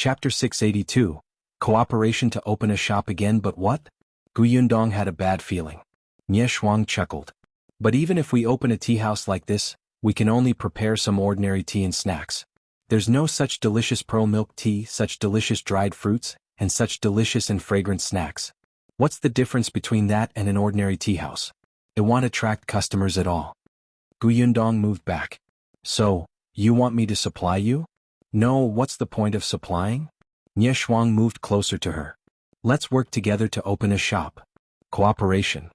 Chapter 682. Cooperation to open a shop again, but what? Yundong had a bad feeling. Nie Shuang chuckled. But even if we open a tea house like this, we can only prepare some ordinary tea and snacks. There's no such delicious pearl milk tea, such delicious dried fruits, and such delicious and fragrant snacks. What's the difference between that and an ordinary tea house? It won't attract customers at all. Yundong moved back. So, you want me to supply you? No, what's the point of supplying? Nie Shuang moved closer to her. Let's work together to open a shop. Cooperation.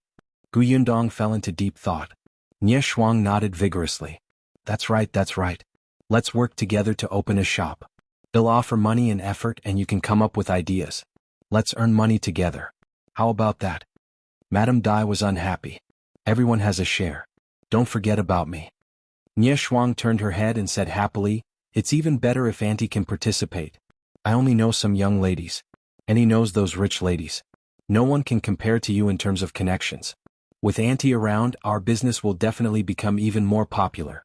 Yundong fell into deep thought. Nie Shuang nodded vigorously. That's right, that's right. Let's work together to open a shop. They'll offer money and effort and you can come up with ideas. Let's earn money together. How about that? Madame Dai was unhappy. Everyone has a share. Don't forget about me. Nie Shuang turned her head and said happily, it's even better if Auntie can participate. I only know some young ladies. And he knows those rich ladies. No one can compare to you in terms of connections. With Auntie around, our business will definitely become even more popular.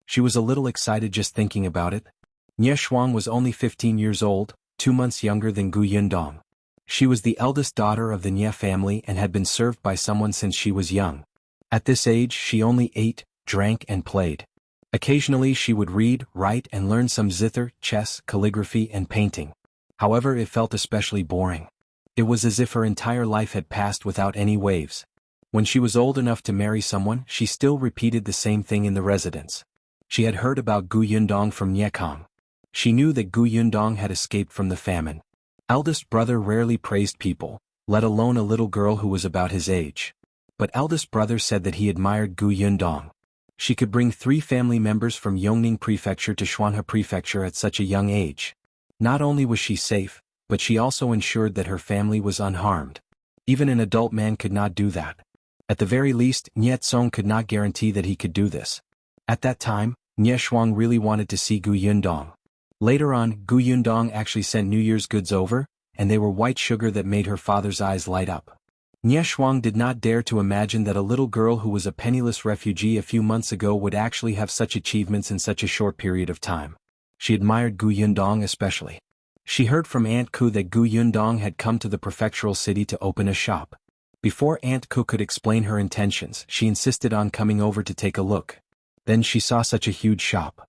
She was a little excited just thinking about it. Nie Shuang was only 15 years old, 2 months younger than Yundong. She was the eldest daughter of the Nie family and had been served by someone since she was young. At this age she only ate, drank and played. Occasionally she would read, write and learn some zither, chess, calligraphy and painting. However, it felt especially boring. It was as if her entire life had passed without any waves. When she was old enough to marry someone, she still repeated the same thing in the residence. She had heard about Yundong from Niekong. She knew that Yundong had escaped from the famine. Eldest brother rarely praised people, let alone a little girl who was about his age. But eldest brother said that he admired Yundong. She could bring 3 family members from Yongning Prefecture to Xuanhe Prefecture at such a young age. Not only was she safe, but she also ensured that her family was unharmed. Even an adult man could not do that. At the very least, Nie Tsong could not guarantee that he could do this. At that time, Nie Shuang really wanted to see Yundong. Later on, Yundong actually sent New Year's goods over, and they were white sugar that made her father's eyes light up. Nie Shuang did not dare to imagine that a little girl who was a penniless refugee a few months ago would actually have such achievements in such a short period of time. She admired Yundong especially. She heard from Aunt Ku that Yundong had come to the prefectural city to open a shop. Before Aunt Ku could explain her intentions, she insisted on coming over to take a look. Then she saw such a huge shop.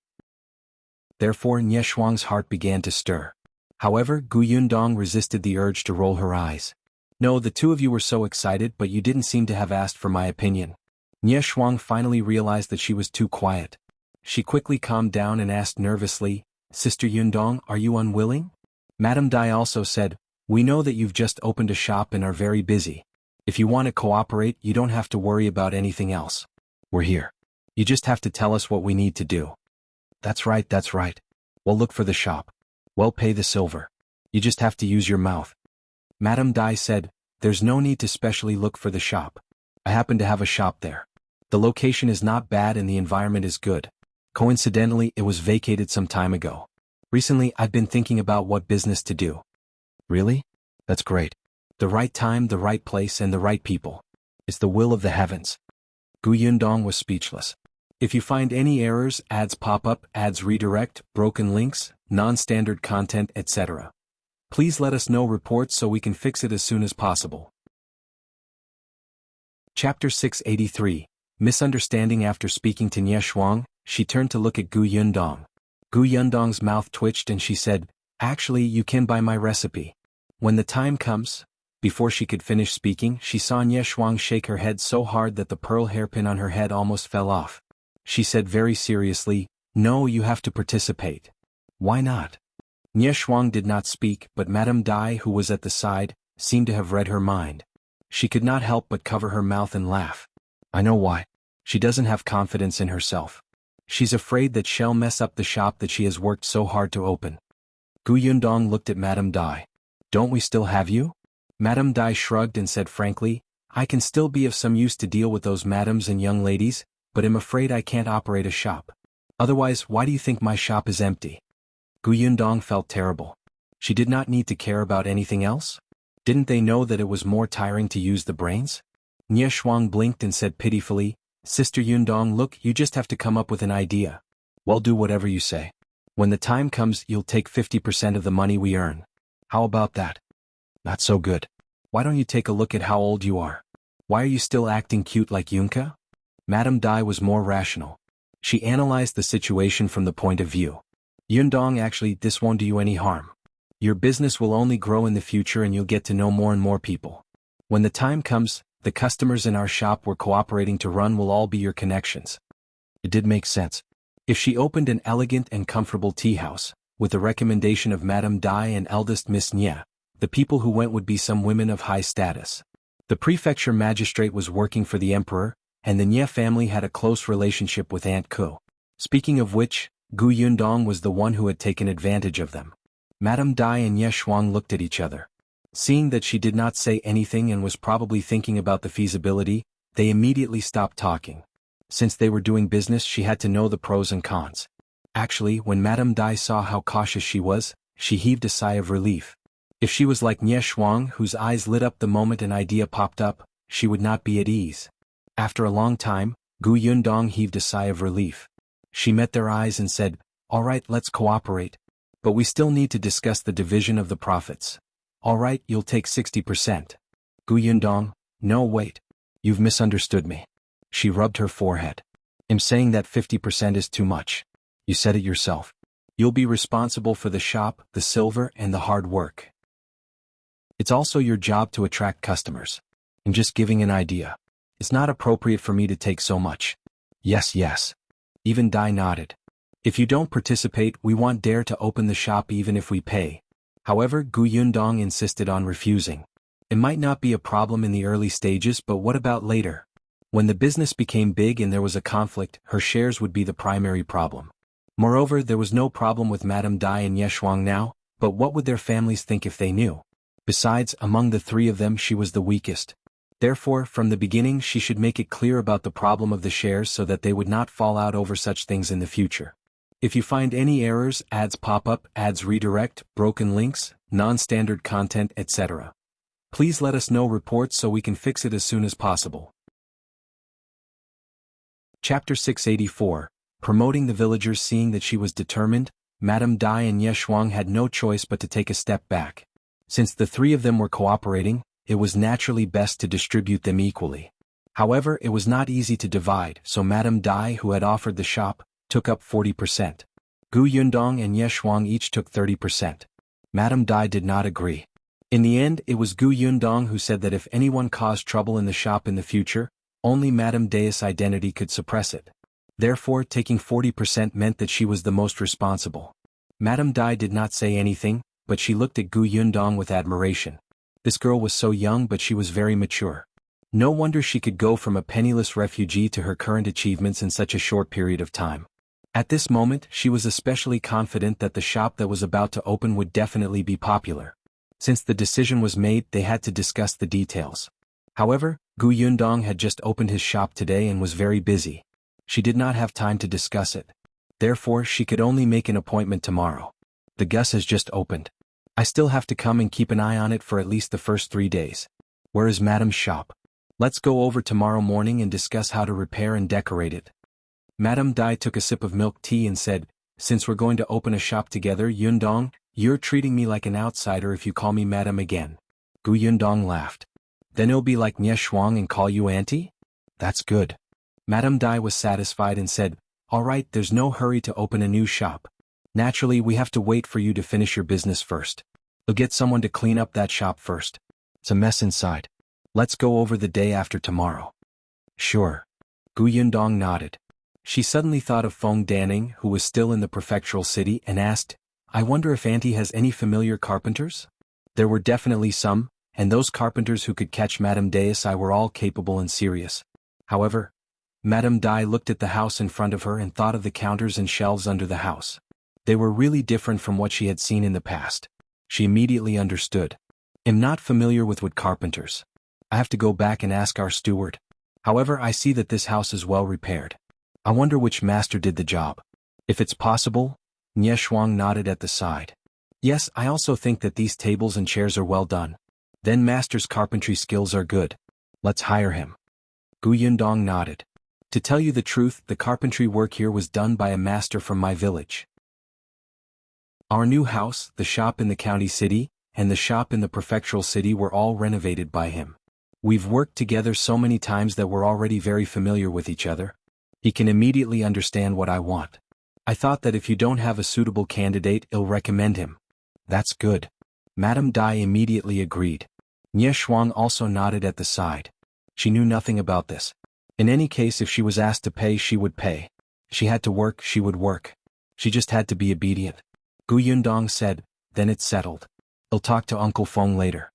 Therefore Nie Shuang's heart began to stir. However, Yundong resisted the urge to roll her eyes. No, the two of you were so excited, but you didn't seem to have asked for my opinion. Nie Shuang finally realized that she was too quiet. She quickly calmed down and asked nervously, Sister Yundong, are you unwilling? Madame Dai also said, we know that you've just opened a shop and are very busy. If you want to cooperate, you don't have to worry about anything else. We're here. You just have to tell us what we need to do. That's right, that's right. Well, look for the shop. Well, pay the silver. You just have to use your mouth. Madame Dai said, there's no need to specially look for the shop. I happen to have a shop there. The location is not bad and the environment is good. Coincidentally, it was vacated some time ago. Recently, I've been thinking about what business to do. Really? That's great. The right time, the right place, and the right people. It's the will of the heavens. Yundong was speechless. If you find any errors, ads pop up, ads redirect, broken links, non-standard content, etc., please let us know reports so we can fix it as soon as possible. Chapter 683. Misunderstanding. After speaking to Nie Shuang, she turned to look at Yundong. Yundong's mouth twitched and she said, actually, you can buy my recipe. When the time comes. Before she could finish speaking, she saw Nie Shuang shake her head so hard that the pearl hairpin on her head almost fell off. She said very seriously, no, you have to participate. Why not? Nie Shuang did not speak, but Madame Dai, who was at the side, seemed to have read her mind. She could not help but cover her mouth and laugh. I know why. She doesn't have confidence in herself. She's afraid that she'll mess up the shop that she has worked so hard to open. Yundong looked at Madame Dai. Don't we still have you? Madame Dai shrugged and said frankly, I can still be of some use to deal with those madams and young ladies, but I'm afraid I can't operate a shop. Otherwise, why do you think my shop is empty? Yundong felt terrible. She did not need to care about anything else? Didn't they know that it was more tiring to use the brains? Nie Shuang blinked and said pitifully, Sister Yundong, look, you just have to come up with an idea. Well, do whatever you say. When the time comes, you'll take 50% of the money we earn. How about that? Not so good. Why don't you take a look at how old you are? Why are you still acting cute like Yunka? Madame Dai was more rational. She analyzed the situation from the point of view. Yundong, actually, this won't do you any harm. Your business will only grow in the future and you'll get to know more and more people. When the time comes, the customers in our shop we're cooperating to run will all be your connections. It did make sense. If she opened an elegant and comfortable tea house, with the recommendation of Madame Dai and eldest Miss Nye, the people who went would be some women of high status. The prefecture magistrate was working for the emperor, and the Nye family had a close relationship with Aunt Ko. Speaking of which, Gu Yundong was the one who had taken advantage of them. Madame Dai and Ye Shuang looked at each other. Seeing that she did not say anything and was probably thinking about the feasibility, they immediately stopped talking. Since they were doing business, she had to know the pros and cons. Actually, when Madame Dai saw how cautious she was, she heaved a sigh of relief. If she was like Nye Shuang, whose eyes lit up the moment an idea popped up, she would not be at ease. After a long time, Gu Yundong heaved a sigh of relief. She met their eyes and said, "All right, let's cooperate. But we still need to discuss the division of the profits." "All right, you'll take 60%. Gu Yundong, no wait. You've misunderstood me. She rubbed her forehead. I'm saying that 50% is too much. You said it yourself. You'll be responsible for the shop, the silver, and the hard work. It's also your job to attract customers. I'm just giving an idea. It's not appropriate for me to take so much." "Yes, yes." Even Dai nodded. "If you don't participate, we won't dare to open the shop even if we pay." However, Gu Yundong insisted on refusing. It might not be a problem in the early stages, but what about later? When the business became big and there was a conflict, her shares would be the primary problem. Moreover, there was no problem with Madame Dai and Ye Shuang now, but what would their families think if they knew? Besides, among the three of them she was the weakest. Therefore, from the beginning she should make it clear about the problem of the shares so that they would not fall out over such things in the future. If you find any errors, ads pop up, ads redirect, broken links, non-standard content, etc., please let us know reports so we can fix it as soon as possible. Chapter 684, Promoting the Villagers. Seeing that she was determined, Madame Dai and Ye Shuang had no choice but to take a step back. Since the three of them were cooperating, it was naturally best to distribute them equally. However, it was not easy to divide, so Madame Dai, who had offered the shop, took up 40%. Gu Yundong and Ye Shuang each took 30%. Madame Dai did not agree. In the end, it was Gu Yundong who said that if anyone caused trouble in the shop in the future, only Madame Dai's identity could suppress it. Therefore, taking 40% meant that she was the most responsible. Madame Dai did not say anything, but she looked at Gu Yundong with admiration. This girl was so young, but she was very mature. No wonder she could go from a penniless refugee to her current achievements in such a short period of time. At this moment, she was especially confident that the shop that was about to open would definitely be popular. Since the decision was made, they had to discuss the details. However, Gu Yundong had just opened his shop today and was very busy. She did not have time to discuss it. Therefore, she could only make an appointment tomorrow. "The Gus has just opened. I still have to come and keep an eye on it for at least the first 3 days. Where is Madame's shop? Let's go over tomorrow morning and discuss how to repair and decorate it." Madame Dai took a sip of milk tea and said, "Since we're going to open a shop together, Yundong, you're treating me like an outsider if you call me Madame again." Gu Yundong laughed. "Then it'll be like Nye Shuang and call you Auntie? That's good." Madame Dai was satisfied and said, "All right, there's no hurry to open a new shop. Naturally, we have to wait for you to finish your business first. You'll get someone to clean up that shop first. It's a mess inside. Let's go over the day after tomorrow." "Sure." Gu Yundong nodded. She suddenly thought of Feng Danning, who was still in the prefectural city, and asked, "I wonder if Auntie has any familiar carpenters?" There were definitely some, and those carpenters who could catch Madame Dai were all capable and serious. However, Madame Dai looked at the house in front of her and thought of the counters and shelves under the house. They were really different from what she had seen in the past. She immediately understood. "I'm not familiar with wood carpenters. I have to go back and ask our steward. However, I see that this house is well repaired. I wonder which master did the job. If it's possible." Nye Shuang nodded at the side. "Yes, I also think that these tables and chairs are well done. Then master's carpentry skills are good. Let's hire him." Gu Yundong nodded. "To tell you the truth, the carpentry work here was done by a master from my village." Our new house, the shop in the county city, and the shop in the prefectural city were all renovated by him. We've worked together so many times that we're already very familiar with each other. He can immediately understand what I want. I thought that if you don't have a suitable candidate, I'll recommend him. That's good. Madame Dai immediately agreed. Nie Shuang also nodded at the side. She knew nothing about this. In any case, if she was asked to pay, she would pay. She had to work, she would work. She just had to be obedient. Gu Yundong said, then it's settled. I'll talk to Uncle Feng later.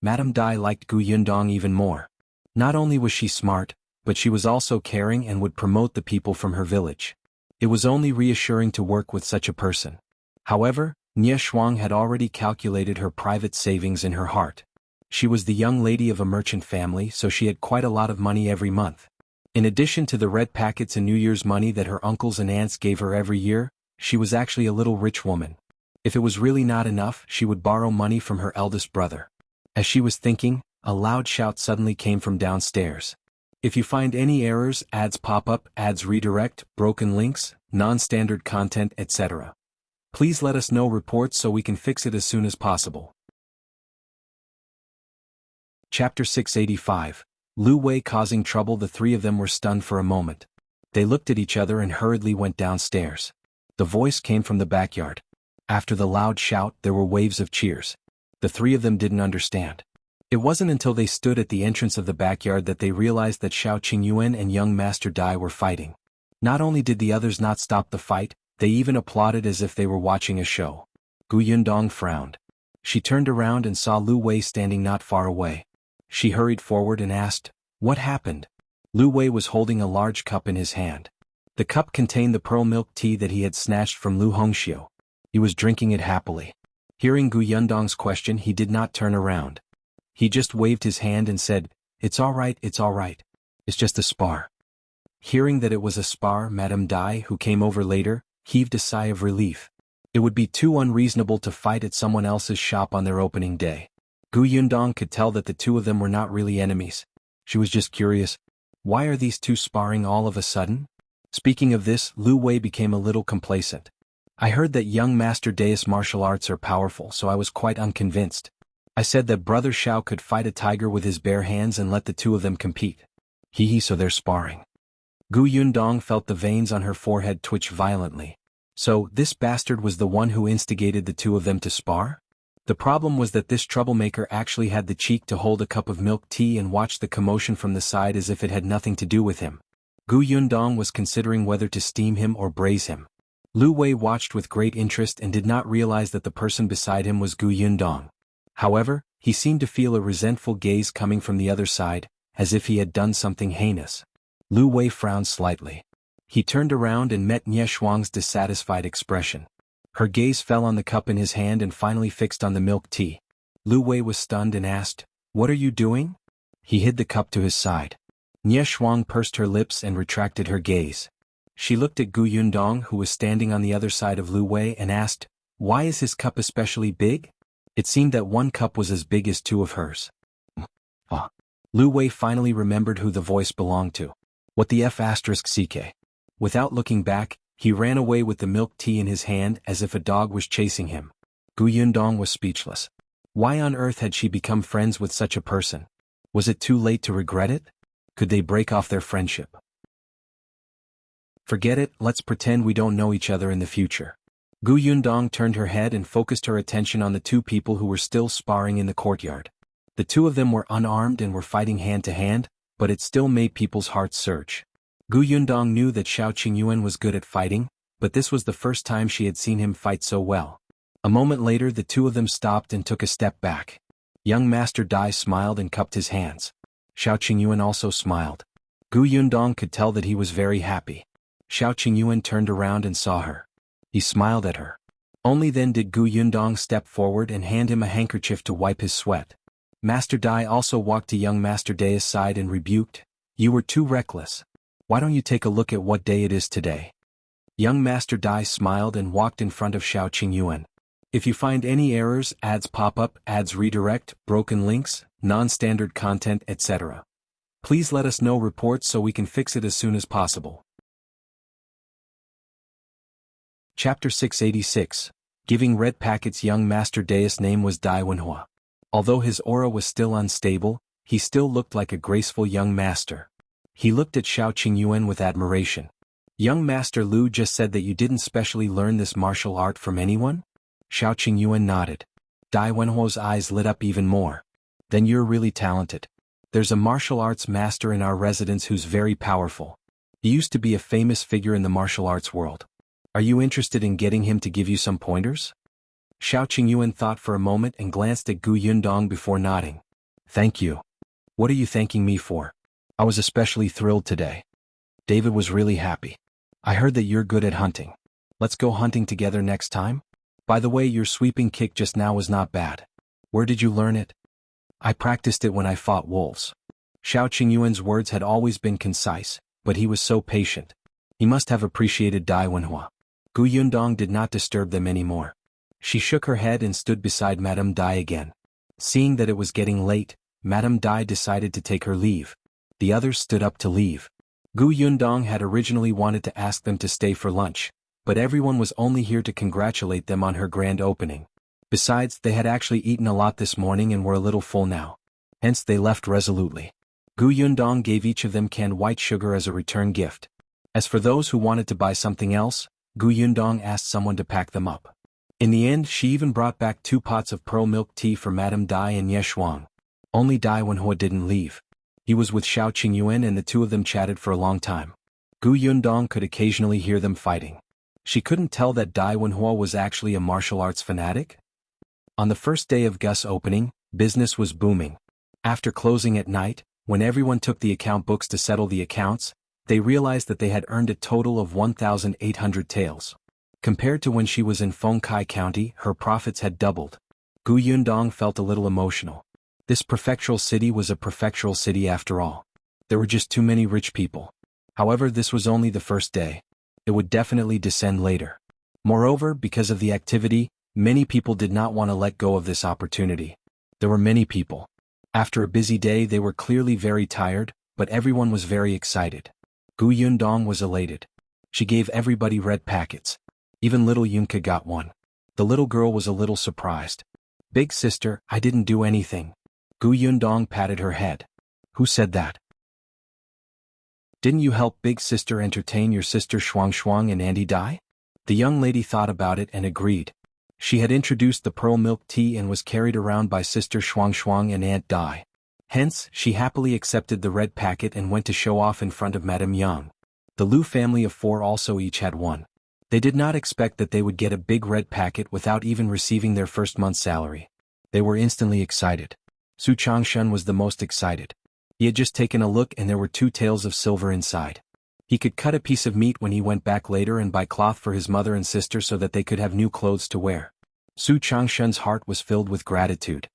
Madame Dai liked Gu Yundong even more. Not only was she smart, but she was also caring and would promote the people from her village. It was only reassuring to work with such a person. However, Nie Shuang had already calculated her private savings in her heart. She was the young lady of a merchant family, so she had quite a lot of money every month. In addition to the red packets and New Year's money that her uncles and aunts gave her every year, she was actually a little rich woman. If it was really not enough, she would borrow money from her eldest brother. As she was thinking, a loud shout suddenly came from downstairs. If you find any errors, ads pop up, ads redirect, broken links, non-standard content, etc., please let us know reports so we can fix it as soon as possible. Chapter 685. Lu Wei causing trouble. The three of them were stunned for a moment. They looked at each other and hurriedly went downstairs. The voice came from the backyard. After the loud shout, there were waves of cheers. The three of them didn't understand. It wasn't until they stood at the entrance of the backyard that they realized that Shao Qingyuan and young Master Dai were fighting. Not only did the others not stop the fight, they even applauded as if they were watching a show. Gu Yundong frowned. She turned around and saw Lu Wei standing not far away. She hurried forward and asked, "What happened?" Lu Wei was holding a large cup in his hand. The cup contained the pearl milk tea that he had snatched from Lu Hongxiu. He was drinking it happily. Hearing Gu Yundong's question, he did not turn around. He just waved his hand and said, it's all right, it's all right. It's just a spar." Hearing that it was a spar, Madame Dai, who came over later, heaved a sigh of relief. It would be too unreasonable to fight at someone else's shop on their opening day. Gu Yundong could tell that the two of them were not really enemies. She was just curious. Why are these two sparring all of a sudden? Speaking of this, Lu Wei became a little complacent. I heard that young Master Dai's martial arts are powerful, so I was quite unconvinced. I said that Brother Shao could fight a tiger with his bare hands and let the two of them compete. So they're sparring. Gu Yundong felt the veins on her forehead twitch violently. So, this bastard was the one who instigated the two of them to spar? The problem was that this troublemaker actually had the cheek to hold a cup of milk tea and watch the commotion from the side as if it had nothing to do with him. Gu Yundong was considering whether to steam him or braise him. Lu Wei watched with great interest and did not realize that the person beside him was Gu Yundong. However, he seemed to feel a resentful gaze coming from the other side, as if he had done something heinous. Lu Wei frowned slightly. He turned around and met Nie Shuang's dissatisfied expression. Her gaze fell on the cup in his hand and finally fixed on the milk tea. Lu Wei was stunned and asked, "What are you doing?" He hid the cup to his side. Nie Shuang pursed her lips and retracted her gaze. She looked at Gu Yundong, who was standing on the other side of Lu Wei, and asked, "Why is his cup especially big?" It seemed that one cup was as big as two of hers. Lu Wei finally remembered who the voice belonged to. What the F***ck? Without looking back, he ran away with the milk tea in his hand as if a dog was chasing him. Gu Yundong was speechless. Why on earth had she become friends with such a person? Was it too late to regret it? Could they break off their friendship? Forget it, let's pretend we don't know each other in the future. Gu Yundong turned her head and focused her attention on the two people who were still sparring in the courtyard. The two of them were unarmed and were fighting hand to hand, but it still made people's hearts surge. Gu Yundong knew that Shao Qingyuan was good at fighting, but this was the first time she had seen him fight so well. A moment later, the two of them stopped and took a step back. Young Master Dai smiled and cupped his hands. Shao Qingyuan also smiled. Gu Yundong could tell that he was very happy. Shao Qingyuan turned around and saw her. He smiled at her. Only then did Gu Yundong step forward and hand him a handkerchief to wipe his sweat. Master Dai also walked to young Master Dai's side and rebuked, "You were too reckless. Why don't you take a look at what day it is today?" Young Master Dai smiled and walked in front of Shao Qingyuan. "If you find any errors, ads pop up, ads redirect, broken links, non-standard content, etc., please let us know reports so we can fix it as soon as possible." Chapter 686. Giving red packets young Master Dai's name was Dai Wenhua. Although his aura was still unstable, he still looked like a graceful young master. He looked at Shao Qingyuan with admiration. Young Master Lu just said that you didn't specially learn this martial art from anyone? Shao Qingyuan nodded. Dai Wenhua's eyes lit up even more. Then you're really talented. There's a martial arts master in our residence who's very powerful. He used to be a famous figure in the martial arts world. Are you interested in getting him to give you some pointers? Shao Qingyuan thought for a moment and glanced at Gu Yundong before nodding. Thank you. What are you thanking me for? I was especially thrilled today. David was really happy. I heard that you're good at hunting. Let's go hunting together next time? By the way, your sweeping kick just now was not bad. Where did you learn it? I practiced it when I fought wolves. Shao Qingyuan's words had always been concise, but he was so patient. He must have appreciated Dai Wenhua. Gu Yundong did not disturb them anymore. She shook her head and stood beside Madame Dai again. Seeing that it was getting late, Madame Dai decided to take her leave. The others stood up to leave. Gu Yundong had originally wanted to ask them to stay for lunch, but everyone was only here to congratulate them on her grand opening. Besides, they had actually eaten a lot this morning and were a little full now. Hence they left resolutely. Gu Yundong gave each of them canned white sugar as a return gift. As for those who wanted to buy something else, Gu Yundong asked someone to pack them up. In the end, she even brought back 2 pots of pearl milk tea for Madame Dai and Yeshuang. Only Dai Wenhua didn't leave. He was with Shao Qingyuan and the two of them chatted for a long time. Gu Yundong could occasionally hear them fighting. She couldn't tell that Dai Wenhua was actually a martial arts fanatic. On the first day of Gus' opening, business was booming. After closing at night, when everyone took the account books to settle the accounts, they realized that they had earned a total of 1,800 taels. Compared to when she was in Fengkai County, her profits had doubled. Gu Yundong felt a little emotional. This prefectural city was a prefectural city after all. There were just too many rich people. However, this was only the first day. It would definitely descend later. Moreover, because of the activity, many people did not want to let go of this opportunity. There were many people. After a busy day, they were clearly very tired, but everyone was very excited. Gu Yundong was elated. She gave everybody red packets. Even little Yunka got one. The little girl was a little surprised. Big sister, I didn't do anything. Gu Yundong patted her head. Who said that? Didn't you help big sister entertain your sister Shuang and Auntie Dai? The young lady thought about it and agreed. She had introduced the pearl milk tea and was carried around by sister Shuang and Aunt Dai. Hence, she happily accepted the red packet and went to show off in front of Madame Yang. The Lu family of 4 also each had one. They did not expect that they would get a big red packet without even receiving their first month's salary. They were instantly excited. Su Changshan was the most excited. He had just taken a look and there were 2 taels of silver inside. He could cut a piece of meat when he went back later and buy cloth for his mother and sister so that they could have new clothes to wear. Su Changshan's heart was filled with gratitude.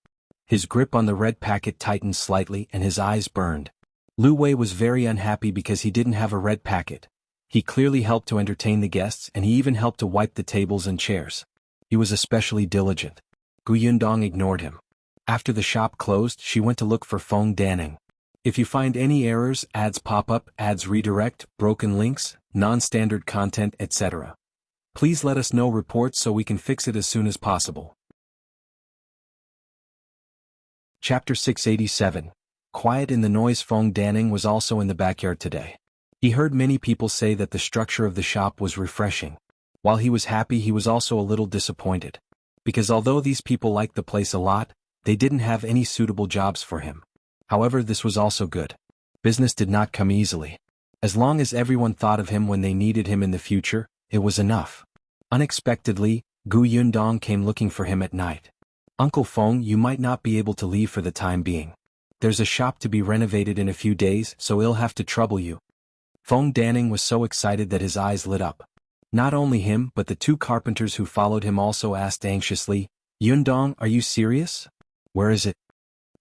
His grip on the red packet tightened slightly and his eyes burned. Lu Wei was very unhappy because he didn't have a red packet. He clearly helped to entertain the guests and he even helped to wipe the tables and chairs. He was especially diligent. Gu Yundong ignored him. After the shop closed, she went to look for Feng Danning. If you find any errors, ads pop up, ads redirect, broken links, non-standard content, etc., please let us know reports so we can fix it as soon as possible. Chapter 687. Quiet in the noise. Feng Danning was also in the backyard today. He heard many people say that the structure of the shop was refreshing. While he was happy, he was also a little disappointed. Because although these people liked the place a lot, they didn't have any suitable jobs for him. However, this was also good. Business did not come easily. As long as everyone thought of him when they needed him in the future, it was enough. Unexpectedly, Gu Yundong came looking for him at night. Uncle Feng, you might not be able to leave for the time being. There's a shop to be renovated in a few days, so it'll have to trouble you. Feng Danning was so excited that his eyes lit up. Not only him but the 2 carpenters who followed him also asked anxiously, Yundong, are you serious? Where is it?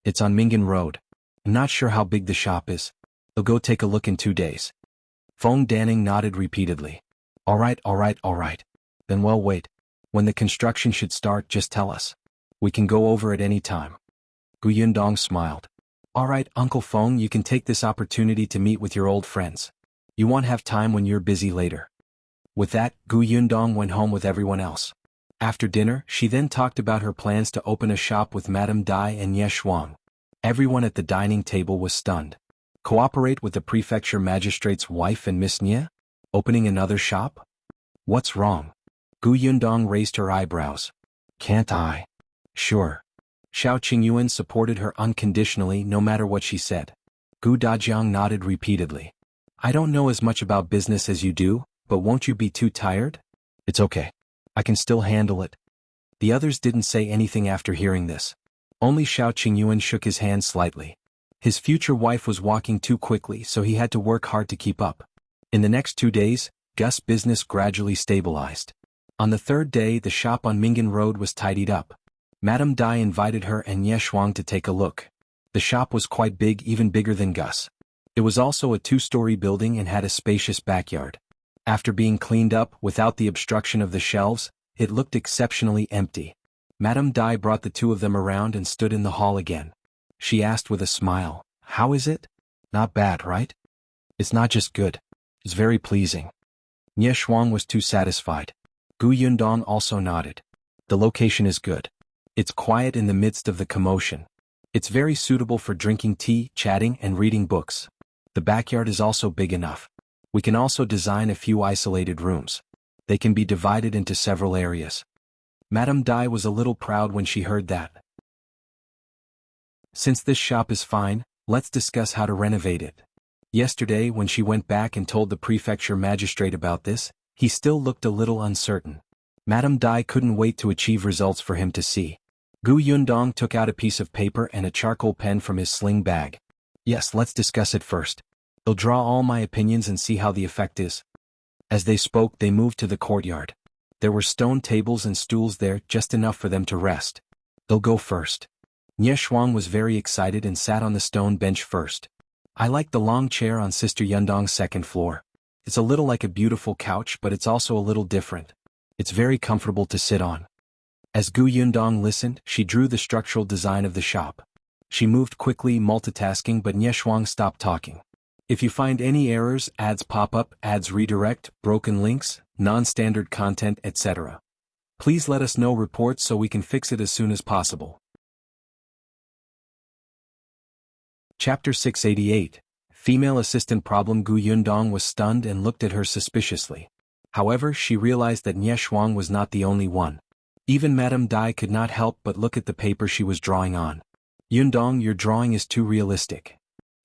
It's on Mingan Road. I'm not sure how big the shop is. I'll go take a look in 2 days. Feng Danning nodded repeatedly. Alright. Then we'll wait. When the construction should start, just tell us. We can go over at any time. Gu Yundong smiled. Alright, Uncle Feng, you can take this opportunity to meet with your old friends. You won't have time when you're busy later. With that, Gu Yundong went home with everyone else. After dinner, she then talked about her plans to open a shop with Madame Dai and Ye Shuang. Everyone at the dining table was stunned. Cooperate with the prefecture magistrate's wife and Miss Nye? Opening another shop? What's wrong? Gu Yundong raised her eyebrows. Can't I? Sure. Shao Qingyuan supported her unconditionally no matter what she said. Gu Dajiang nodded repeatedly. I don't know as much about business as you do, but won't you be too tired? It's okay. I can still handle it. The others didn't say anything after hearing this. Only Shao Qingyuan shook his hand slightly. His future wife was walking too quickly, so he had to work hard to keep up. In the next 2 days, Gus' business gradually stabilized. On the third day, the shop on Mingan Road was tidied up. Madame Dai invited her and Ye Shuang to take a look. The shop was quite big, even bigger than Gus. It was also a 2-story building and had a spacious backyard. After being cleaned up without the obstruction of the shelves, it looked exceptionally empty. Madame Dai brought the two of them around and stood in the hall again. She asked with a smile, "How is it? Not bad, right? It's not just good. It's very pleasing." Ye Shuang was too satisfied. Gu Yundong also nodded. The location is good. It's quiet in the midst of the commotion. It's very suitable for drinking tea, chatting, and reading books. The backyard is also big enough. We can also design a few isolated rooms. They can be divided into several areas. Madame Dai was a little proud when she heard that. Since this shop is fine, let's discuss how to renovate it. Yesterday, when she went back and told the prefecture magistrate about this, he still looked a little uncertain. Madame Dai couldn't wait to achieve results for him to see. Gu Yundong took out a piece of paper and a charcoal pen from his sling bag. Yes, let's discuss it first. I'll draw all my opinions and see how the effect is. As they spoke, they moved to the courtyard. There were stone tables and stools there, just enough for them to rest. They'll go first. Ye Shuang was very excited and sat on the stone bench first. I like the long chair on Sister Yundong's second floor. It's a little like a beautiful couch, but it's also a little different. It's very comfortable to sit on. As Gu Yundong listened, she drew the structural design of the shop. She moved quickly, multitasking, but Ye Shuang stopped talking. If you find any errors, ads pop up, ads redirect, broken links, non-standard content, etc., please let us know reports so we can fix it as soon as possible. Chapter 688, Female Assistant Problem. Gu Yundong was stunned and looked at her suspiciously. However, she realized that Ye Shuang was not the only one. Even Madame Dai could not help but look at the paper she was drawing on. Yundong, your drawing is too realistic.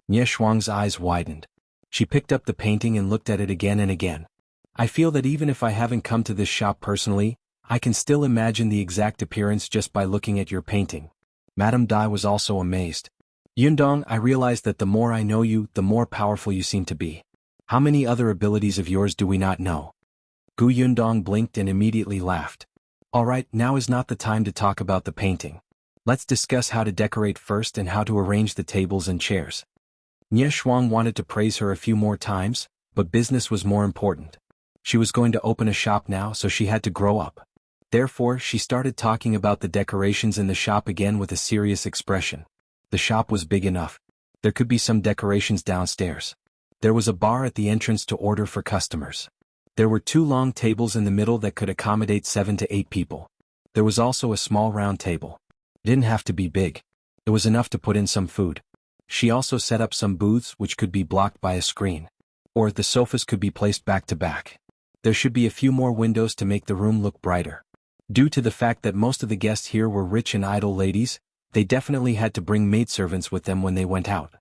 Ye Shuang's eyes widened. She picked up the painting and looked at it again and again. I feel that even if I haven't come to this shop personally, I can still imagine the exact appearance just by looking at your painting. Madame Dai was also amazed. Yundong, I realize that the more I know you, the more powerful you seem to be. How many other abilities of yours do we not know? Gu Yundong blinked and immediately laughed. Alright, now is not the time to talk about the painting. Let's discuss how to decorate first and how to arrange the tables and chairs. Ye Shuang wanted to praise her a few more times, but business was more important. She was going to open a shop now, so she had to grow up. Therefore, she started talking about the decorations in the shop again with a serious expression. The shop was big enough. There could be some decorations downstairs. There was a bar at the entrance to order for customers. There were 2 long tables in the middle that could accommodate 7 to 8 people. There was also a small round table. It didn't have to be big. It was enough to put in some food. She also set up some booths which could be blocked by a screen. Or the sofas could be placed back to back. There should be a few more windows to make the room look brighter. Due to the fact that most of the guests here were rich and idle ladies, they definitely had to bring maidservants with them when they went out.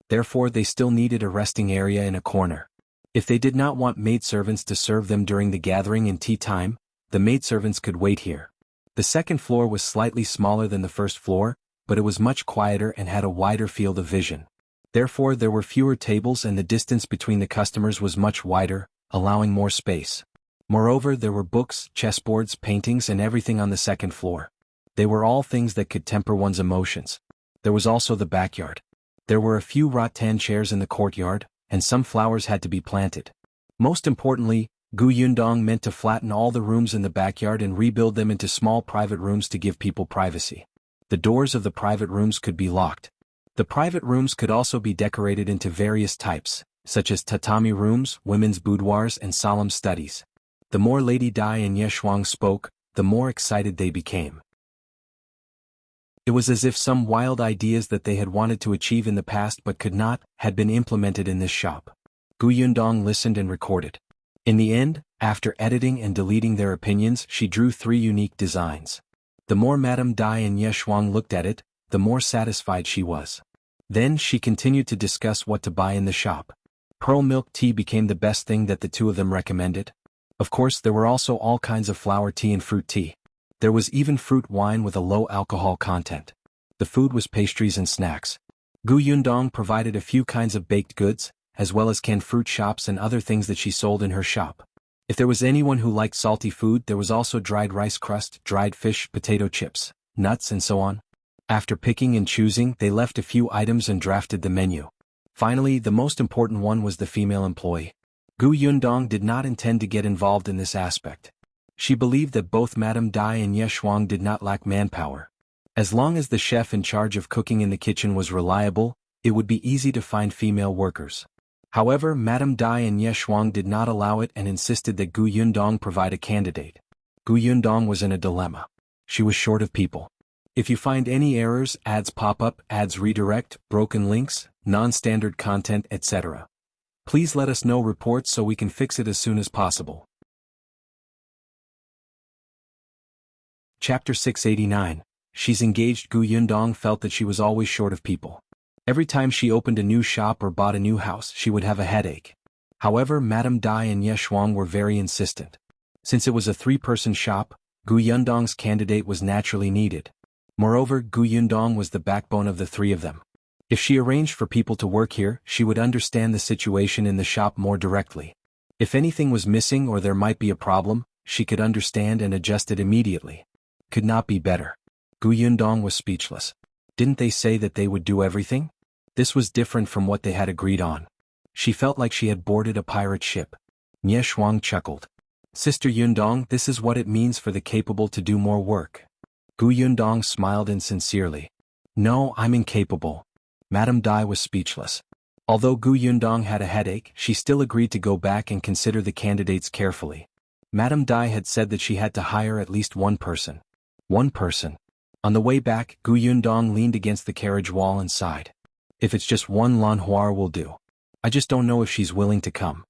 Therefore, they still needed a resting area in a corner. If they did not want maidservants to serve them during the gathering and tea time, the maidservants could wait here. The second floor was slightly smaller than the first floor, but it was much quieter and had a wider field of vision. Therefore, there were fewer tables and the distance between the customers was much wider, allowing more space. Moreover, there were books, chessboards, paintings, and everything on the second floor. They were all things that could temper one's emotions. There was also the backyard. There were a few rattan chairs in the courtyard, and some flowers had to be planted. Most importantly, Gu Yundong meant to flatten all the rooms in the backyard and rebuild them into small private rooms to give people privacy. The doors of the private rooms could be locked. The private rooms could also be decorated into various types, such as tatami rooms, women's boudoirs, and solemn studies. The more Lady Dai and Ye Shuang spoke, the more excited they became. It was as if some wild ideas that they had wanted to achieve in the past but could not, had been implemented in this shop. Gu Yundong listened and recorded. In the end, after editing and deleting their opinions, she drew 3 unique designs. The more Madame Dai and Ye Shuang looked at it, the more satisfied she was. Then she continued to discuss what to buy in the shop. Pearl milk tea became the best thing that the two of them recommended. Of course, there were also all kinds of flower tea and fruit tea. There was even fruit wine with a low alcohol content. The food was pastries and snacks. Gu Yundong provided a few kinds of baked goods, as well as canned fruit shops and other things that she sold in her shop. If there was anyone who liked salty food, there was also dried rice crust, dried fish, potato chips, nuts and so on. After picking and choosing, they left a few items and drafted the menu. Finally, the most important one was the female employee. Gu Yundong did not intend to get involved in this aspect. She believed that both Madame Dai and Ye Shuang did not lack manpower. As long as the chef in charge of cooking in the kitchen was reliable, it would be easy to find female workers. However, Madame Dai and Ye Shuang did not allow it and insisted that Gu Yundong provide a candidate. Gu Yundong was in a dilemma. She was short of people. If you find any errors, ads pop up, ads redirect, broken links, non-standard content, etc., please let us know reports so we can fix it as soon as possible. Chapter 689. She's engaged. Gu Yundong felt that she was always short of people. Every time she opened a new shop or bought a new house, she would have a headache. However, Madame Dai and Ye Shuang were very insistent. Since it was a 3-person shop, Gu Yundong's candidate was naturally needed. Moreover, Gu Yundong was the backbone of the 3 of them. If she arranged for people to work here, she would understand the situation in the shop more directly. If anything was missing or there might be a problem, she could understand and adjust it immediately. Could not be better. Gu Yundong was speechless. Didn't they say that they would do everything? This was different from what they had agreed on. She felt like she had boarded a pirate ship. Ye Shuang chuckled. Sister Yundong, this is what it means for the capable to do more work. Gu Yundong smiled insincerely. No, I'm incapable. Madame Dai was speechless. Although Gu Yundong had a headache, she still agreed to go back and consider the candidates carefully. Madame Dai had said that she had to hire at least 1 person. 1 person. On the way back, Gu Yundong leaned against the carriage wall and sighed. If it's just 1, Lan Huar will do. I just don't know if she's willing to come.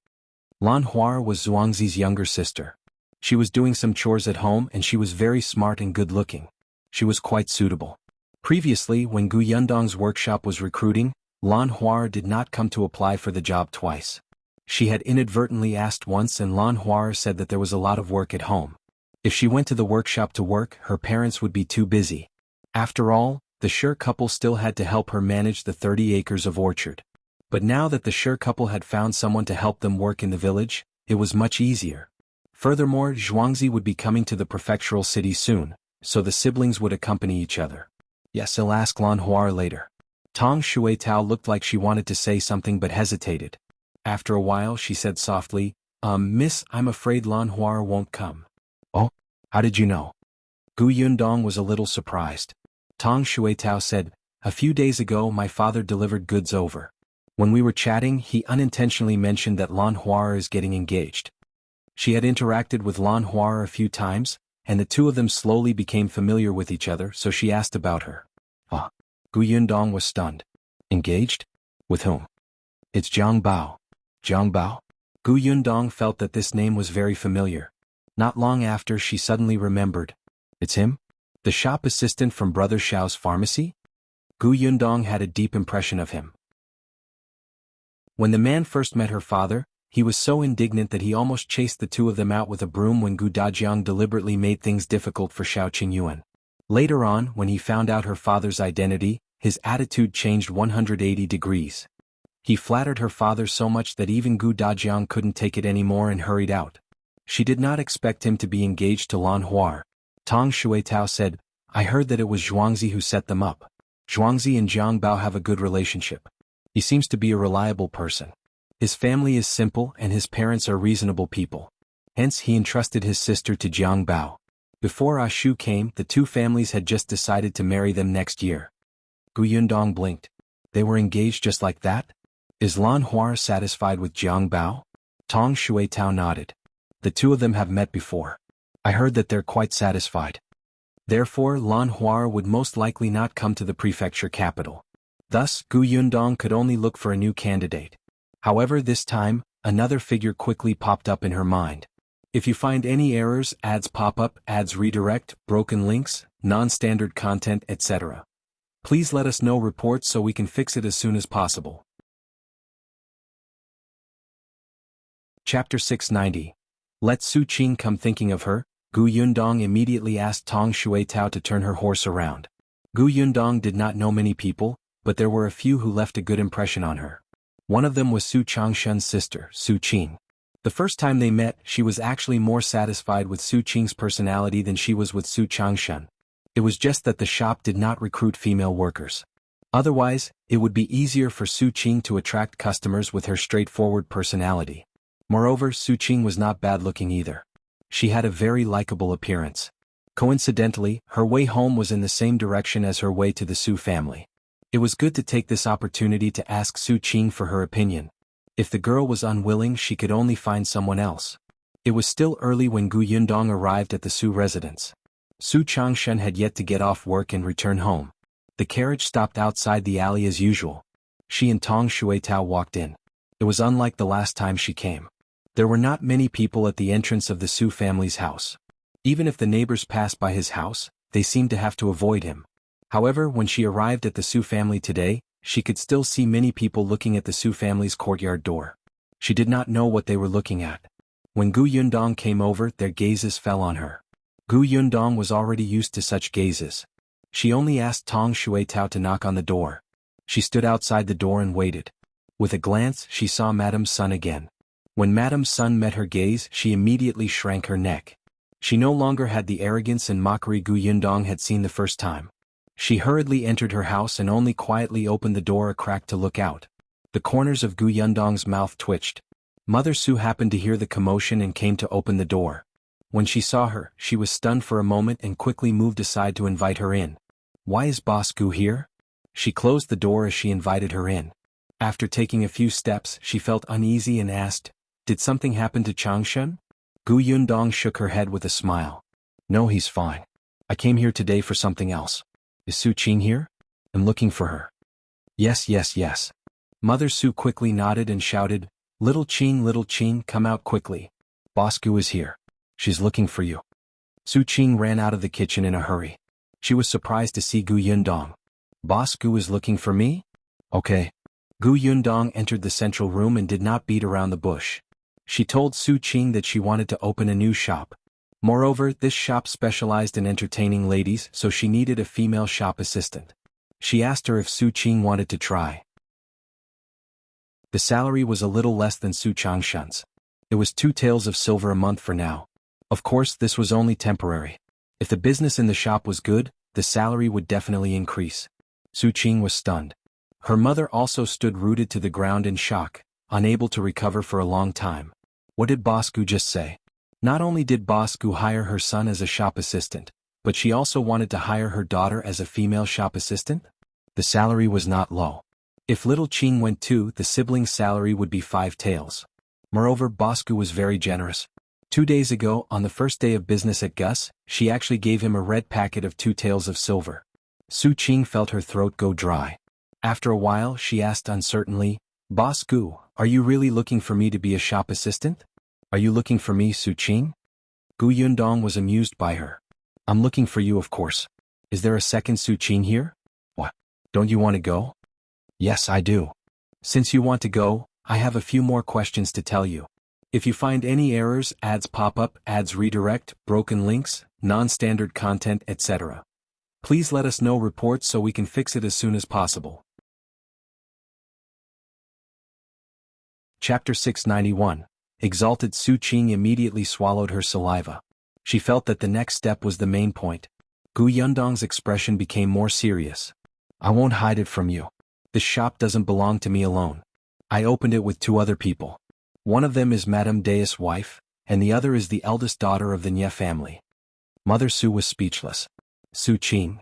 Lan Huar was Zhuangzi's younger sister. She was doing some chores at home and she was very smart and good-looking. She was quite suitable. Previously, when Gu Yundong's workshop was recruiting, Lan Huar did not come to apply for the job twice. She had inadvertently asked once and Lan Huar said that there was a lot of work at home. If she went to the workshop to work, her parents would be too busy. After all, the Sher couple still had to help her manage the 30 acres of orchard. But now that the Sher couple had found someone to help them work in the village, it was much easier. Furthermore, Zhuangzi would be coming to the prefectural city soon, so the siblings would accompany each other. Yes, I'll ask Lan Huar later. Tong Shuetao looked like she wanted to say something but hesitated. After a while she said softly, Miss, I'm afraid Lan Huar won't come. Oh? How did you know? Gu Yundong was a little surprised. Tong Shuetao said, a few days ago my father delivered goods over. When we were chatting, he unintentionally mentioned that Lan Huar is getting engaged. She had interacted with Lan Huar a few times, and the two of them slowly became familiar with each other, so she asked about her. Ah. Gu Yundong was stunned. Engaged? With whom? It's Jiang Bao. Jiang Bao? Gu Yundong felt that this name was very familiar. Not long after, she suddenly remembered. It's him? The shop assistant from Brother Shao's pharmacy? Gu Yundong had a deep impression of him. When the man first met her father, he was so indignant that he almost chased the two of them out with a broom when Gu Dajiang deliberately made things difficult for Shao Qingyuan. Later on, when he found out her father's identity, his attitude changed 180 degrees. He flattered her father so much that even Gu Dajiang couldn't take it anymore and hurried out. She did not expect him to be engaged to Lan Huar. Tong Shuetao said, I heard that it was Zhuangzi who set them up. Zhuangzi and Jiang Bao have a good relationship. He seems to be a reliable person. His family is simple and his parents are reasonable people. Hence he entrusted his sister to Jiang Bao. Before Ashu came, the two families had just decided to marry them next year. Gu Yundong blinked. They were engaged just like that? Is Lan Huar satisfied with Jiang Bao? Tong Shuetao nodded. The two of them have met before. I heard that they're quite satisfied. Therefore, Lan Huar would most likely not come to the prefecture capital. Thus, Gu Yundong could only look for a new candidate. However, this time, another figure quickly popped up in her mind. If you find any errors, ads pop up, ads redirect, broken links, non-standard content, etc., please let us know reports so we can fix it as soon as possible. Chapter 690. Let Su Qing come. Thinking of her, Gu Yundong immediately asked Tong Xuetao to turn her horse around. Gu Yundong did not know many people, but there were a few who left a good impression on her. One of them was Su Changshen's sister, Su Qing. The first time they met, she was actually more satisfied with Su Qing's personality than she was with Su Changshen. It was just that the shop did not recruit female workers. Otherwise, it would be easier for Su Qing to attract customers with her straightforward personality. Moreover, Su Qing was not bad-looking either. She had a very likable appearance. Coincidentally, her way home was in the same direction as her way to the Su family. It was good to take this opportunity to ask Su Qing for her opinion. If the girl was unwilling, she could only find someone else. It was still early when Gu Yundong arrived at the Su residence. Su Changshen had yet to get off work and return home. The carriage stopped outside the alley as usual. She and Tong Xuetao walked in. It was unlike the last time she came. There were not many people at the entrance of the Su family's house. Even if the neighbors passed by his house, they seemed to have to avoid him. However, when she arrived at the Su family today, she could still see many people looking at the Su family's courtyard door. She did not know what they were looking at. When Gu Yundong came over, their gazes fell on her. Gu Yundong was already used to such gazes. She only asked Tong Xuetao to knock on the door. She stood outside the door and waited. With a glance, she saw Madame Sun again. When Madame Sun met her gaze, she immediately shrank her neck. She no longer had the arrogance and mockery Gu Yundong had seen the first time. She hurriedly entered her house and only quietly opened the door a crack to look out. The corners of Gu Yundong's mouth twitched. Mother Su happened to hear the commotion and came to open the door. When she saw her, she was stunned for a moment and quickly moved aside to invite her in. "Why is Boss Gu here?" She closed the door as she invited her in. After taking a few steps, she felt uneasy and asked, "Did something happen to Changshen?" Gu Yundong shook her head with a smile. "No, he's fine. I came here today for something else. Is Su Qing here? I'm looking for her." Yes. Mother Su quickly nodded and shouted, little Qing, come out quickly. Boss Gu is here. She's looking for you." Su Qing ran out of the kitchen in a hurry. She was surprised to see Gu Yundong. "Boss Gu is looking for me? Okay." Gu Yundong entered the central room and did not beat around the bush. She told Su Qing that she wanted to open a new shop. Moreover, this shop specialized in entertaining ladies, so she needed a female shop assistant. She asked her if Su Qing wanted to try. The salary was a little less than Su Changshen's. It was 2 taels of silver a month for now. Of course, this was only temporary. If the business in the shop was good, the salary would definitely increase. Su Qing was stunned. Her mother also stood rooted to the ground in shock, unable to recover for a long time. What did Boss Gu just say? Not only did Boss Gu hire her son as a shop assistant, but she also wanted to hire her daughter as a female shop assistant? The salary was not low. If little Qing went too, the sibling's salary would be 5 taels. Moreover, Boss Gu was very generous. 2 days ago, on the first day of business at Gus, she actually gave him a red packet of 2 taels of silver. Su Qing felt her throat go dry. After a while, she asked uncertainly, "Boss Gu, are you really looking for me to be a shop assistant? Are you looking for me, Su Qing?" Gu Yundong was amused by her. "I'm looking for you, of course. Is there a second Su Qing here? What? Don't you want to go?" "Yes, I do. Since you want to go, I have a few more questions to tell you. If you find any errors, ads pop up, ads redirect, broken links, non-standard content, etc., please let us know reports so we can fix it as soon as possible." Chapter 691. Exalted. Su Qing immediately swallowed her saliva. She felt that the next step was the main point. Gu Yundong's expression became more serious. "I won't hide it from you. This shop doesn't belong to me alone. I opened it with 2 other people. One of them is Madame Da's wife, and the other is the eldest daughter of the Nye family." Mother Su was speechless. Su Qing?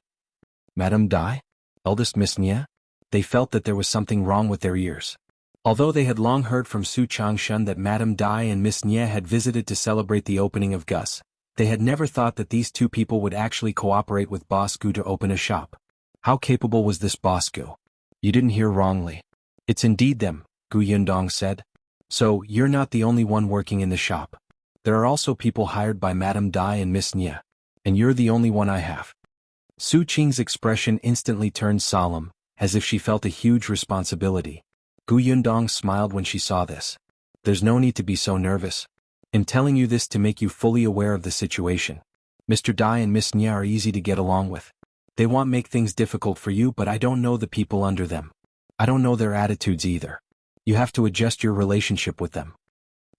Madame Dai? Eldest Miss Nye? They felt that there was something wrong with their ears. Although they had long heard from Su Changshen that Madame Dai and Miss Nye had visited to celebrate the opening of Gus, They had never thought that these two people would actually cooperate with Boss Gu to open a shop. How capable was this Boss Gu? You didn't hear wrongly. It's indeed them, Gu Yundong said. So, you're not the only one working in the shop. There are also people hired by Madame Dai and Miss Nye. And you're the only one I have. Su Qing's expression instantly turned solemn, as if she felt a huge responsibility. Gu Yundong smiled when she saw this. There's no need to be so nervous. I'm telling you this to make you fully aware of the situation. Mr. Dai and Miss Nye are easy to get along with. They won't make things difficult for you, but I don't know the people under them. I don't know their attitudes either. You have to adjust your relationship with them.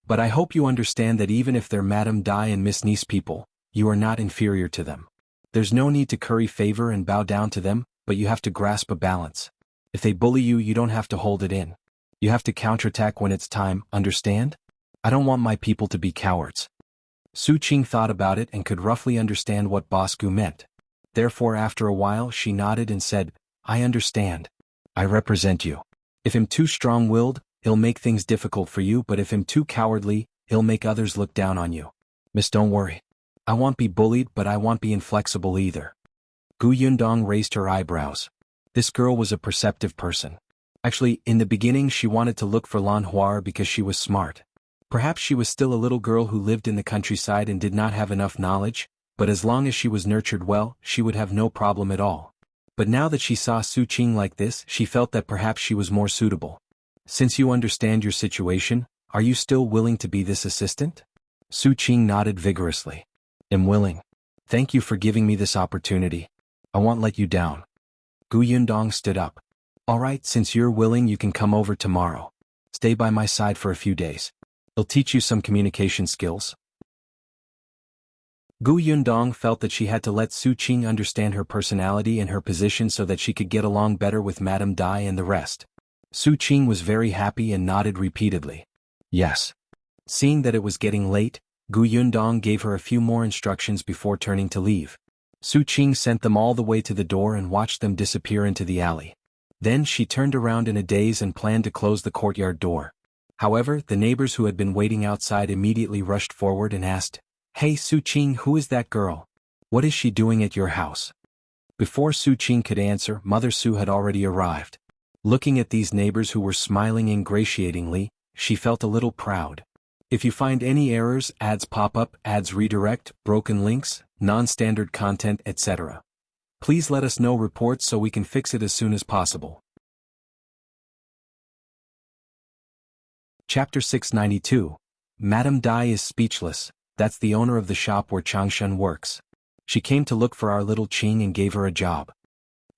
But I hope you understand that even if they're Madame Dai and Miss Nye's people, you are not inferior to them. There's no need to curry favor and bow down to them, but you have to grasp a balance. If they bully you, you don't have to hold it in. You have to counterattack when it's time, understand? I don't want my people to be cowards. Su Qing thought about it and could roughly understand what Boss Gu meant. Therefore after a while she nodded and said, I understand. I represent you. If I'm too strong-willed, he'll make things difficult for you, but if I'm too cowardly, he'll make others look down on you. Miss, don't worry. I won't be bullied, but I won't be inflexible either. Gu Yundong raised her eyebrows. This girl was a perceptive person. Actually, in the beginning she wanted to look for Lan Huar because she was smart. Perhaps she was still a little girl who lived in the countryside and did not have enough knowledge, but as long as she was nurtured well, she would have no problem at all. But now that she saw Su Qing like this, she felt that perhaps she was more suitable. Since you understand your situation, are you still willing to be this assistant? Su Qing nodded vigorously. I'm willing. Thank you for giving me this opportunity. I won't let you down. Gu Yundong stood up. All right, since you're willing, you can come over tomorrow. Stay by my side for a few days. I'll teach you some communication skills. Gu Yundong felt that she had to let Su Qing understand her personality and her position so that she could get along better with Madame Dai and the rest. Su Qing was very happy and nodded repeatedly. Yes. Seeing that it was getting late, Gu Yundong gave her a few more instructions before turning to leave. Su Qing sent them all the way to the door and watched them disappear into the alley. Then she turned around in a daze and planned to close the courtyard door. However, the neighbors who had been waiting outside immediately rushed forward and asked, Hey Su Qing, who is that girl? What is she doing at your house? Before Su Qing could answer, Mother Su had already arrived. Looking at these neighbors who were smiling ingratiatingly, she felt a little proud. If you find any errors, ads pop up, ads redirect, broken links, non-standard content, etc., please let us know reports so we can fix it as soon as possible. Chapter 692. Madame Dai is speechless. That's the owner of the shop where Changshan works. She came to look for our little Qing and gave her a job.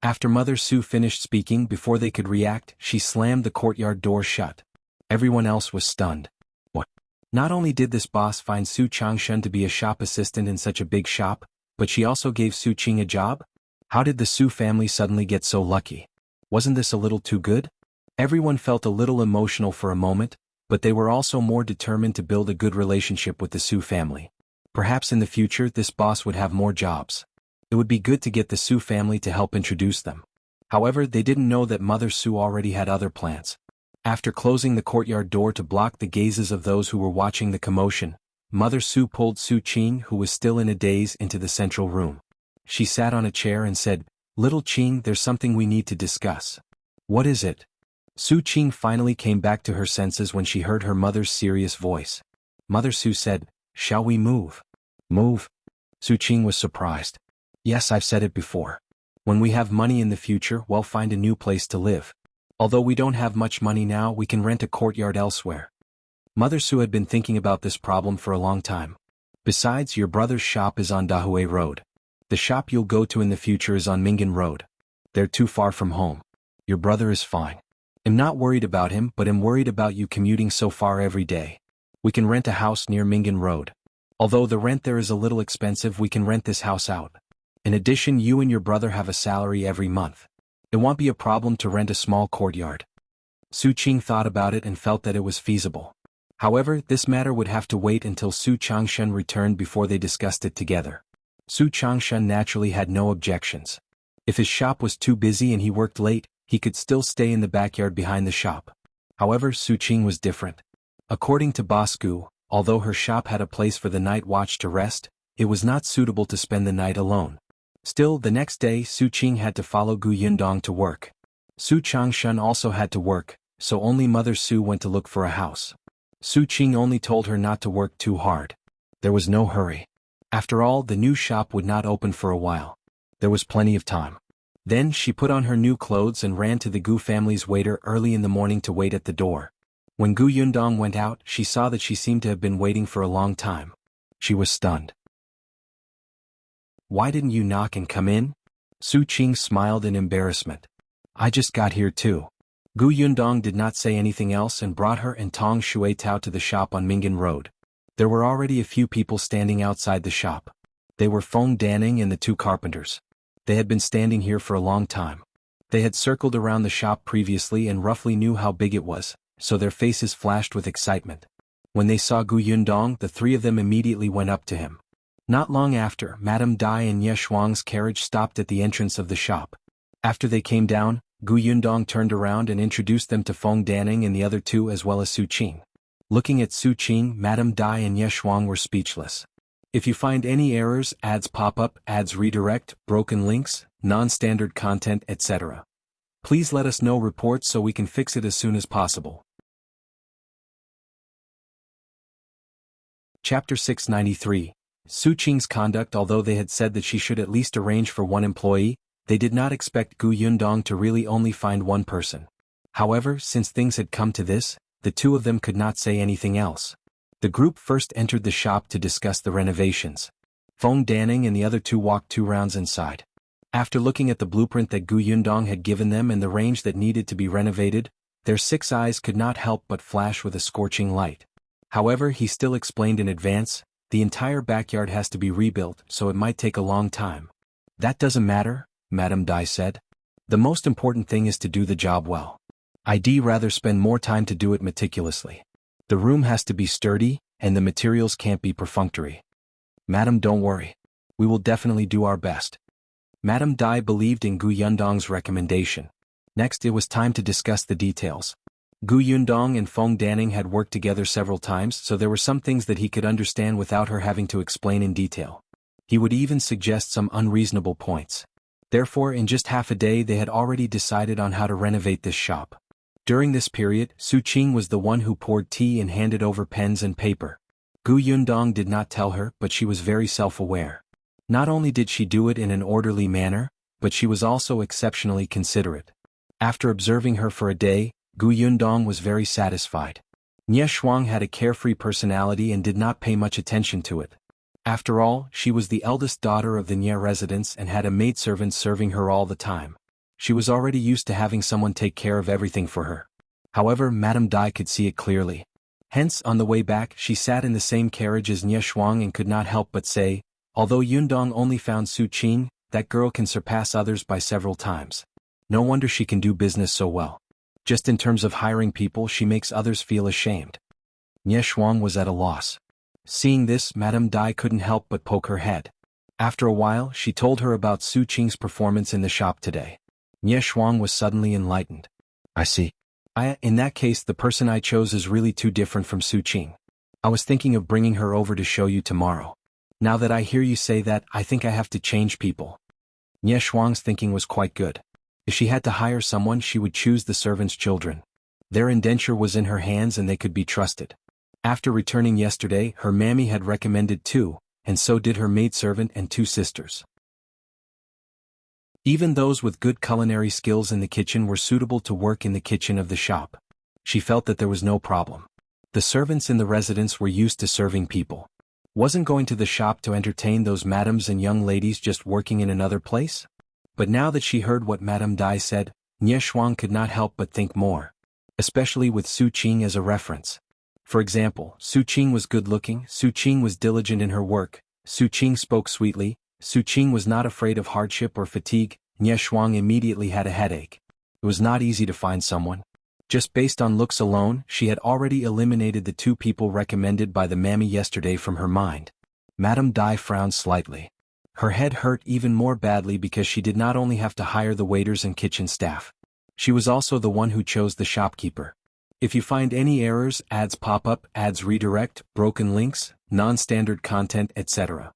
After Mother Su finished speaking, before they could react, she slammed the courtyard door shut. Everyone else was stunned. What? Not only did this boss find Su Changshan to be a shop assistant in such a big shop, but she also gave Su Qing a job? How did the Su family suddenly get so lucky? Wasn't this a little too good? Everyone felt a little emotional for a moment, but they were also more determined to build a good relationship with the Su family. Perhaps in the future this boss would have more jobs. It would be good to get the Su family to help introduce them. However, they didn't know that Mother Su already had other plans. After closing the courtyard door to block the gazes of those who were watching the commotion, Mother Su pulled Su Qing, who was still in a daze, into the central room. She sat on a chair and said, Little Qing, there's something we need to discuss. What is it? Su Qing finally came back to her senses when she heard her mother's serious voice. Mother Su said, Shall we move? Move? Su Qing was surprised. Yes, I've said it before. When we have money in the future, we'll find a new place to live. Although we don't have much money now, we can rent a courtyard elsewhere. Mother Su had been thinking about this problem for a long time. Besides, your brother's shop is on Dahui Road. The shop you'll go to in the future is on Mingan Road. They're too far from home. Your brother is fine. I'm not worried about him, but I'm worried about you commuting so far every day. We can rent a house near Mingan Road. Although the rent there is a little expensive, we can rent this house out. In addition, you and your brother have a salary every month. It won't be a problem to rent a small courtyard. Su Qing thought about it and felt that it was feasible. However, this matter would have to wait until Su Changshan returned before they discussed it together. Su Changshan naturally had no objections. If his shop was too busy and he worked late, he could still stay in the backyard behind the shop. However, Su Qing was different. According to Boss Gu, although her shop had a place for the night watch to rest, it was not suitable to spend the night alone. Still, the next day Su Qing had to follow Gu Yundong to work. Su Changshan also had to work, so only Mother Su went to look for a house. Su Qing only told her not to work too hard. There was no hurry. After all, the new shop would not open for a while. There was plenty of time. Then she put on her new clothes and ran to the Gu family's waiter early in the morning to wait at the door. When Gu Yundong went out, she saw that she seemed to have been waiting for a long time. She was stunned. "Why didn't you knock and come in?" Su Qing smiled in embarrassment. "I just got here too." Gu Yundong did not say anything else and brought her and Tong Shui Tao to the shop on Mingan Road. There were already a few people standing outside the shop. They were Feng Danning and the two carpenters. They had been standing here for a long time. They had circled around the shop previously and roughly knew how big it was, so their faces flashed with excitement. When they saw Gu Yundong, the three of them immediately went up to him. Not long after, Madame Dai and Ye Shuang's carriage stopped at the entrance of the shop. After they came down, Gu Yundong turned around and introduced them to Feng Danning and the other two as well as Su Qing. Looking at Su Qing, Madame Dai and Ye Shuang were speechless. If you find any errors, ads pop up, ads redirect, broken links, non-standard content, etc., please let us know reports so we can fix it as soon as possible. Chapter 693. Su Qing's conduct. Although they had said that she should at least arrange for one employee, they did not expect Gu Yundong to really only find one person. However, since things had come to this, the two of them could not say anything else. The group first entered the shop to discuss the renovations. Feng Danning and the other two walked 2 rounds inside. After looking at the blueprint that Gu Yundong had given them and the range that needed to be renovated, their 6 eyes could not help but flash with a scorching light. However, he still explained in advance, the entire backyard has to be rebuilt, so it might take a long time. "That doesn't matter," Madame Dai said. "The most important thing is to do the job well. I'd rather spend more time to do it meticulously. The room has to be sturdy, and the materials can't be perfunctory." "Madam, don't worry. We will definitely do our best." Madame Dai believed in Gu Yundong's recommendation. Next, it was time to discuss the details. Gu Yundong and Feng Danning had worked together several times, so there were some things that he could understand without her having to explain in detail. He would even suggest some unreasonable points. Therefore, in just half a day they had already decided on how to renovate this shop. During this period, Su Qing was the one who poured tea and handed over pens and paper. Gu Yundong did not tell her, but she was very self-aware. Not only did she do it in an orderly manner, but she was also exceptionally considerate. After observing her for a day, Gu Yundong was very satisfied. Nye Shuang had a carefree personality and did not pay much attention to it. After all, she was the eldest daughter of the Nye residence and had a maidservant serving her all the time. She was already used to having someone take care of everything for her. However, Madame Dai could see it clearly. Hence, on the way back, she sat in the same carriage as Nye Shuang and could not help but say, although Yundong only found Su Qing, that girl can surpass others by several times. No wonder she can do business so well. Just in terms of hiring people, she makes others feel ashamed. Nye Shuang was at a loss. Seeing this, Madame Dai couldn't help but poke her head. After a while, she told her about Su Qing's performance in the shop today. Nye Shuang was suddenly enlightened. "I see. In that case, the person I chose is really too different from Su Qing. I was thinking of bringing her over to show you tomorrow. Now that I hear you say that, I think I have to change people." Nye Shuang's thinking was quite good. If she had to hire someone, she would choose the servants' children. Their indenture was in her hands and they could be trusted. After returning yesterday, her mammy had recommended 2, and so did her maidservant and 2 sisters. Even those with good culinary skills in the kitchen were suitable to work in the kitchen of the shop. She felt that there was no problem. The servants in the residence were used to serving people. Wasn't going to the shop to entertain those madams and young ladies just working in another place? But now that she heard what Madame Dai said, Nye Shuang could not help but think more. Especially with Su Qing as a reference. For example, Su Qing was good-looking, Su Qing was diligent in her work, Su Qing spoke sweetly, Su Qing was not afraid of hardship or fatigue. Nye Shuang immediately had a headache. It was not easy to find someone. Just based on looks alone, she had already eliminated the 2 people recommended by the mammy yesterday from her mind. Madame Dai frowned slightly. Her head hurt even more badly because she did not only have to hire the waiters and kitchen staff. She was also the one who chose the shopkeeper. If you find any errors, ads pop up, ads redirect, broken links, non-standard content, etc.,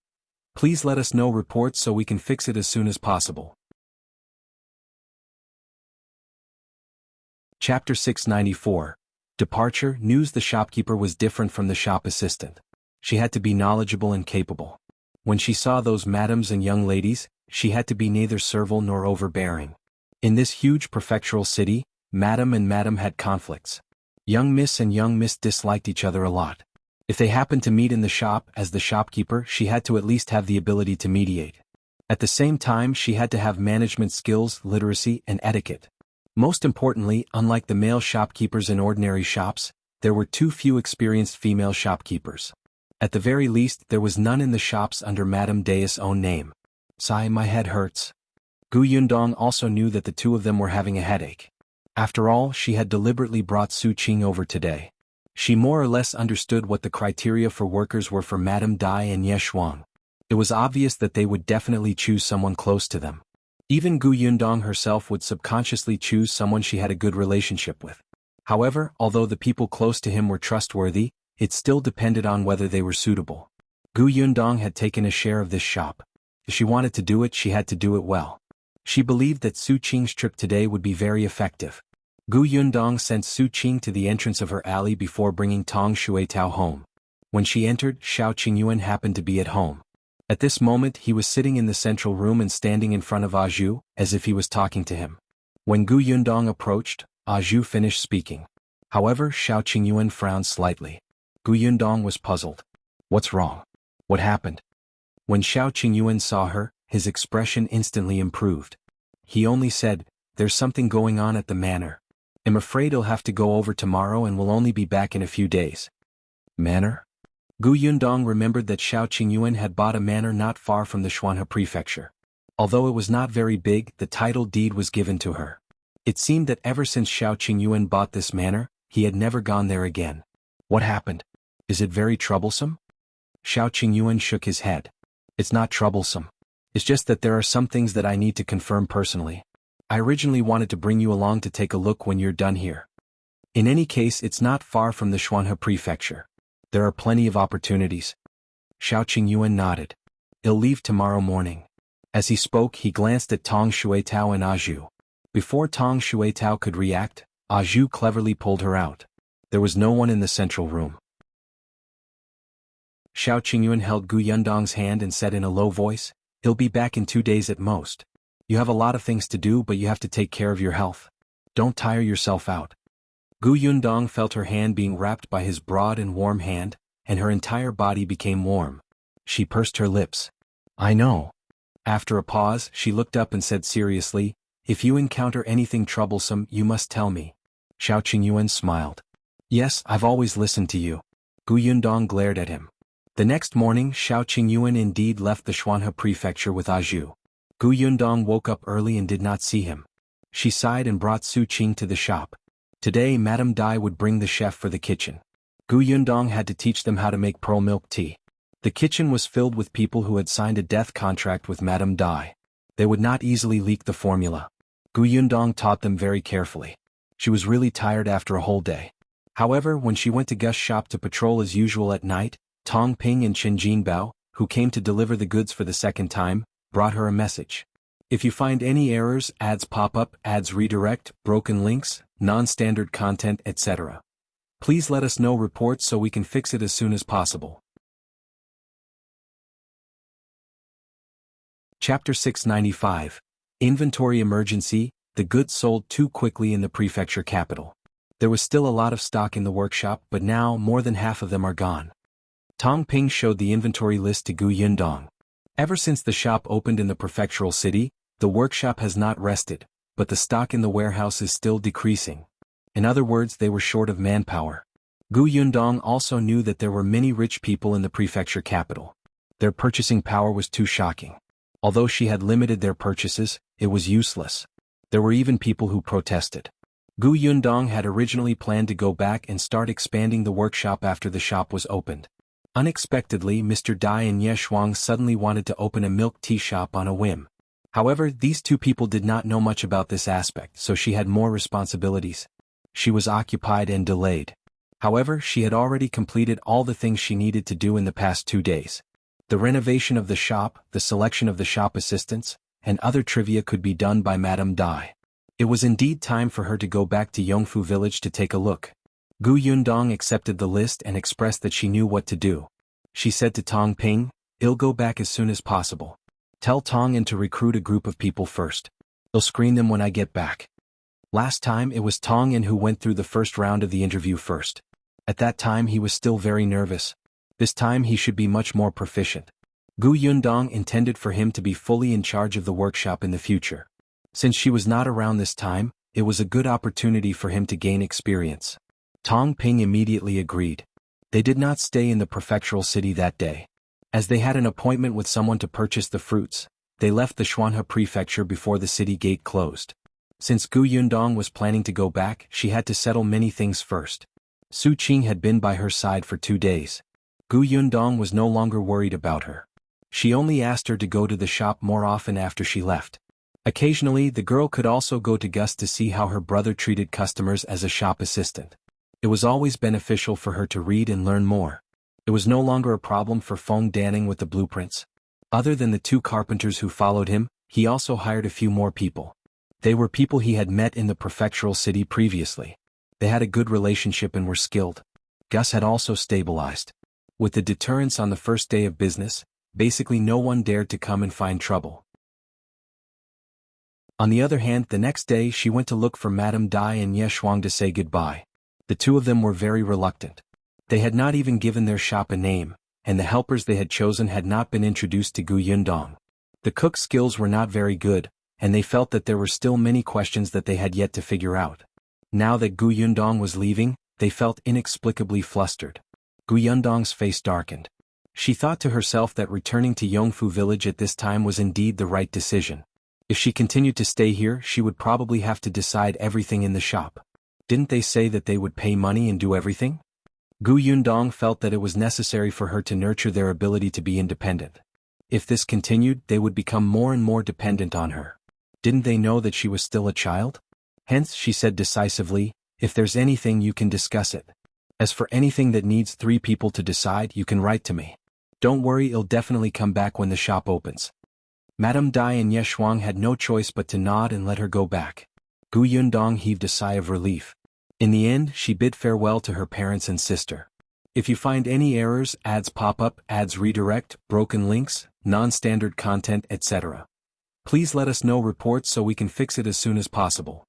Please let us know reports so we can fix it as soon as possible. Chapter 694. Departure. News. The shopkeeper was different from the shop assistant. She had to be knowledgeable and capable. When she saw those madams and young ladies, she had to be neither servile nor overbearing. In this huge prefectural city, madam and madam had conflicts. Young miss and young miss disliked each other a lot. If they happened to meet in the shop, as the shopkeeper, she had to at least have the ability to mediate. At the same time, she had to have management skills, literacy, and etiquette. Most importantly, unlike the male shopkeepers in ordinary shops, there were too few experienced female shopkeepers. At the very least, there was none in the shops under Madame De's own name. Sigh, my head hurts. Yundong also knew that the two of them were having a headache. After all, she had deliberately brought Su Qing over today. She more or less understood what the criteria for workers were for Madame Dai and Ye Shuang. It was obvious that they would definitely choose someone close to them. Even Yundong herself would subconsciously choose someone she had a good relationship with. However, although the people close to him were trustworthy, it still depended on whether they were suitable. Yundong had taken a share of this shop. If she wanted to do it, she had to do it well. She believed that Su Qing's trip today would be very effective. Yundong sent Su Qing to the entrance of her alley before bringing Tong Xuetao home. When she entered, Shao Qingyuan happened to be at home. At this moment he was sitting in the central room and standing in front of Zhu, as if he was talking to him. When Yundong approached, Zhu finished speaking. However, Shao Qingyuan frowned slightly. Yundong was puzzled. What's wrong? What happened? When Shao Qingyuan saw her, his expression instantly improved. He only said, "There's something going on at the manor. I'm afraid I'll have to go over tomorrow and will only be back in a few days." Manor? Yundong remembered that Shao Qingyuan had bought a manor not far from the Xuanhe prefecture. Although it was not very big, the title deed was given to her. It seemed that ever since Shao Qingyuan bought this manor, he had never gone there again. What happened? Is it very troublesome? Shao Qingyuan shook his head. It's not troublesome. It's just that there are some things that I need to confirm personally. I originally wanted to bring you along to take a look when you're done here. In any case, it's not far from the Xuanhe prefecture. There are plenty of opportunities. Shao Qingyuan nodded. He'll leave tomorrow morning. As he spoke, he glanced at Tong Xuetao and Zhu. Before Tong Xuetao could react, Zhu cleverly pulled her out. There was no one in the central room. Shao Qingyuan held Yundong's hand and said in a low voice, "He'll be back in 2 days at most. You have a lot of things to do, but you have to take care of your health. Don't tire yourself out." Yundong felt her hand being wrapped by his broad and warm hand, and her entire body became warm. She pursed her lips. "I know." After a pause, she looked up and said seriously, "If you encounter anything troublesome, you must tell me." Shao Qingyuan smiled. "Yes, I've always listened to you." Yundong glared at him. The next morning, Shao Qingyuan indeed left the Xuanhe prefecture with Zhu. Yundong woke up early and did not see him. She sighed and brought Su Qing to the shop. Today Madame Dai would bring the chef for the kitchen. Yundong had to teach them how to make pearl milk tea. The kitchen was filled with people who had signed a death contract with Madame Dai. They would not easily leak the formula. Yundong taught them very carefully. She was really tired after a whole day. However, when she went to Gus's shop to patrol as usual at night, Tong Ping and Chen Jinbao, who came to deliver the goods for the second time, brought her a message. If you find any errors, ads pop up, ads redirect, broken links, non-standard content, etc., please let us know reports so we can fix it as soon as possible. Chapter 695. Inventory Emergency. The goods sold too quickly in the prefecture capital. There was still a lot of stock in the workshop, but now more than half of them are gone. Tong Ping showed the inventory list to Yundong. Ever since the shop opened in the prefectural city, the workshop has not rested, but the stock in the warehouse is still decreasing. In other words, they were short of manpower. Yundong also knew that there were many rich people in the prefecture capital. Their purchasing power was too shocking. Although she had limited their purchases, it was useless. There were even people who protested. Yundong had originally planned to go back and start expanding the workshop after the shop was opened. Unexpectedly, Mr. Dai and Ye Shuang suddenly wanted to open a milk tea shop on a whim. However, these two people did not know much about this aspect, so she had more responsibilities. She was occupied and delayed. However, she had already completed all the things she needed to do in the past 2 days. The renovation of the shop, the selection of the shop assistants, and other trivia could be done by Madame Dai. It was indeed time for her to go back to Yongfu village to take a look. Gu Yundong accepted the list and expressed that she knew what to do. She said to Tong Ping, "I'll go back as soon as possible. Tell Tong In to recruit a group of people first. I'll screen them when I get back." Last time it was Tong In who went through the first round of the interview first. At that time he was still very nervous. This time he should be much more proficient. Gu Yundong intended for him to be fully in charge of the workshop in the future. Since she was not around this time, it was a good opportunity for him to gain experience. Tong Ping immediately agreed. They did not stay in the prefectural city that day. As they had an appointment with someone to purchase the fruits, they left the Xuanhe prefecture before the city gate closed. Since Gu Yundong was planning to go back, she had to settle many things first. Su Qing had been by her side for 2 days. Gu Yundong was no longer worried about her. She only asked her to go to the shop more often after she left. Occasionally the girl could also go to Gus to see how her brother treated customers as a shop assistant. It was always beneficial for her to read and learn more. It was no longer a problem for Feng Danning with the blueprints. Other than the 2 carpenters who followed him, he also hired a few more people. They were people he had met in the prefectural city previously. They had a good relationship and were skilled. Gus had also stabilized. With the deterrence on the first day of business, basically no one dared to come and find trouble. On the other hand, the next day she went to look for Madame Dai and Ye Shuang to say goodbye. The 2 of them were very reluctant. They had not even given their shop a name, and the helpers they had chosen had not been introduced to Gu Yundong. The cook's skills were not very good, and they felt that there were still many questions that they had yet to figure out. Now that Gu Yundong was leaving, they felt inexplicably flustered. Gu Yundong's face darkened. She thought to herself that returning to Yongfu village at this time was indeed the right decision. If she continued to stay here, she would probably have to decide everything in the shop. Didn't they say that they would pay money and do everything? Gu Yundong felt that it was necessary for her to nurture their ability to be independent. If this continued, they would become more and more dependent on her. Didn't they know that she was still a child? Hence, she said decisively, "If there's anything you can discuss it. As for anything that needs 3 people to decide, you can write to me. Don't worry, I'll definitely come back when the shop opens." Madame Dai and Ye Shuang had no choice but to nod and let her go back. Gu Yundong heaved a sigh of relief. In the end, she bid farewell to her parents and sister. If you find any errors, ads pop up, ads redirect, broken links, non-standard content, etc., please let us know reports so we can fix it as soon as possible.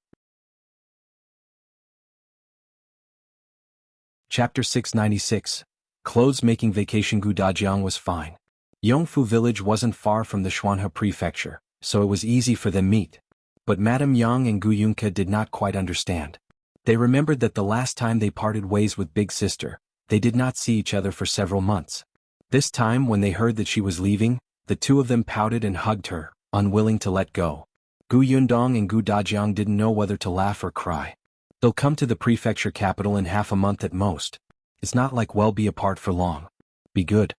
Chapter 696. Clothes-making vacation. Gu Dajiang was fine. Yongfu village wasn't far from the Xuanhe prefecture, so it was easy for them meet. But Madame Yang and Gu Yunke did not quite understand. They remembered that the last time they parted ways with Big Sister, they did not see each other for several months. This time when they heard that she was leaving, the 2 of them pouted and hugged her, unwilling to let go. Gu Yundong and Gu Dajiang didn't know whether to laugh or cry. They'll come to the prefecture capital in half a month at most. It's not like we'll be apart for long. Be good.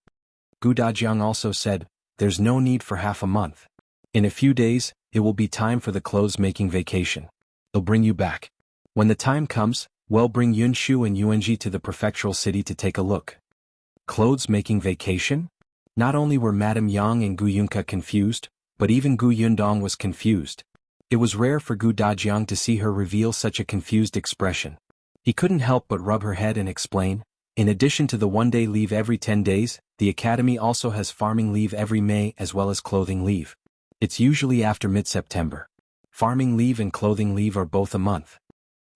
Gu Dajiang also said, "There's no need for half a month. In a few days, it will be time for the clothes-making vacation. They'll bring you back. When the time comes, we'll bring Yunshu and Yuanji to the prefectural city to take a look." Clothes-making vacation? Not only were Madame Yang and Gu Yunke confused, but even Gu Yundong was confused. It was rare for Gu Dajiang to see her reveal such a confused expression. He couldn't help but rub her head and explain, "In addition to the 1-day leave every 10 days, the academy also has farming leave every May as well as clothing leave. It's usually after mid-September. Farming leave and clothing leave are both a month."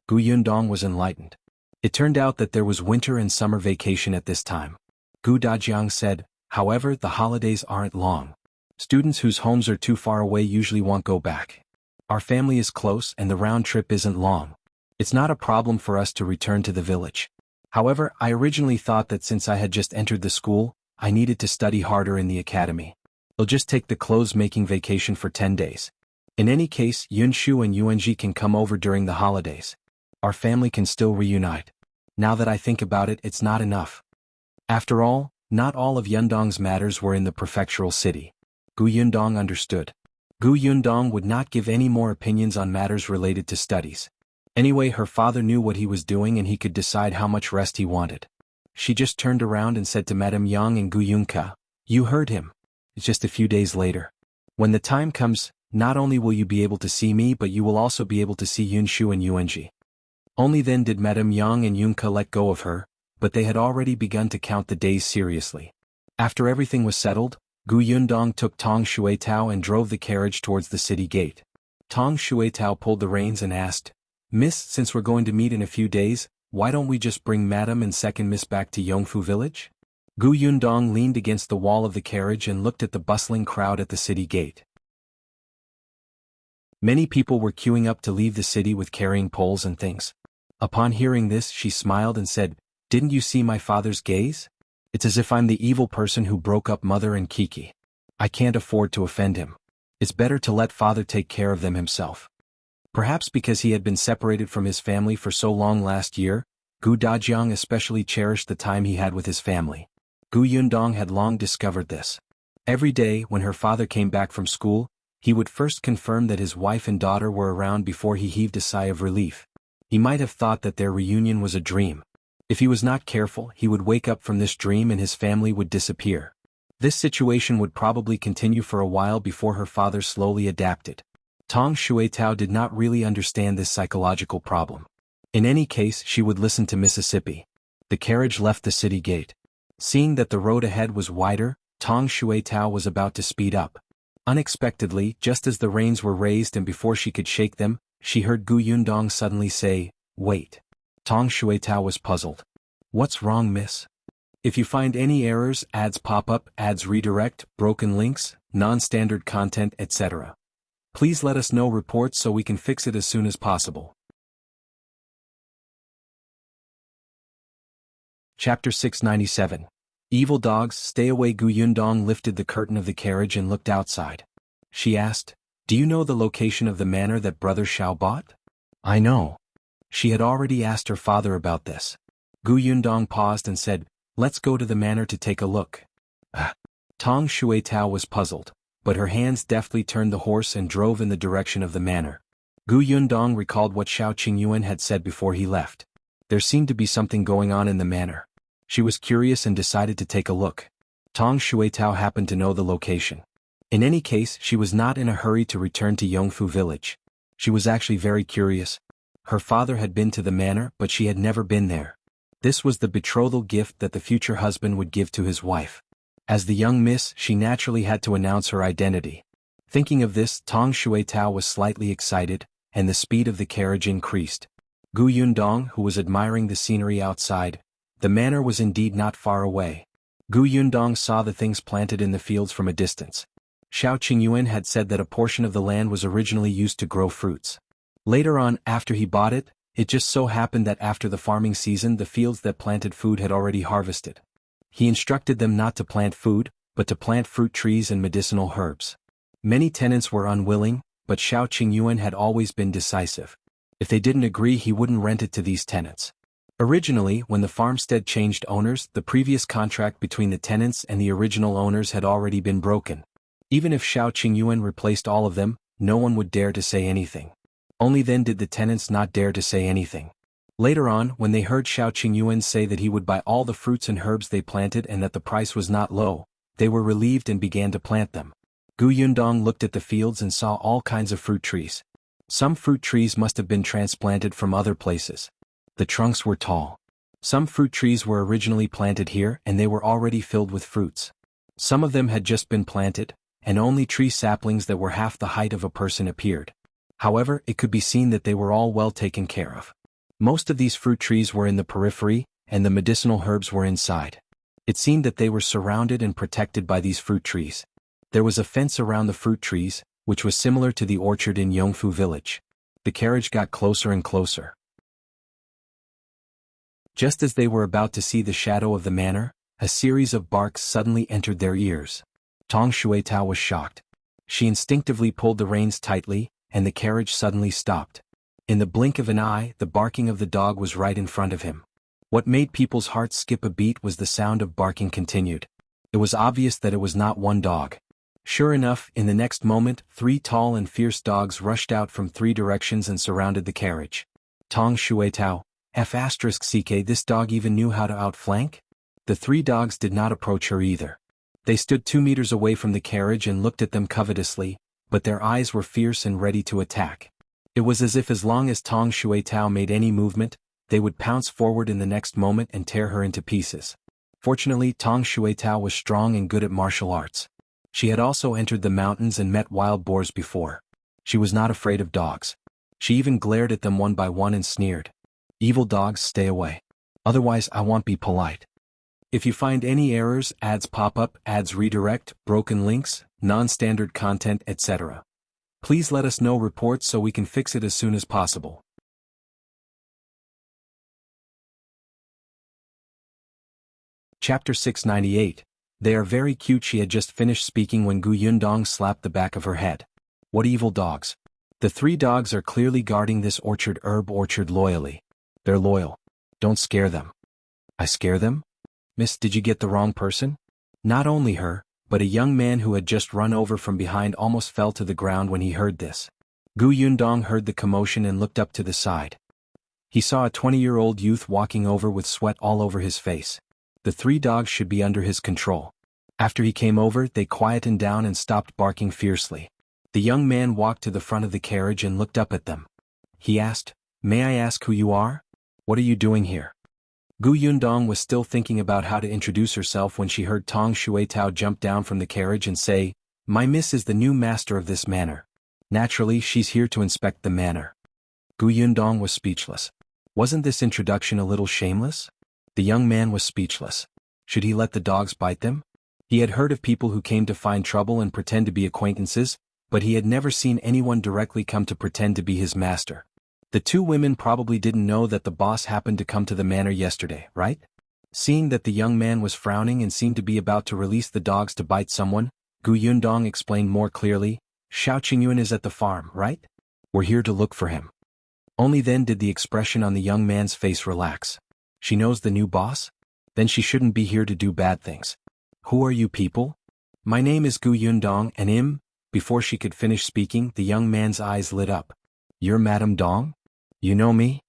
Gu Yundong was enlightened. It turned out that there was winter and summer vacation at this time. Gu Dajiang said, "However, the holidays aren't long. Students whose homes are too far away usually won't go back. Our family is close and the round trip isn't long. It's not a problem for us to return to the village. However, I originally thought that since I had just entered the school, I needed to study harder in the academy. I'll just take the clothes-making vacation for 10 days. In any case, Yunshu and Yuanji can come over during the holidays. Our family can still reunite. Now that I think about it, it's not enough." After all, not all of Yundong's matters were in the prefectural city. Gu Yundong understood. Gu Yundong would not give any more opinions on matters related to studies. Anyway, her father knew what he was doing and he could decide how much rest he wanted. She just turned around and said to Madame Yang and Gu Yunke, You heard him. It's just a few days later. When the time comes, not only will you be able to see me but you will also be able to see Yunshu and Yuanji. Only then did Madame Yang and Yunke let go of her, but they had already begun to count the days seriously. After everything was settled, Gu Yundong took Tong Shuitao and drove the carriage towards the city gate. Tong Shuitao pulled the reins and asked, "Miss, since we're going to meet in a few days, why don't we just bring Madame and second Miss back to Yongfu village?" Gu Yundong leaned against the wall of the carriage and looked at the bustling crowd at the city gate. Many people were queuing up to leave the city with carrying poles and things. Upon hearing this, she smiled and said, "Didn't you see my father's gaze? It's as if I'm the evil person who broke up Mother and Kiki. I can't afford to offend him. It's better to let father take care of them himself." Perhaps because he had been separated from his family for so long last year, Gu Dajiang especially cherished the time he had with his family. Gu Yundong had long discovered this. Every day when her father came back from school, he would first confirm that his wife and daughter were around before he heaved a sigh of relief. He might have thought that their reunion was a dream. If he was not careful, he would wake up from this dream and his family would disappear. This situation would probably continue for a while before her father slowly adapted. Tong Shuitao did not really understand this psychological problem. In any case, she would listen to Mississippi. The carriage left the city gate. Seeing that the road ahead was wider, Tong Shuitao was about to speed up. Unexpectedly, just as the reins were raised and before she could shake them, she heard Gu Yundong suddenly say, "Wait." Tong Shuitao was puzzled. "What's wrong, miss? If you find any errors, ads pop up, ads redirect, broken links, non-standard content, etc. Please let us know reports so we can fix it as soon as possible." Chapter 697. Evil Dogs, Stay Away. Gu Yundong lifted the curtain of the carriage and looked outside. She asked, "Do you know the location of the manor that Brother Shao bought?" "I know." She had already asked her father about this. Gu Yundong paused and said, "Let's go to the manor to take a look." Tong Shuitao was puzzled, but her hands deftly turned the horse and drove in the direction of the manor. Gu Yundong recalled what Shao Qingyuan had said before he left. There seemed to be something going on in the manor. She was curious and decided to take a look. Tong Shuitao happened to know the location. In any case, she was not in a hurry to return to Yongfu village. She was actually very curious. Her father had been to the manor, but she had never been there. This was the betrothal gift that the future husband would give to his wife. As the young miss, she naturally had to announce her identity. Thinking of this, Tong Shuitao was slightly excited, and the speed of the carriage increased. Gu Yundong, who was admiring the scenery outside, the manor was indeed not far away. Gu Yundong saw the things planted in the fields from a distance. Shao Qingyuan had said that a portion of the land was originally used to grow fruits. Later on, after he bought it, it just so happened that after the farming season the fields that planted food had already harvested. He instructed them not to plant food, but to plant fruit trees and medicinal herbs. Many tenants were unwilling, but Shao Qingyuan had always been decisive. If they didn't agree, he wouldn't rent it to these tenants. Originally, when the farmstead changed owners, the previous contract between the tenants and the original owners had already been broken. Even if Shao Qingyuan replaced all of them, no one would dare to say anything. Only then did the tenants not dare to say anything. Later on, when they heard Shao Qingyuan say that he would buy all the fruits and herbs they planted and that the price was not low, they were relieved and began to plant them. Gu Yundong looked at the fields and saw all kinds of fruit trees. Some fruit trees must have been transplanted from other places. The trunks were tall. Some fruit trees were originally planted here and they were already filled with fruits. Some of them had just been planted, and only tree saplings that were half the height of a person appeared. However, it could be seen that they were all well taken care of. Most of these fruit trees were in the periphery, and the medicinal herbs were inside. It seemed that they were surrounded and protected by these fruit trees. There was a fence around the fruit trees, which was similar to the orchard in Yongfu village. The carriage got closer and closer. Just as they were about to see the shadow of the manor, a series of barks suddenly entered their ears. Tong Shuitao was shocked. She instinctively pulled the reins tightly, and the carriage suddenly stopped. In the blink of an eye, the barking of the dog was right in front of him. What made people's hearts skip a beat was the sound of barking continued. It was obvious that it was not one dog. Sure enough, in the next moment, 3 tall and fierce dogs rushed out from 3 directions and surrounded the carriage. Tong Shuitao, F***ck, this dog even knew how to outflank? The 3 dogs did not approach her either. They stood 2 meters away from the carriage and looked at them covetously, but their eyes were fierce and ready to attack. It was as if as long as Tong Xuetao made any movement, they would pounce forward in the next moment and tear her into pieces. Fortunately, Tong Xuetao was strong and good at martial arts. She had also entered the mountains and met wild boars before. She was not afraid of dogs. She even glared at them one by one and sneered. "Evil dogs, stay away. Otherwise I won't be polite. If you find any errors, ads pop up, ads redirect, broken links, non-standard content, etc. Please let us know reports so we can fix it as soon as possible." Chapter 698. They are very cute. She had just finished speaking when Yundong slapped the back of her head. "What evil dogs? The 3 dogs are clearly guarding this herb orchard loyally. They're loyal. Don't scare them." "I scare them? Miss, did you get the wrong person?" Not only her, but a young man who had just run over from behind almost fell to the ground when he heard this. Yundong heard the commotion and looked up to the side. He saw a 20-year-old youth walking over with sweat all over his face. The 3 dogs should be under his control. After he came over, they quietened down and stopped barking fiercely. The young man walked to the front of the carriage and looked up at them. He asked, "May I ask who you are? What are you doing here?" Yundong was still thinking about how to introduce herself when she heard Tong Xuetao jump down from the carriage and say, "My miss is the new master of this manor. Naturally, she's here to inspect the manor." Yundong was speechless. Wasn't this introduction a little shameless? The young man was speechless. Should he let the dogs bite them? He had heard of people who came to find trouble and pretend to be acquaintances, but he had never seen anyone directly come to pretend to be his master. The 2 women probably didn't know that the boss happened to come to the manor yesterday, right? Seeing that the young man was frowning and seemed to be about to release the dogs to bite someone, Yundong explained more clearly, "Shao Qingyuan is at the farm, right? We're here to look for him." Only then did the expression on the young man's face relax. She knows the new boss? Then she shouldn't be here to do bad things. "Who are you people?" "My name is Yundong and Before she could finish speaking, the young man's eyes lit up. "You're Madame Dong? You know me?"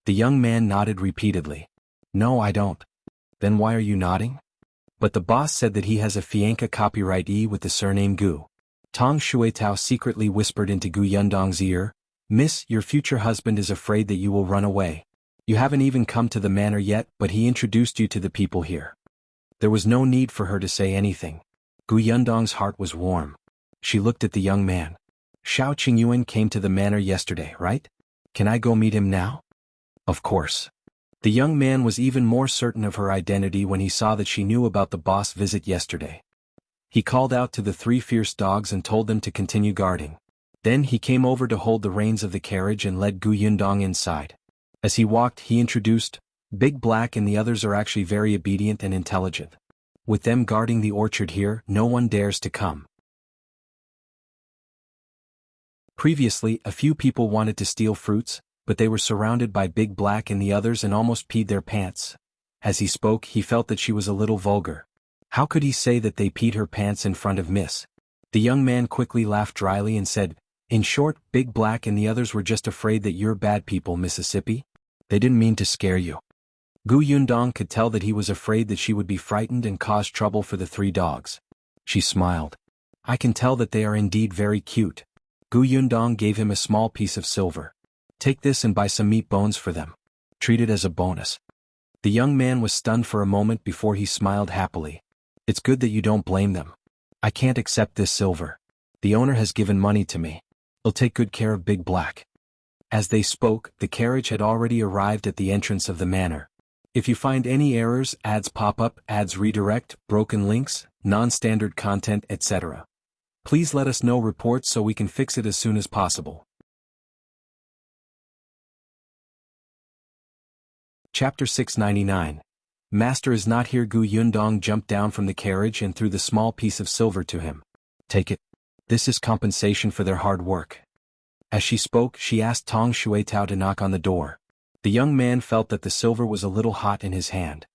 The young man nodded repeatedly. "No, I don't." "Then why are you nodding?" "But the boss said that he has a fianca copyrightee with the surname Gu." Tong Xuetao secretly whispered into Yundong's ear, "Miss, your future husband is afraid that you will run away. You haven't even come to the manor yet, but he introduced you to the people here." There was no need for her to say anything. Yundong's heart was warm. She looked at the young man. "Shao Qingyuan came to the manor yesterday, right? Can I go meet him now?" "Of course." The young man was even more certain of her identity when he saw that she knew about the boss visit yesterday. He called out to the 3 fierce dogs and told them to continue guarding. Then he came over to hold the reins of the carriage and led Yundong inside. As he walked, he introduced, "Big Black and the others are actually very obedient and intelligent. With them guarding the orchard here, no one dares to come." Previously, a few people wanted to steal fruits, but they were surrounded by Big Black and the others and almost peed their pants. As he spoke, he felt that she was a little vulgar. How could he say that they peed her pants in front of Miss? The young man quickly laughed dryly and said, "In short, Big Black and the others were just afraid that you're bad people, Mississippi. They didn't mean to scare you." Yundong could tell that he was afraid that she would be frightened and cause trouble for the 3 dogs. She smiled. "I can tell that they are indeed very cute." Yundong gave him a small piece of silver. "Take this and buy some meat bones for them. Treat it as a bonus." The young man was stunned for a moment before he smiled happily. "It's good that you don't blame them. I can't accept this silver. The owner has given money to me. I'll take good care of Big Black." As they spoke, the carriage had already arrived at the entrance of the manor. If you find any errors, ads pop up, ads redirect, broken links, non-standard content, etc. Please let us know reports so we can fix it as soon as possible. Chapter 699. Master is not here. Yundong jumped down from the carriage and threw the small piece of silver to him. "Take it. This is compensation for their hard work." As she spoke, she asked Tong Xuetao to knock on the door. The young man felt that the silver was a little hot in his hand.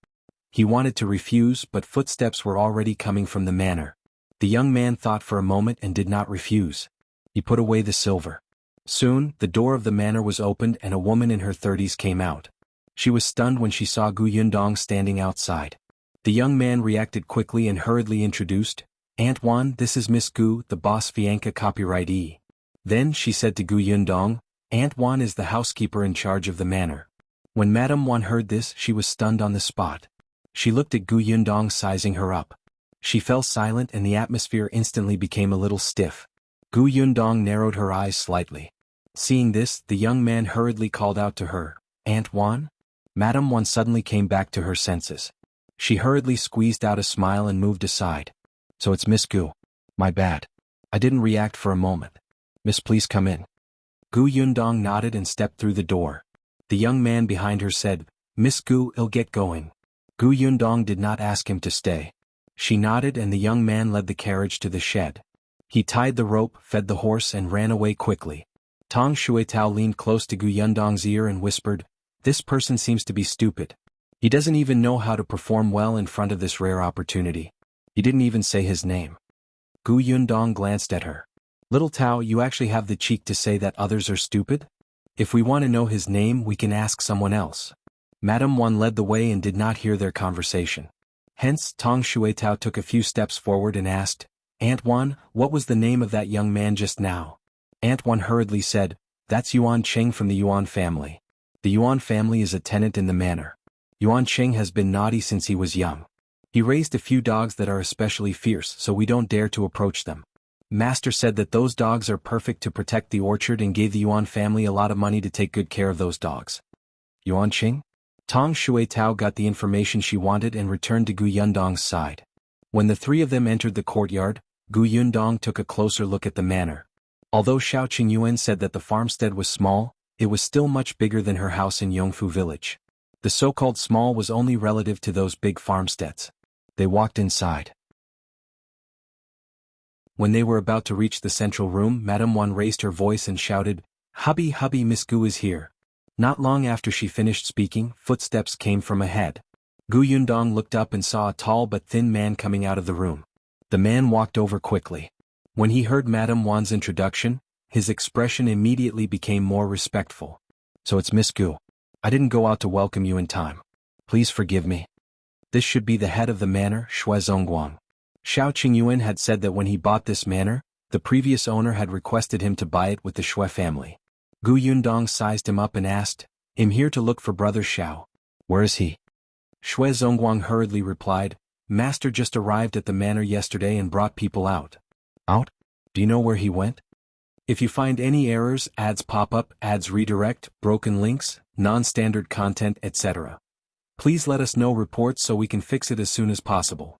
He wanted to refuse, but footsteps were already coming from the manor. The young man thought for a moment and did not refuse. He put away the silver. Soon, the door of the manor was opened and a woman in her 30s came out. She was stunned when she saw Yundong standing outside. The young man reacted quickly and hurriedly introduced, "Aunt Wan, this is Miss Gu, the boss Fianca copyrightee." Then she said to Gu Yundong, "Aunt Wan is the housekeeper in charge of the manor." When Madame Wan heard this, she was stunned on the spot. She looked at Gu Yundong sizing her up. She fell silent and the atmosphere instantly became a little stiff. Gu Yundong narrowed her eyes slightly. Seeing this, the young man hurriedly called out to her, "Aunt Wan?" Madame Wan suddenly came back to her senses. She hurriedly squeezed out a smile and moved aside. "So it's Miss Gu. My bad. I didn't react for a moment. Miss, please come in." Gu Yundong nodded and stepped through the door. The young man behind her said, "Miss Gu, I'll get going." Gu Yundong did not ask him to stay. She nodded and the young man led the carriage to the shed. He tied the rope, fed the horse and ran away quickly. Tong Shuitao leaned close to Gu Yundong's ear and whispered, "This person seems to be stupid. He doesn't even know how to perform well in front of this rare opportunity. He didn't even say his name." Gu Yundong glanced at her. "Little Tao, you actually have the cheek to say that others are stupid? If we want to know his name, we can ask someone else." Madame Wan led the way and did not hear their conversation. Hence, Tong Shuitao took a few steps forward and asked, "Aunt Wan, what was the name of that young man just now?" Aunt Wan hurriedly said, "That's Yuan Qing from the Yuan family. The Yuan family is a tenant in the manor. Yuan Qing has been naughty since he was young. He raised a few dogs that are especially fierce, so we don't dare to approach them. Master said that those dogs are perfect to protect the orchard and gave the Yuan family a lot of money to take good care of those dogs." Yuan Qing? Tong Shuitao got the information she wanted and returned to Gu Yundong's side. When the three of them entered the courtyard, Gu Yundong took a closer look at the manor. Although Shao Qingyuan said that the farmstead was small, it was still much bigger than her house in Yongfu village. The so-called small was only relative to those big farmsteads. They walked inside. When they were about to reach the central room, Madame Wan raised her voice and shouted, Hubby, Miss Gu is here." Not long after she finished speaking, footsteps came from ahead. Gu Yundong looked up and saw a tall but thin man coming out of the room. The man walked over quickly. When he heard Madame Wan's introduction, his expression immediately became more respectful. "So it's Miss Gu. I didn't go out to welcome you in time. Please forgive me. This should be the head of the manor, Zongguang." Shao Qingyuan had said that when he bought this manor, the previous owner had requested him to buy it with the Shui family. Gu Yundong sized him up and asked, "I'm here to look for brother Shao. Where is he?" Shui Zongguang hurriedly replied, "Master just arrived at the manor yesterday and brought people out." "Out? Do you know where he went? If you find any errors, ads pop up, ads redirect, broken links, non-standard content, etc. Please let us know reports so we can fix it as soon as possible."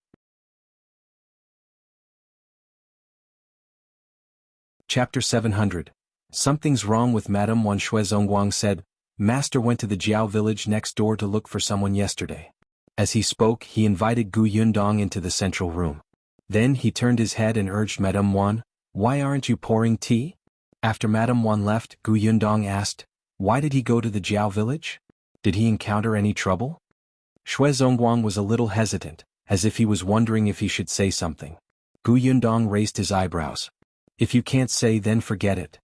Chapter 700. Something's wrong with Madame Wan. Shui Zongguang said, "Master went to the Jiao village next door to look for someone yesterday." As he spoke, he invited Gu Yundong into the central room. Then he turned his head and urged Madame Wan, "Why aren't you pouring tea?" After Madame Wan left, Gu Yundong asked, "Why did he go to the Jiao village? Did he encounter any trouble?" Shui Zongguang was a little hesitant, as if he was wondering if he should say something. Gu Yundong raised his eyebrows. "If you can't say, then forget it."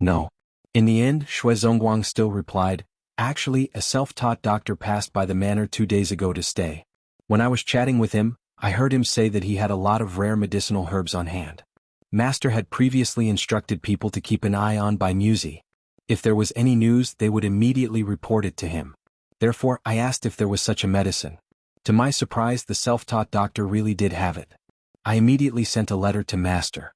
"No." In the end, Shui Zongguang still replied, "Actually, a self-taught doctor passed by the manor 2 days ago to stay. When I was chatting with him, I heard him say that he had a lot of rare medicinal herbs on hand. Master had previously instructed people to keep an eye on Bai Musi. If there was any news, they would immediately report it to him. Therefore, I asked if there was such a medicine. To my surprise, the self-taught doctor really did have it. I immediately sent a letter to Master.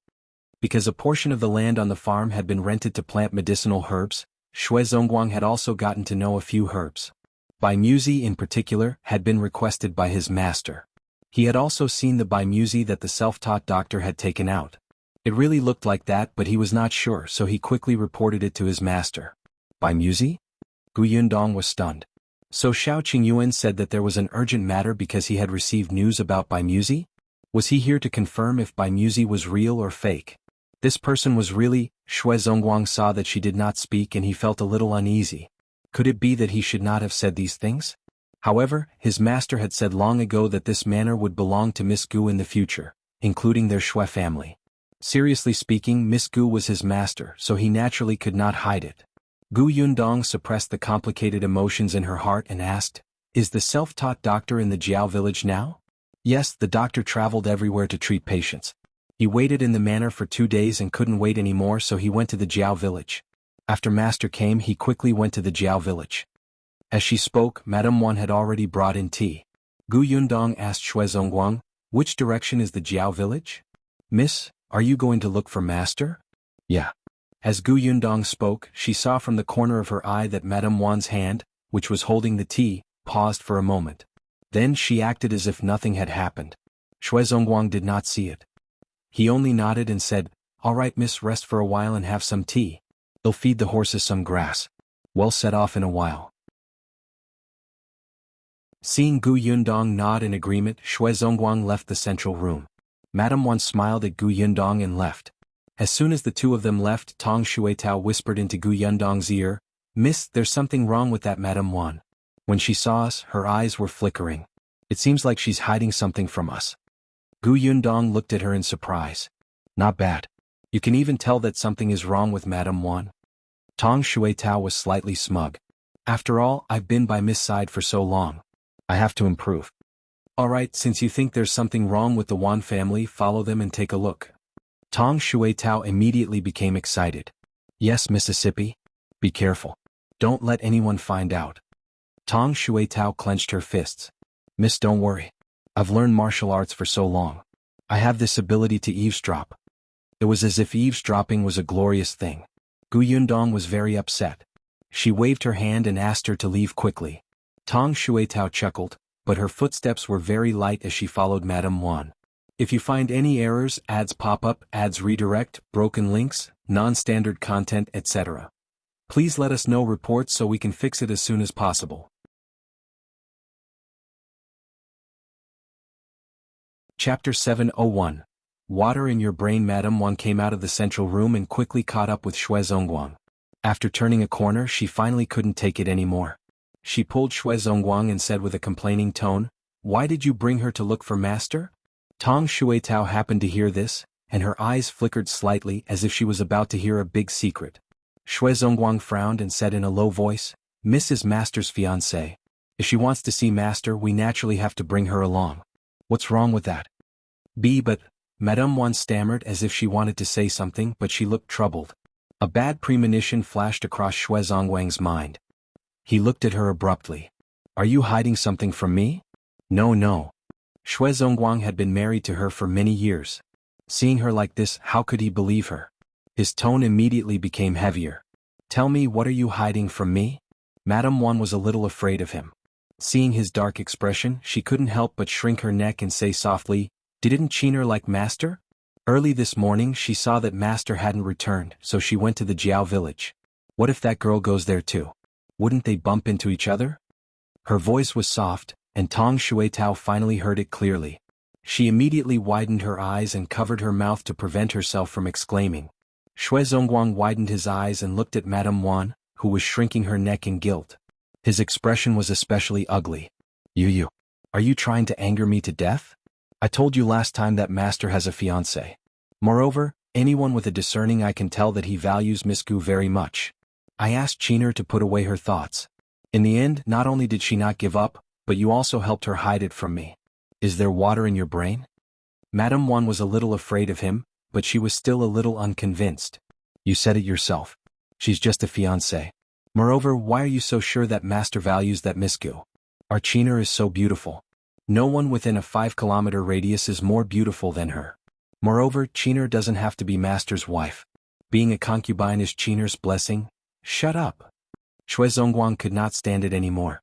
Because a portion of the land on the farm had been rented to plant medicinal herbs, Shui Zongguang had also gotten to know a few herbs. Bai Musi in particular had been requested by his master. He had also seen the Bai Musi that the self-taught doctor had taken out. It really looked like that, but he was not sure, so he quickly reported it to his master. Bai Musi? Gu Yundong was stunned. So Shao Qingyuan said that there was an urgent matter because he had received news about Bai Musi? Was he here to confirm if Bai Musi was real or fake? This person was really. Shui Zongguang saw that she did not speak and he felt a little uneasy. Could it be that he should not have said these things? However, his master had said long ago that this manor would belong to Miss Gu in the future, including their Shui family. Seriously speaking, Miss Gu was his master, so he naturally could not hide it. Gu Yundong suppressed the complicated emotions in her heart and asked, "Is the self-taught doctor in the Jiao village now?" Yes, the doctor traveled everywhere to treat patients. He waited in the manor for 2 days and couldn't wait anymore, so he went to the Jiao village. After master came, he quickly went to the Jiao village. As she spoke, Madame Wan had already brought in tea. Gu Yundong asked Zongguang, "Which direction is the Jiao village?" "Miss, are you going to look for master?" "Yeah." As Gu Yundong spoke, she saw from the corner of her eye that Madame Wan's hand, which was holding the tea, paused for a moment. Then she acted as if nothing had happened. Zongguang did not see it. He only nodded and said, "All right, miss, rest for a while and have some tea. They'll feed the horses some grass. We'll set off in a while." Seeing Gu Yundong nod in agreement, Zongguang left the central room. Madame Wan smiled at Gu Yundong and left. As soon as the two of them left, Tong Xuetao whispered into Gu Yundong's ear, "Miss, there's something wrong with that Madame Wan. When she saw us, her eyes were flickering. It seems like she's hiding something from us." Gu Yundong looked at her in surprise. "Not bad. You can even tell that something is wrong with Madame Wan." Tong Xuetao was slightly smug. "After all, I've been by Miss' side for so long. I have to improve." "All right, since you think there's something wrong with the Wan family, follow them and take a look." Tong Xuetao immediately became excited. "Yes, Mississippi. Be careful. Don't let anyone find out." Tong Xuetao clenched her fists. "Miss, don't worry. I've learned martial arts for so long. I have this ability to eavesdrop." It was as if eavesdropping was a glorious thing. Gu Yundong was very upset. She waved her hand and asked her to leave quickly. Tong Xuetao chuckled, but her footsteps were very light as she followed Madame Wan. If you find any errors, ads pop up, ads redirect, broken links, non-standard content, etc., please let us know reports so we can fix it as soon as possible. Chapter 701. Water in your brain. Madame Wan came out of the central room and quickly caught up with Zongguang. After turning a corner, she finally couldn't take it anymore. She pulled Zongguang and said with a complaining tone, "Why did you bring her to look for master?" Tong Xuetao happened to hear this, and her eyes flickered slightly as if she was about to hear a big secret. Zongguang frowned and said in a low voice, "Miss is master's fiancée. If she wants to see master, we naturally have to bring her along. What's wrong with that?" But Madame Wan stammered as if she wanted to say something, but she looked troubled. A bad premonition flashed across Zongguang's mind. He looked at her abruptly. "Are you hiding something from me?" No. Zongguang had been married to her for many years. Seeing her like this, how could he believe her? His tone immediately became heavier. "Tell me, what are you hiding from me?" Madame Wan was a little afraid of him. Seeing his dark expression, she couldn't help but shrink her neck and say softly, "Didn't Qingyuan like master?" Early this morning she saw that master hadn't returned, so she went to the Jiao village. What if that girl goes there too? Wouldn't they bump into each other? Her voice was soft, and Tong Xuetao finally heard it clearly. She immediately widened her eyes and covered her mouth to prevent herself from exclaiming. Zongguang widened his eyes and looked at Madame Wan, who was shrinking her neck in guilt. His expression was especially ugly. You. Are you trying to anger me to death? I told you last time that master has a fiancée. Moreover, anyone with a discerning eye can tell that he values Miss Gu very much. I asked Qingyuan to put away her thoughts. In the end, not only did she not give up, but you also helped her hide it from me. Is there water in your brain?" Madame Wan was a little afraid of him, but she was still a little unconvinced. "You said it yourself. She's just a fiancée. Moreover, why are you so sure that master values that Miss Gu? Our Qingyuan is so beautiful. No one within a 5-kilometer radius is more beautiful than her. Moreover, Qingyuan doesn't have to be master's wife. Being a concubine is Qingyuan's blessing." "Shut up." Zongguang could not stand it anymore.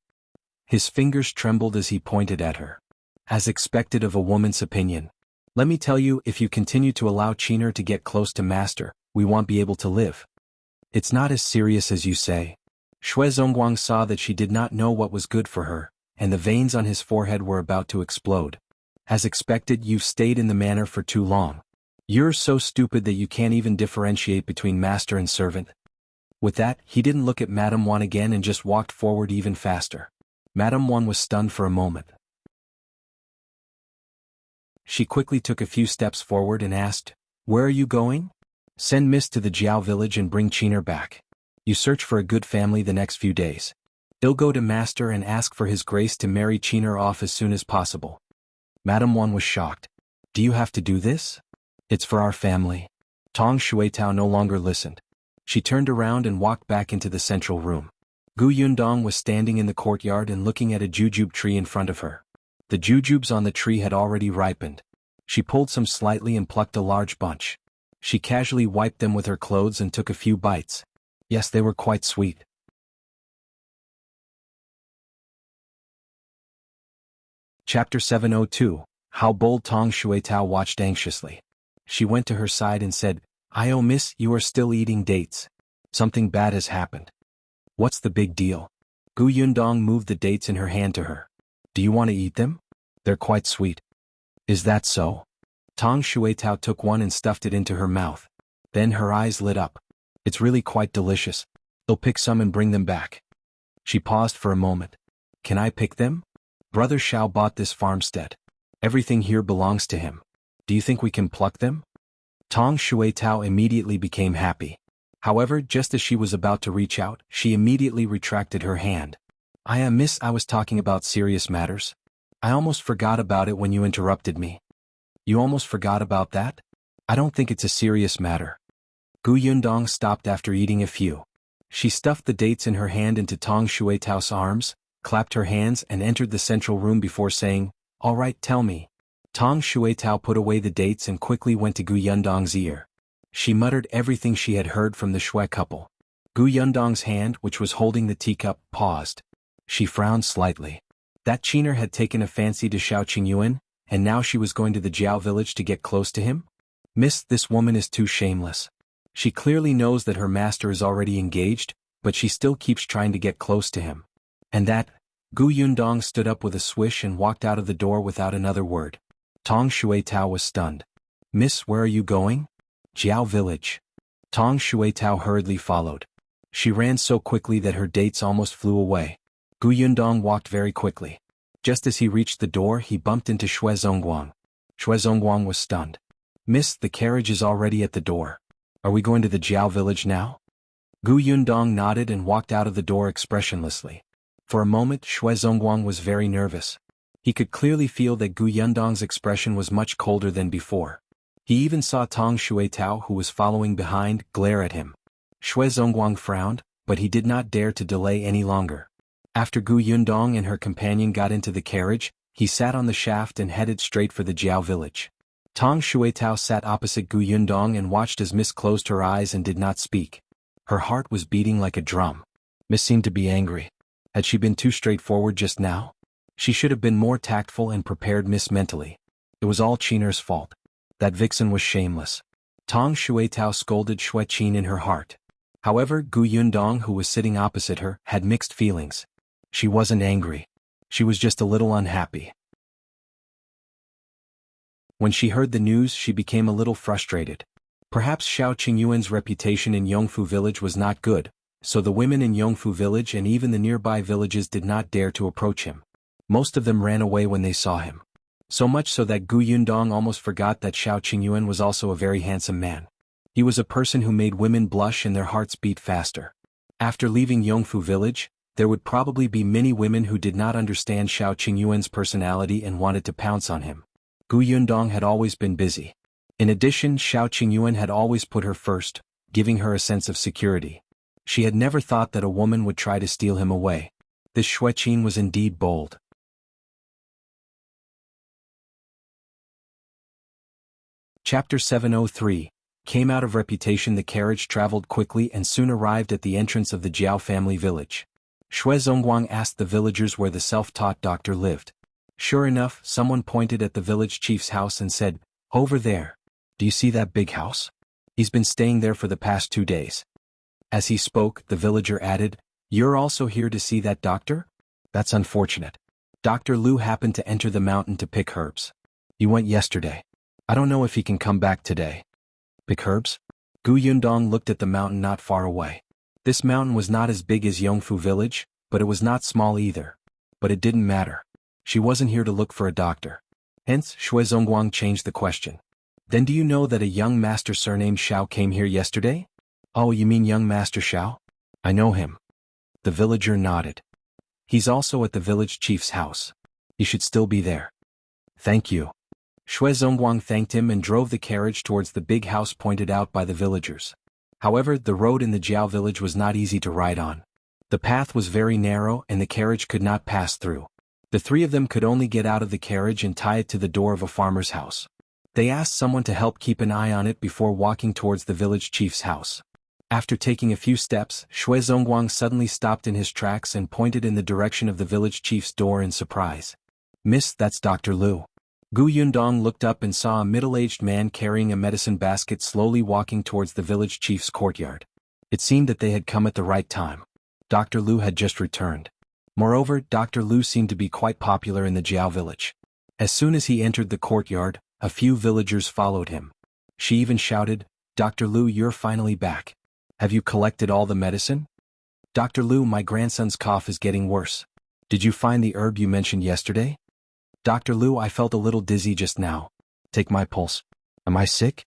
His fingers trembled as he pointed at her. "As expected of a woman's opinion. Let me tell you, if you continue to allow Qingyuan to get close to master, we won't be able to live. It's not as serious as you say." Zongguang saw that she did not know what was good for her, and the veins on his forehead were about to explode. "As expected, you've stayed in the manor for too long. You're so stupid that you can't even differentiate between master and servant." With that, he didn't look at Madame Wan again and just walked forward even faster. Madame Wan was stunned for a moment. She quickly took a few steps forward and asked, "Where are you going?" "Send Miss to the Jiao village and bring Qingyuan back. You search for a good family the next few days. They'll go to master and ask for his grace to marry Qingyuan off as soon as possible." Madame Wan was shocked. Do you have to do this? It's for our family. Tong Shuitao no longer listened. She turned around and walked back into the central room. Gu Yundong was standing in the courtyard and looking at a jujube tree in front of her. The jujubes on the tree had already ripened. She pulled some slightly and plucked a large bunch. She casually wiped them with her clothes and took a few bites. Yes, they were quite sweet. Chapter 702. How bold Tong Shuitao watched anxiously. She went to her side and said, "Oh miss, you are still eating dates. Something bad has happened." "What's the big deal?" Gu Yundong moved the dates in her hand to her. "Do you want to eat them? They're quite sweet." "Is that so?" Tong Shuitao took one and stuffed it into her mouth. Then her eyes lit up. "It's really quite delicious. I'll pick some and bring them back." She paused for a moment. "Can I pick them? Brother Shao bought this farmstead. Everything here belongs to him. Do you think we can pluck them?" Tong Shuitao immediately became happy. However, just as she was about to reach out, she immediately retracted her hand. Miss, I was talking about serious matters. I almost forgot about it when you interrupted me." "You almost forgot about that? I don't think it's a serious matter." Gu Yundong stopped after eating a few. She stuffed the dates in her hand into Tong Shuitao's arms, clapped her hands and entered the central room before saying, "All right, tell me." Tong Shuitao put away the dates and quickly went to Gu Yundong's ear. She muttered everything she had heard from the Shui couple. Gu Yundong's hand, which was holding the teacup, paused. She frowned slightly. That Qiner had taken a fancy to Shao Qingyuan, and now she was going to the Jiao village to get close to him? "Miss, this woman is too shameless. She clearly knows that her master is already engaged, but she still keeps trying to get close to him." And that? Gu Yundong stood up with a swish and walked out of the door without another word. Tong Shuitao was stunned. "Miss, where are you going?" "Jiao village." Tong Shuitao hurriedly followed. She ran so quickly that her dates almost flew away. Gu Yundong walked very quickly. Just as he reached the door, he bumped into Zongguang. Zongguang was stunned. "Miss, the carriage is already at the door. Are we going to the Jiao village now?" Gu Yundong nodded and walked out of the door expressionlessly. For a moment, Zongguang was very nervous. He could clearly feel that Gu Yundong's expression was much colder than before. He even saw Tong Shuitao, who was following behind, glare at him. Zongguang frowned, but he did not dare to delay any longer. After Gu Yundong and her companion got into the carriage, he sat on the shaft and headed straight for the Jiao village. Tong Shuitao sat opposite Gu Yundong and watched as Miss closed her eyes and did not speak. Her heart was beating like a drum. Miss seemed to be angry. Had she been too straightforward just now? She should have been more tactful and prepared Miss mentally. It was all Qiner's fault. That vixen was shameless. Tong Shuitao scolded Shui Qin in her heart. However, Gu Yundong, who was sitting opposite her, had mixed feelings. She wasn't angry. She was just a little unhappy. When she heard the news, she became a little frustrated. Perhaps Shao Qingyuan's reputation in Yongfu village was not good, so the women in Yongfu village and even the nearby villages did not dare to approach him. Most of them ran away when they saw him. So much so that Gu Yundong almost forgot that Shao Qingyuan was also a very handsome man. He was a person who made women blush and their hearts beat faster. After leaving Yongfu village, there would probably be many women who did not understand Shao Qingyuan's personality and wanted to pounce on him. Gu Yundong had always been busy. In addition, Shao Qingyuan had always put her first, giving her a sense of security. She had never thought that a woman would try to steal him away. This Shui Qin was indeed bold. Chapter 703. Came out of reputation. The carriage traveled quickly and soon arrived at the entrance of the Jiao family village. Zongguang asked the villagers where the self-taught doctor lived. Sure enough, someone pointed at the village chief's house and said, "Over there. Do you see that big house? He's been staying there for the past 2 days." As he spoke, the villager added, "You're also here to see that doctor? That's unfortunate. Dr. Liu happened to enter the mountain to pick herbs. He went yesterday. I don't know if he can come back today." Pick herbs? Gu Yundong looked at the mountain not far away. This mountain was not as big as Yongfu village, but it was not small either. But it didn't matter. She wasn't here to look for a doctor. Hence, Zongguang changed the question. "Then do you know that a young master surnamed Shao came here yesterday?" "Oh, you mean young master Shao? I know him." The villager nodded. "He's also at the village chief's house. He should still be there." Thank you. Zongguang thanked him and drove the carriage towards the big house pointed out by the villagers. However, the road in the Jiao village was not easy to ride on. The path was very narrow and the carriage could not pass through. The three of them could only get out of the carriage and tie it to the door of a farmer's house. They asked someone to help keep an eye on it before walking towards the village chief's house. After taking a few steps, Zongguang suddenly stopped in his tracks and pointed in the direction of the village chief's door in surprise. Miss, that's Dr. Liu. Yundong looked up and saw a middle-aged man carrying a medicine basket slowly walking towards the village chief's courtyard. It seemed that they had come at the right time. Dr. Liu had just returned. Moreover, Dr. Liu seemed to be quite popular in the Jiao village. As soon as he entered the courtyard, a few villagers followed him. She even shouted, "Dr. Liu, you're finally back. Have you collected all the medicine?" "Dr. Liu, my grandson's cough is getting worse. Did you find the herb you mentioned yesterday?" "Dr. Liu, I felt a little dizzy just now. Take my pulse. Am I sick?"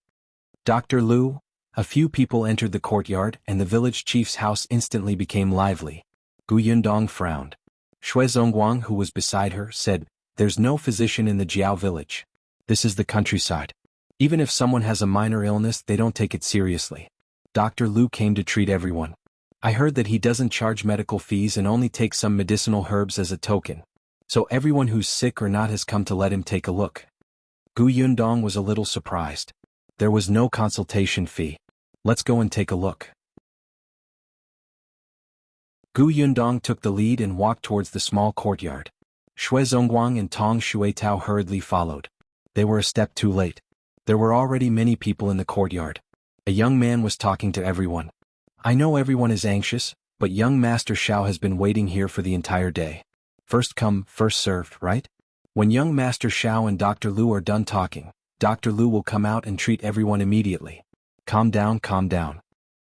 "Dr. Liu." A few people entered the courtyard and the village chief's house instantly became lively. Yundong frowned. Zongguang, who was beside her, said, "There's no physician in the Jiao village. This is the countryside. Even if someone has a minor illness, they don't take it seriously. Dr. Liu came to treat everyone. I heard that he doesn't charge medical fees and only takes some medicinal herbs as a token. So everyone who's sick or not has come to let him take a look." Yundong was a little surprised. There was no consultation fee. Let's go and take a look. Yundong took the lead and walked towards the small courtyard. Zongguang and Tong Xuetao hurriedly followed. They were a step too late. There were already many people in the courtyard. A young man was talking to everyone. "I know everyone is anxious, but young Master Shao has been waiting here for the entire day. First come, first served, right? When young Master Shao and Dr. Liu are done talking, Dr. Liu will come out and treat everyone immediately." Calm down, calm down.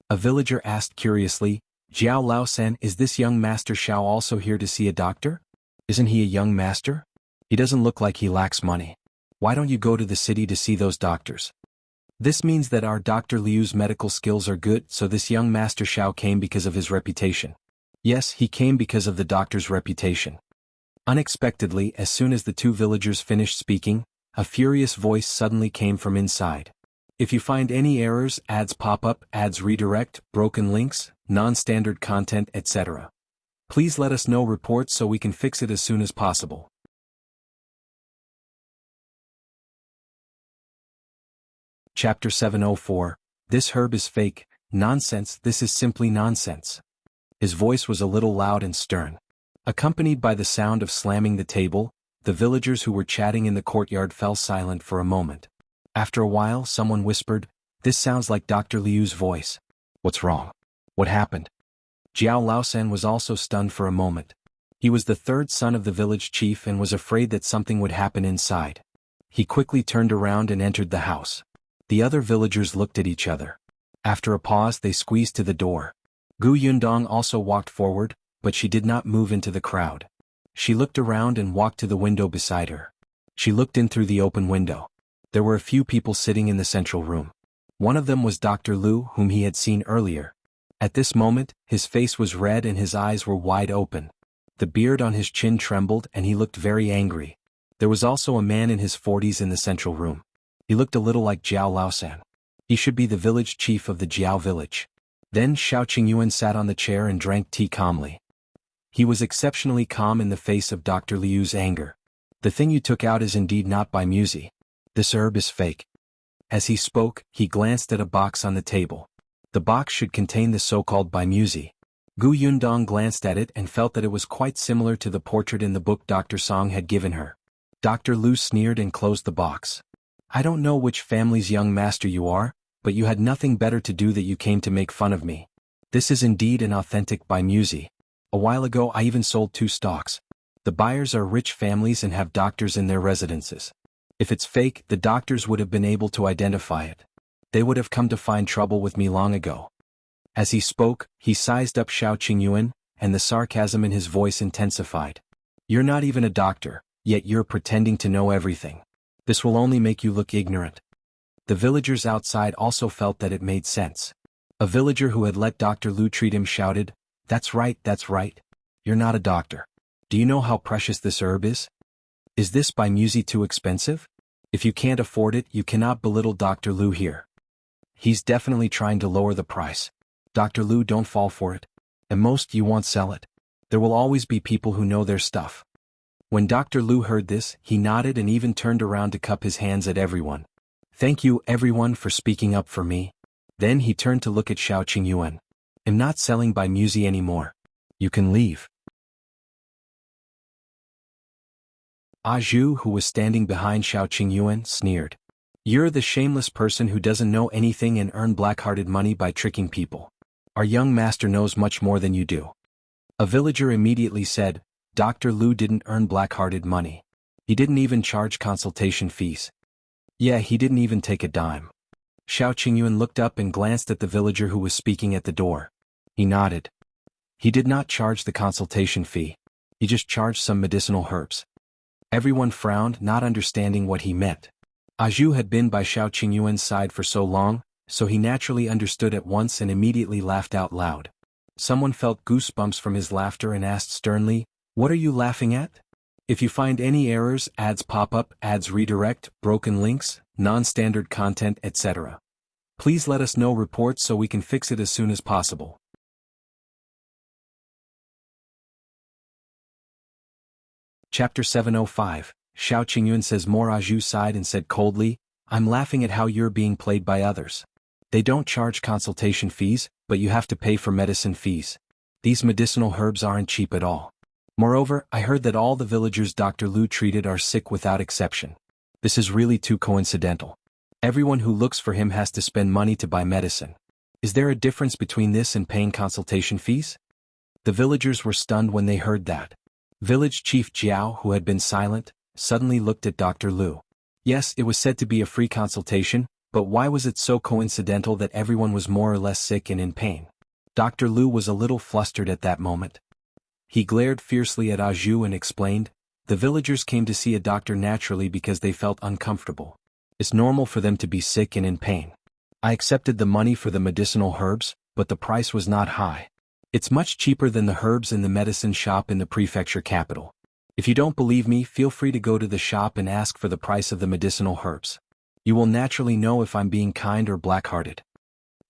A villager asked curiously, "Jiao Lao-san, is this young Master Shao also here to see a doctor? Isn't he a young master? He doesn't look like he lacks money. Why don't you go to the city to see those doctors?" This means that our Dr. Liu's medical skills are good, so this young Master Shao came because of his reputation. Yes, he came because of the doctor's reputation. Unexpectedly, as soon as the two villagers finished speaking, a furious voice suddenly came from inside. "If you find any errors, ads pop up, ads redirect, broken links, non-standard content, etc. Please let us know reports so we can fix it as soon as possible." Chapter 704. This herb is fake. Nonsense, this is simply nonsense. His voice was a little loud and stern. Accompanied by the sound of slamming the table, the villagers who were chatting in the courtyard fell silent for a moment. After a while, someone whispered, "This sounds like Dr. Liu's voice. What's wrong? What happened?" Jiao Laosan was also stunned for a moment. He was the third son of the village chief and was afraid that something would happen inside. He quickly turned around and entered the house. The other villagers looked at each other. After a pause, they squeezed to the door. Yundong also walked forward, but she did not move into the crowd. She looked around and walked to the window beside her. She looked in through the open window. There were a few people sitting in the central room. One of them was Dr. Liu, whom he had seen earlier. At this moment, his face was red and his eyes were wide open. The beard on his chin trembled and he looked very angry. There was also a man in his 40s in the central room. He looked a little like Jiao Laosan. He should be the village chief of the Jiao village. Then Shao Qingyuan sat on the chair and drank tea calmly. He was exceptionally calm in the face of Dr. Liu's anger. "The thing you took out is indeed not by Musi. This herb is fake." As he spoke, he glanced at a box on the table. The box should contain the so-called by Musi. Yundong glanced at it and felt that it was quite similar to the portrait in the book Dr. Song had given her. Dr. Liu sneered and closed the box. "I don't know which family's young master you are, but you had nothing better to do that you came to make fun of me. This is indeed an authentic by Musi. A while ago I even sold 2 stocks. The buyers are rich families and have doctors in their residences. If it's fake, the doctors would have been able to identify it. They would have come to find trouble with me long ago." As he spoke, he sized up Shao Qingyuan, and the sarcasm in his voice intensified. "You're not even a doctor, yet you're pretending to know everything. This will only make you look ignorant." The villagers outside also felt that it made sense. A villager who had let Dr. Liu treat him shouted, that's right. You're not a doctor. Do you know how precious this herb is? Is this by Musi too expensive? If you can't afford it, you cannot belittle Dr. Lu here. He's definitely trying to lower the price. Dr. Lu, don't fall for it. At most you won't sell it. There will always be people who know their stuff. When Dr. Lu heard this, he nodded and even turned around to cup his hands at everyone. Thank you, everyone, for speaking up for me. Then he turned to look at Shao Qingyuan. I'm not selling by Musi anymore. You can leave. Zhu, who was standing behind Shao Qingyuan, sneered. You're the shameless person who doesn't know anything and earn black-hearted money by tricking people. Our young master knows much more than you do. A villager immediately said, Dr. Lu didn't earn black-hearted money. He didn't even charge consultation fees. Yeah, he didn't even take a dime. Shao Qingyuan looked up and glanced at the villager who was speaking at the door. He nodded. He did not charge the consultation fee. He just charged some medicinal herbs. Everyone frowned, not understanding what he meant. Zhu had been by Shao Qingyuan's side for so long, so he naturally understood at once and immediately laughed out loud. Someone felt goosebumps from his laughter and asked sternly, What are you laughing at? If you find any errors, ads pop up, ads redirect, broken links, non-standard content, etc. Please let us know reports so we can fix it as soon as possible. Chapter 705, Shao Qingyuan says more. Zhu sighed and said coldly, I'm laughing at how you're being played by others. They don't charge consultation fees, but you have to pay for medicine fees. These medicinal herbs aren't cheap at all. Moreover, I heard that all the villagers Dr. Lu treated are sick without exception. This is really too coincidental. Everyone who looks for him has to spend money to buy medicine. Is there a difference between this and paying consultation fees? The villagers were stunned when they heard that. Village Chief Jiao, who had been silent, suddenly looked at Dr. Lu. Yes, it was said to be a free consultation, but why was it so coincidental that everyone was more or less sick and in pain? Dr. Lu was a little flustered at that moment. He glared fiercely at Zhu and explained, the villagers came to see a doctor naturally because they felt uncomfortable. It's normal for them to be sick and in pain. I accepted the money for the medicinal herbs, but the price was not high. It's much cheaper than the herbs in the medicine shop in the prefecture capital. If you don't believe me, feel free to go to the shop and ask for the price of the medicinal herbs. You will naturally know if I'm being kind or black-hearted.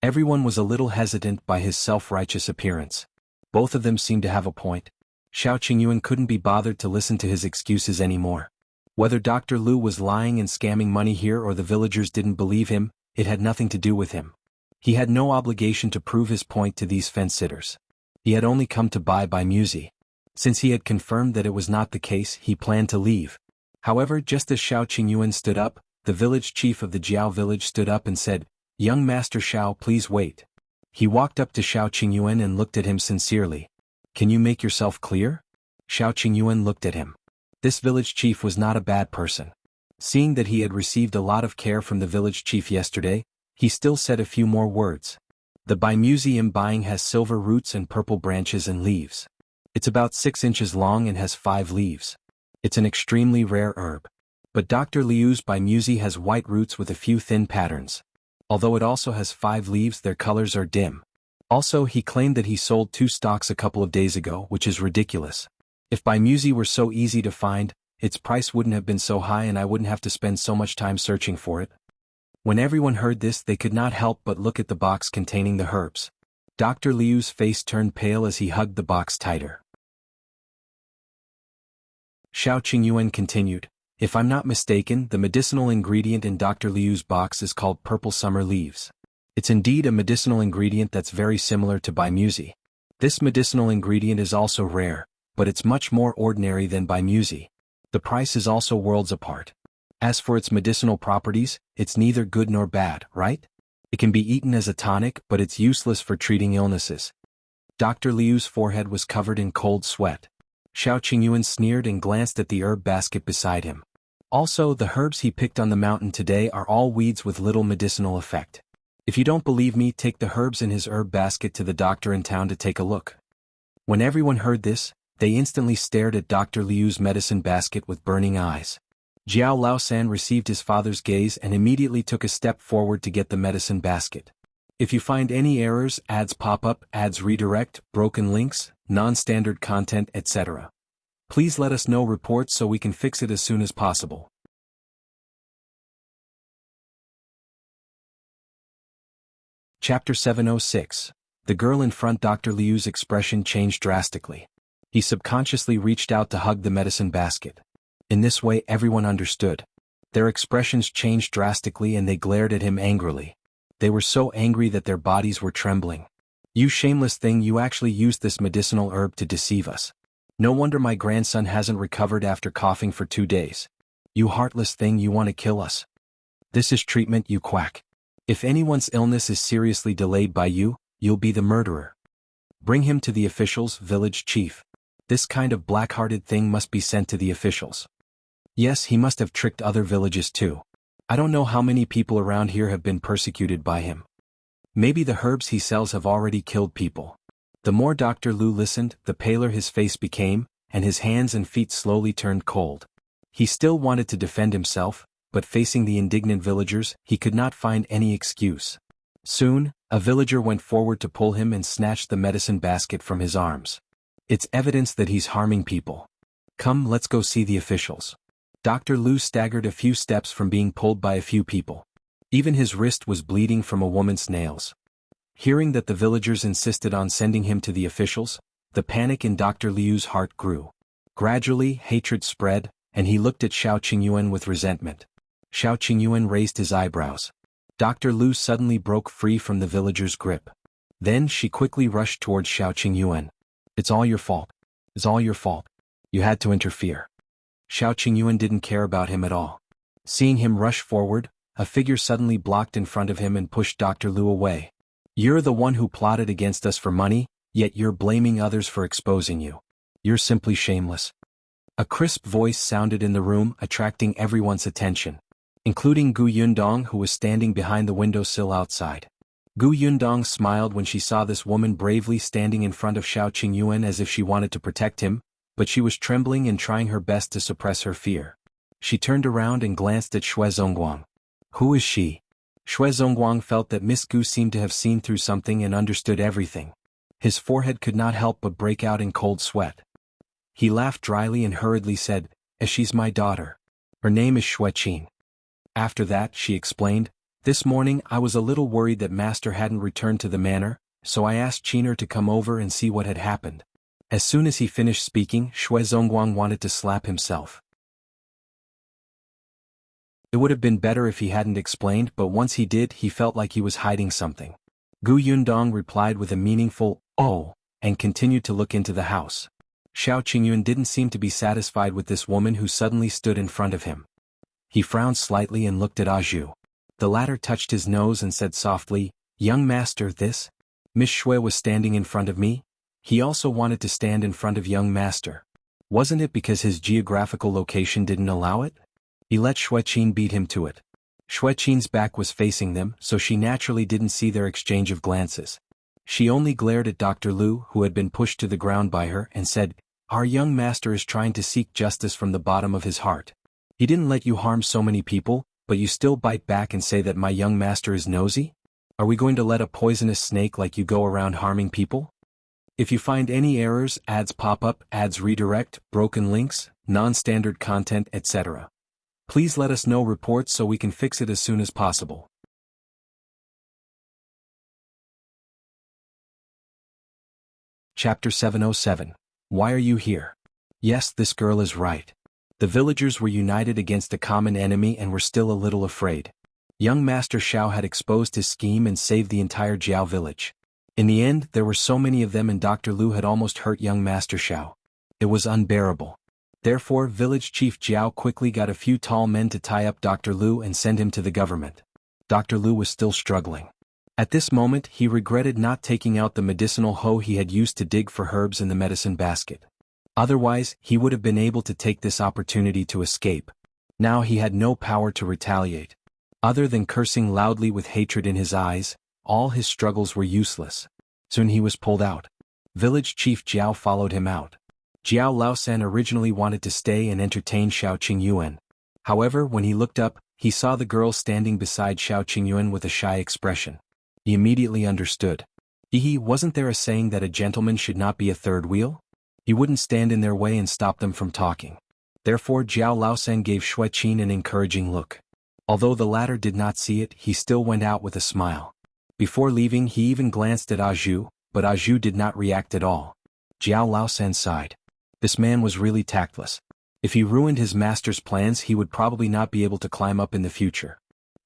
Everyone was a little hesitant by his self-righteous appearance. Both of them seemed to have a point. Shao Qingyuan couldn't be bothered to listen to his excuses anymore. Whether Dr. Lu was lying and scamming money here or the villagers didn't believe him, it had nothing to do with him. He had no obligation to prove his point to these fence-sitters. He had only come to buy by Musi. Since he had confirmed that it was not the case, he planned to leave. However, just as Shao Qingyuan stood up, the village chief of the Jiao village stood up and said, Young Master Shao, please wait. He walked up to Shao Qingyuan and looked at him sincerely. Can you make yourself clear? Shao Qingyuan looked at him. This village chief was not a bad person. Seeing that he had received a lot of care from the village chief yesterday, he still said a few more words. The Bai Museum buying has silver roots and purple branches and leaves. It's about 6 inches long and has 5 leaves. It's an extremely rare herb. But Dr. Liu's Bai Musi has white roots with a few thin patterns. Although it also has 5 leaves, their colors are dim. Also, he claimed that he sold 2 stalks a couple of days ago, which is ridiculous. If Bai Musi were so easy to find, its price wouldn't have been so high and I wouldn't have to spend so much time searching for it. When everyone heard this, they could not help but look at the box containing the herbs. Dr. Liu's face turned pale as he hugged the box tighter. Shao Qingyuan continued, If I'm not mistaken, the medicinal ingredient in Dr. Liu's box is called purple summer leaves. It's indeed a medicinal ingredient that's very similar to Bai Musi. This medicinal ingredient is also rare, but it's much more ordinary than Bai Musi. The price is also worlds apart. As for its medicinal properties, it's neither good nor bad, right? It can be eaten as a tonic, but it's useless for treating illnesses. Dr. Liu's forehead was covered in cold sweat. Shao Qingyuan sneered and glanced at the herb basket beside him. Also, the herbs he picked on the mountain today are all weeds with little medicinal effect. If you don't believe me, take the herbs in his herb basket to the doctor in town to take a look. When everyone heard this, they instantly stared at Dr. Liu's medicine basket with burning eyes. Jiao Laosan received his father's gaze and immediately took a step forward to get the medicine basket. If you find any errors, ads pop up, ads redirect, broken links, non-standard content, etc. Please let us know reports so we can fix it as soon as possible. Chapter 706. The girl in front. Dr. Liu's expression changed drastically. He subconsciously reached out to hug the medicine basket. In this way everyone understood. Their expressions changed drastically and they glared at him angrily. They were so angry that their bodies were trembling. You shameless thing, you actually used this medicinal herb to deceive us. No wonder my grandson hasn't recovered after coughing for 2 days. You heartless thing, you want to kill us. This is treatment, you quack. If anyone's illness is seriously delayed by you, you'll be the murderer. Bring him to the officials, village chief. This kind of black-hearted thing must be sent to the officials. Yes, he must have tricked other villages too. I don't know how many people around here have been persecuted by him. Maybe the herbs he sells have already killed people. The more Dr. Liu listened, the paler his face became, and his hands and feet slowly turned cold. He still wanted to defend himself, but facing the indignant villagers, he could not find any excuse. Soon, a villager went forward to pull him and snatched the medicine basket from his arms. It's evidence that he's harming people. Come, let's go see the officials. Dr. Liu staggered a few steps from being pulled by a few people. Even his wrist was bleeding from a woman's nails. Hearing that the villagers insisted on sending him to the officials, the panic in Dr. Liu's heart grew. Gradually, hatred spread, and he looked at Shao Qingyuan with resentment. Shao Qingyuan raised his eyebrows. Dr. Liu suddenly broke free from the villager's grip. Then she quickly rushed towards Shao Qingyuan. It's all your fault. It's all your fault. You had to interfere. Shao Qingyuan didn't care about him at all. Seeing him rush forward, a figure suddenly blocked in front of him and pushed Dr. Liu away. You're the one who plotted against us for money, yet you're blaming others for exposing you. You're simply shameless. A crisp voice sounded in the room, attracting everyone's attention, including Gu Yundong, who was standing behind the windowsill outside. Gu Yundong smiled when she saw this woman bravely standing in front of Shao Qingyuan as if she wanted to protect him, but she was trembling and trying her best to suppress her fear. She turned around and glanced at Zongguang. Who is she? Zongguang felt that Miss Gu seemed to have seen through something and understood everything. His forehead could not help but break out in cold sweat. He laughed dryly and hurriedly said, She's my daughter. Her name is Qin. After that, she explained, this morning I was a little worried that Master hadn't returned to the manor, so I asked Qiner to come over and see what had happened. As soon as he finished speaking, Zongguang wanted to slap himself. It would have been better if he hadn't explained, but once he did, he felt like he was hiding something. Gu Yundong replied with a meaningful, oh, and continued to look into the house. Shao Qingyuan didn't seem to be satisfied with this woman who suddenly stood in front of him. He frowned slightly and looked at Aju. The latter touched his nose and said softly, young master, this? Miss Shui was standing in front of me? He also wanted to stand in front of young master. Wasn't it because his geographical location didn't allow it? He let Qin beat him to it. Qin's back was facing them, so she naturally didn't see their exchange of glances. She only glared at Dr. Liu, who had been pushed to the ground by her, and said, our young master is trying to seek justice from the bottom of his heart. He didn't let you harm so many people, but you still bite back and say that my young master is nosy? Are we going to let a poisonous snake like you go around harming people? If you find any errors, ads pop up, ads redirect, broken links, non-standard content, etc., please let us know reports so we can fix it as soon as possible. Chapter 707. Why are you here? Yes, this girl is right. The villagers were united against a common enemy and were still a little afraid. Young Master Shao had exposed his scheme and saved the entire Jiao village. In the end, there were so many of them and Dr. Liu had almost hurt young Master Shao. It was unbearable. Therefore, village chief Jiao quickly got a few tall men to tie up Dr. Liu and send him to the government. Dr. Liu was still struggling. At this moment, he regretted not taking out the medicinal hoe he had used to dig for herbs in the medicine basket. Otherwise, he would have been able to take this opportunity to escape. Now he had no power to retaliate. Other than cursing loudly with hatred in his eyes, all his struggles were useless. Soon he was pulled out. Village chief Jiao followed him out. Jiao Laosan originally wanted to stay and entertain Shao Qingyuan. However, when he looked up, he saw the girl standing beside Shao Qingyuan with a shy expression. He immediately understood. Wasn't there a saying that a gentleman should not be a third wheel? He wouldn't stand in their way and stop them from talking. Therefore Jiao Laosen gave Xue Qin an encouraging look. Although the latter did not see it, he still went out with a smile. Before leaving he even glanced at Zhu, but Zhu did not react at all. Jiao Laosen sighed. This man was really tactless. If he ruined his master's plans he would probably not be able to climb up in the future.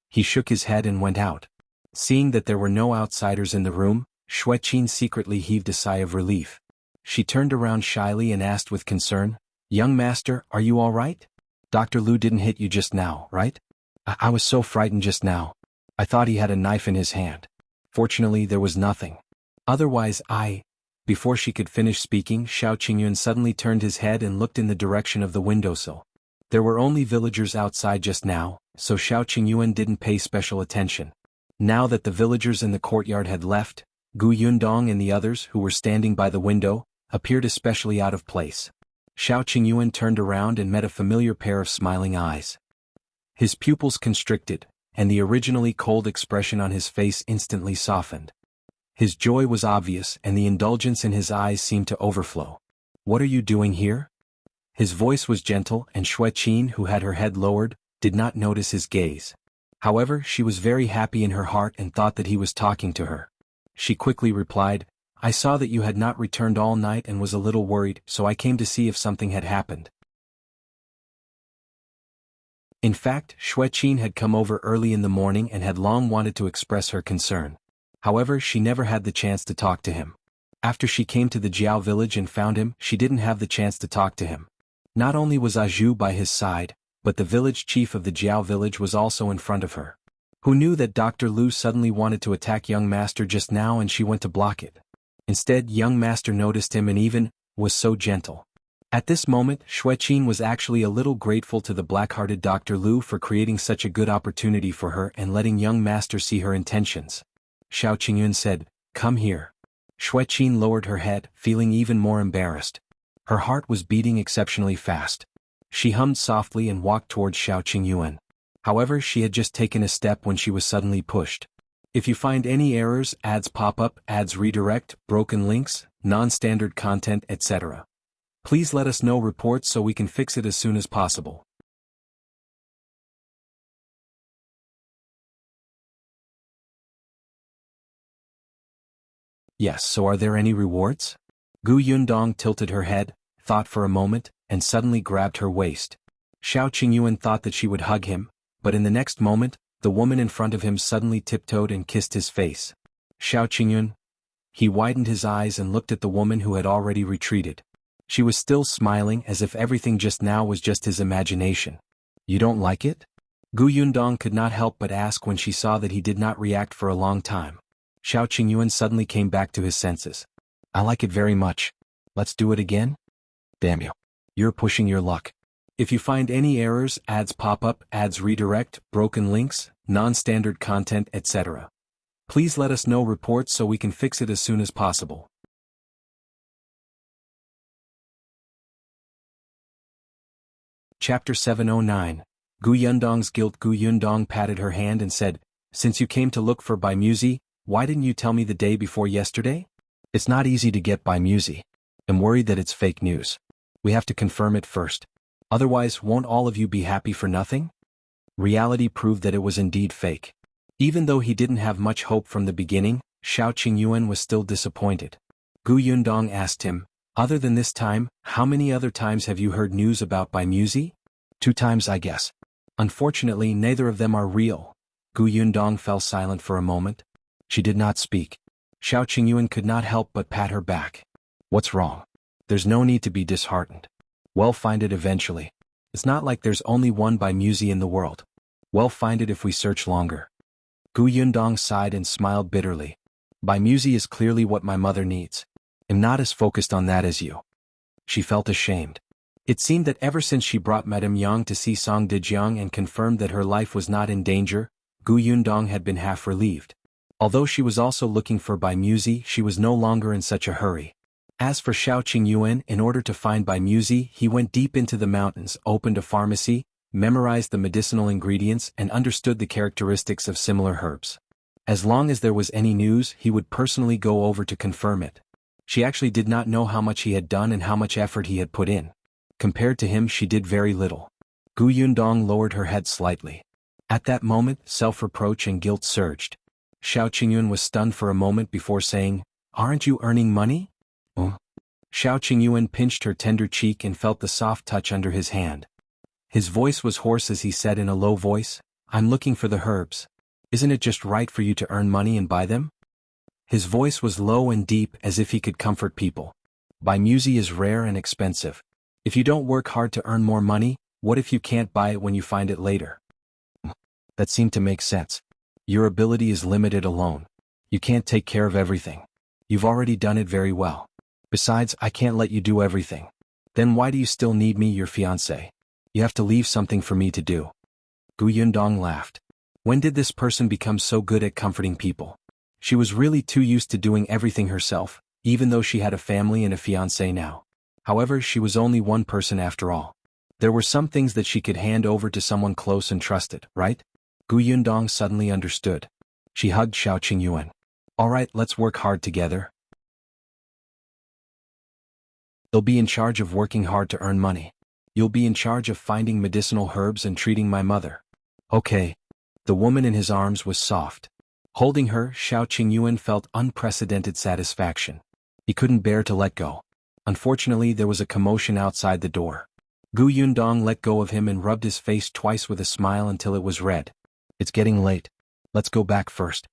He shook his head and went out. Seeing that there were no outsiders in the room, Xue Qin secretly heaved a sigh of relief. She turned around shyly and asked with concern, "Young master, are you all right? Dr. Lu didn't hit you just now, right? I was so frightened just now. I thought he had a knife in his hand. Fortunately there was nothing. Otherwise Before she could finish speaking, Shao Qingyuan suddenly turned his head and looked in the direction of the windowsill. There were only villagers outside just now, so Shao Qingyuan didn't pay special attention. Now that the villagers in the courtyard had left, Yundong and the others who were standing by the window appeared especially out of place. Shao Qingyuan turned around and met a familiar pair of smiling eyes. His pupils constricted, and the originally cold expression on his face instantly softened. His joy was obvious and the indulgence in his eyes seemed to overflow. "What are you doing here?" His voice was gentle and Xue Qin, who had her head lowered, did not notice his gaze. However, she was very happy in her heart and thought that he was talking to her. She quickly replied, "I saw that you had not returned all night and was a little worried, so I came to see if something had happened." In fact, Xue Qin had come over early in the morning and had long wanted to express her concern. However, she never had the chance to talk to him. After she came to the Jiao village and found him, she didn't have the chance to talk to him. Not only was Zhu by his side, but the village chief of the Jiao village was also in front of her. Who knew that Dr. Lu suddenly wanted to attack young master just now and she went to block it? Instead, young master noticed him and even was so gentle. At this moment, Xue Qin was actually a little grateful to the black-hearted Dr. Lu for creating such a good opportunity for her and letting young master see her intentions. Shao Qingyuan said, "Come here." Xue Qin lowered her head, feeling even more embarrassed. Her heart was beating exceptionally fast. She hummed softly and walked towards Shao Qingyuan. However, she had just taken a step when she was suddenly pushed. If you find any errors, ads pop up, ads redirect, broken links, non-standard content, etc. Please let us know reports so we can fix it as soon as possible. Yes, so are there any rewards? Yundong tilted her head, thought for a moment, and suddenly grabbed her waist. Shao Qingyuan thought that she would hug him, but in the next moment, the woman in front of him suddenly tiptoed and kissed his face. Shao Qingyuan? He widened his eyes and looked at the woman who had already retreated. She was still smiling as if everything just now was just his imagination. "You don't like it?" Yundong could not help but ask when she saw that he did not react for a long time. Shao Qingyuan suddenly came back to his senses. "I like it very much. Let's do it again?" "Damn you. You're pushing your luck. If you find any errors, ads pop up, ads redirect, broken links, non-standard content, etc. Please let us know reports so we can fix it as soon as possible." Chapter 709. Yundong's Guilt. Yundong patted her hand and said, "Since you came to look for Bai Musi, why didn't you tell me the day before yesterday?" "It's not easy to get Bai Musi. I'm worried that it's fake news. We have to confirm it first. Otherwise, won't all of you be happy for nothing?" Reality proved that it was indeed fake. Even though he didn't have much hope from the beginning, Shao Qingyuan was still disappointed. Yundong asked him, "Other than this time, how many other times have you heard news about Bai Musi?" "2 times, I guess. Unfortunately, neither of them are real." Yundong fell silent for a moment. She did not speak. Shao Qingyuan could not help but pat her back. "What's wrong? There's no need to be disheartened. We'll find it eventually. It's not like there's only one Bai Musi in the world. We'll find it if we search longer." Yundong sighed and smiled bitterly. "Bai Musi is clearly what my mother needs. I'm not as focused on that as you." She felt ashamed. It seemed that ever since she brought Madame Yang to see Song Dejiang and confirmed that her life was not in danger, Yundong had been half relieved. Although she was also looking for Bai Musi, she was no longer in such a hurry. As for Shao Qingyuan, in order to find Bai Musi, he went deep into the mountains, opened a pharmacy, memorized the medicinal ingredients and understood the characteristics of similar herbs. As long as there was any news, he would personally go over to confirm it. She actually did not know how much he had done and how much effort he had put in. Compared to him, she did very little. Yundong lowered her head slightly. At that moment, self-reproach and guilt surged. Shao Qingyuan was stunned for a moment before saying, "Aren't you earning money?" Shao Qingyuan pinched her tender cheek and felt the soft touch under his hand. His voice was hoarse as he said in a low voice, "I'm looking for the herbs. Isn't it just right for you to earn money and buy them?" His voice was low and deep as if he could comfort people. Buy music is rare and expensive. If you don't work hard to earn more money, what if you can't buy it when you find it later? That seemed to make sense. Your ability is limited alone. You can't take care of everything. You've already done it very well. Besides, I can't let you do everything. Then why do you still need me, your fiancé? You have to leave something for me to do. Yundong laughed. When did this person become so good at comforting people? She was really too used to doing everything herself, even though she had a family and a fiancé now. However, she was only one person after all. There were some things that she could hand over to someone close and trusted, right? Yundong suddenly understood. She hugged Shao Qingyuan. "All right, let's work hard together. You'll be in charge of working hard to earn money. You'll be in charge of finding medicinal herbs and treating my mother." "Okay." The woman in his arms was soft. Holding her, Shao Qingyuan felt unprecedented satisfaction. He couldn't bear to let go. Unfortunately, there was a commotion outside the door. Yundong let go of him and rubbed his face twice with a smile until it was red. "It's getting late. Let's go back first."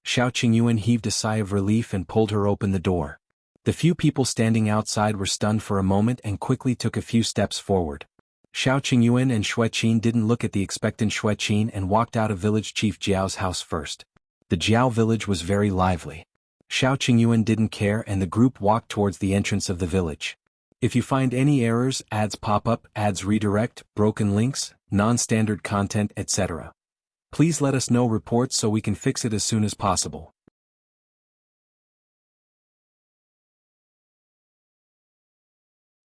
Shao Qingyuan heaved a sigh of relief and pulled her open the door. The few people standing outside were stunned for a moment and quickly took a few steps forward. Shao Qingyuan and Xue Qin didn't look at the expectant Xue Qin and walked out of village chief Jiao's house first. The Jiao village was very lively. Shao Qingyuan didn't care and the group walked towards the entrance of the village. If you find any errors, ads pop up, ads redirect, broken links, non-standard content, etc., please let us know reports so we can fix it as soon as possible.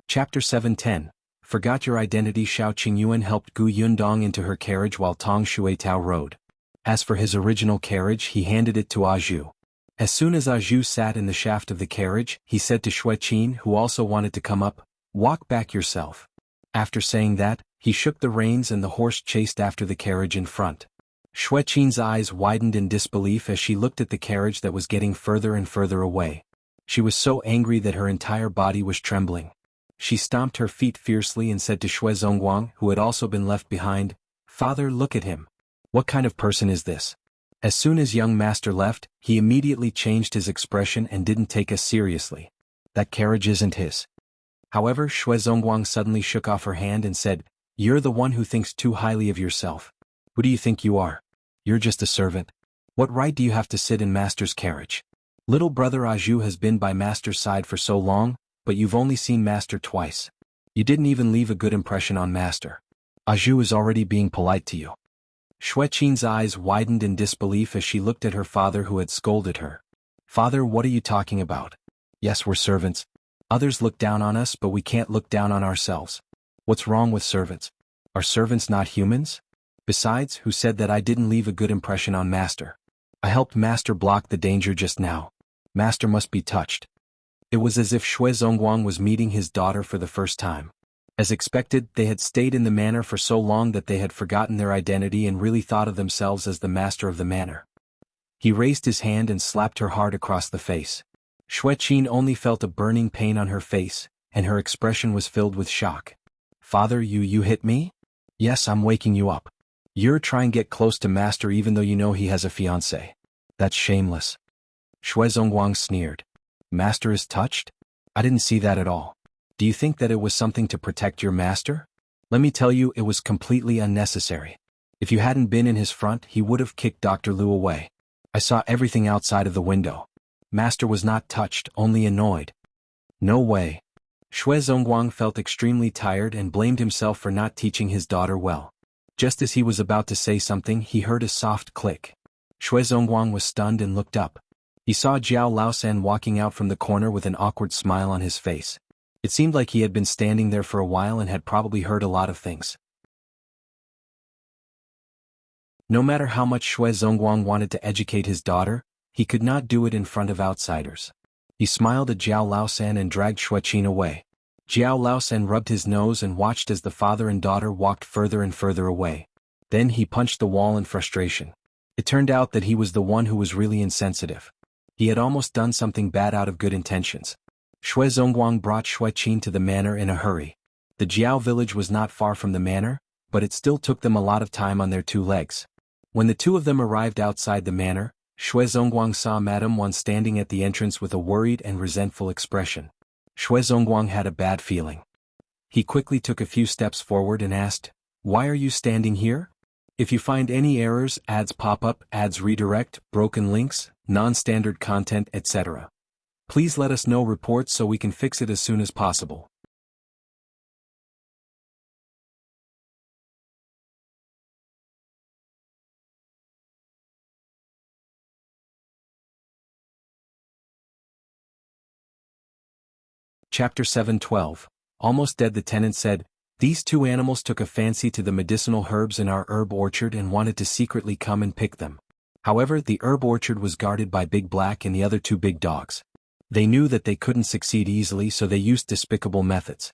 Chapter 710. Forgot your identity. Shao Qingyuan helped Yundong into her carriage while Tong Shuitao rode. As for his original carriage, he handed it to Zhu. As soon as Zhu sat in the shaft of the carriage, he said to Xue Qin, who also wanted to come up, "Walk back yourself." After saying that, he shook the reins and the horse chased after the carriage in front. Xue Qin's eyes widened in disbelief as she looked at the carriage that was getting further and further away. She was so angry that her entire body was trembling. She stomped her feet fiercely and said to Zongguang, who had also been left behind, "Father, look at him. What kind of person is this?" As soon as young master left, he immediately changed his expression and didn't take us seriously. "That carriage isn't his." However, Zongguang suddenly shook off her hand and said, "You're the one who thinks too highly of yourself. Who do you think you are? You're just a servant. What right do you have to sit in master's carriage? Little brother Zhu has been by master's side for so long, but you've only seen master twice. You didn't even leave a good impression on master. Zhu is already being polite to you." Xue Qin's eyes widened in disbelief as she looked at her father who had scolded her. "Father, what are you talking about? Yes, we're servants. Others look down on us, but we can't look down on ourselves. What's wrong with servants? Are servants not humans? Besides, who said that I didn't leave a good impression on master? I helped master block the danger just now. Master must be touched." It was as if Zongguang was meeting his daughter for the first time. As expected, they had stayed in the manor for so long that they had forgotten their identity and really thought of themselves as the master of the manor. He raised his hand and slapped her hard across the face. Xue Qin only felt a burning pain on her face, and her expression was filled with shock. "Father, you hit me?" "Yes, I'm waking you up. You're trying to get close to master even though you know he has a fiancé. That's shameless." Zongguang sneered. "Master is touched? I didn't see that at all. Do you think that it was something to protect your master? Let me tell you, it was completely unnecessary. If you hadn't been in his front, he would have kicked Dr. Liu away. I saw everything outside of the window. Master was not touched, only annoyed." "No way." Zongguang felt extremely tired and blamed himself for not teaching his daughter well. Just as he was about to say something, he heard a soft click. Zongguang was stunned and looked up. He saw Jiao Laosan walking out from the corner with an awkward smile on his face. It seemed like he had been standing there for a while and had probably heard a lot of things. No matter how much Zongguang wanted to educate his daughter, he could not do it in front of outsiders. He smiled at Jiao Laosan and dragged Xueqin away. Jiao Laosan rubbed his nose and watched as the father and daughter walked further and further away. Then he punched the wall in frustration. It turned out that he was the one who was really insensitive. He had almost done something bad out of good intentions. Zongguang brought Xueqin to the manor in a hurry. The Jiao village was not far from the manor, but it still took them a lot of time on their two legs. When the two of them arrived outside the manor, Zongguang saw Madame Wan standing at the entrance with a worried and resentful expression. Zongguang had a bad feeling. He quickly took a few steps forward and asked, "Why are you standing here? If you find any errors, ads pop up, ads redirect, broken links, non-standard content, etc. Please let us know reports so we can fix it as soon as possible." Chapter 7:12. Almost dead. The tenant said, "These two animals took a fancy to the medicinal herbs in our herb orchard and wanted to secretly come and pick them. However, the herb orchard was guarded by Big Black and the other two big dogs. They knew that they couldn't succeed easily, so they used despicable methods.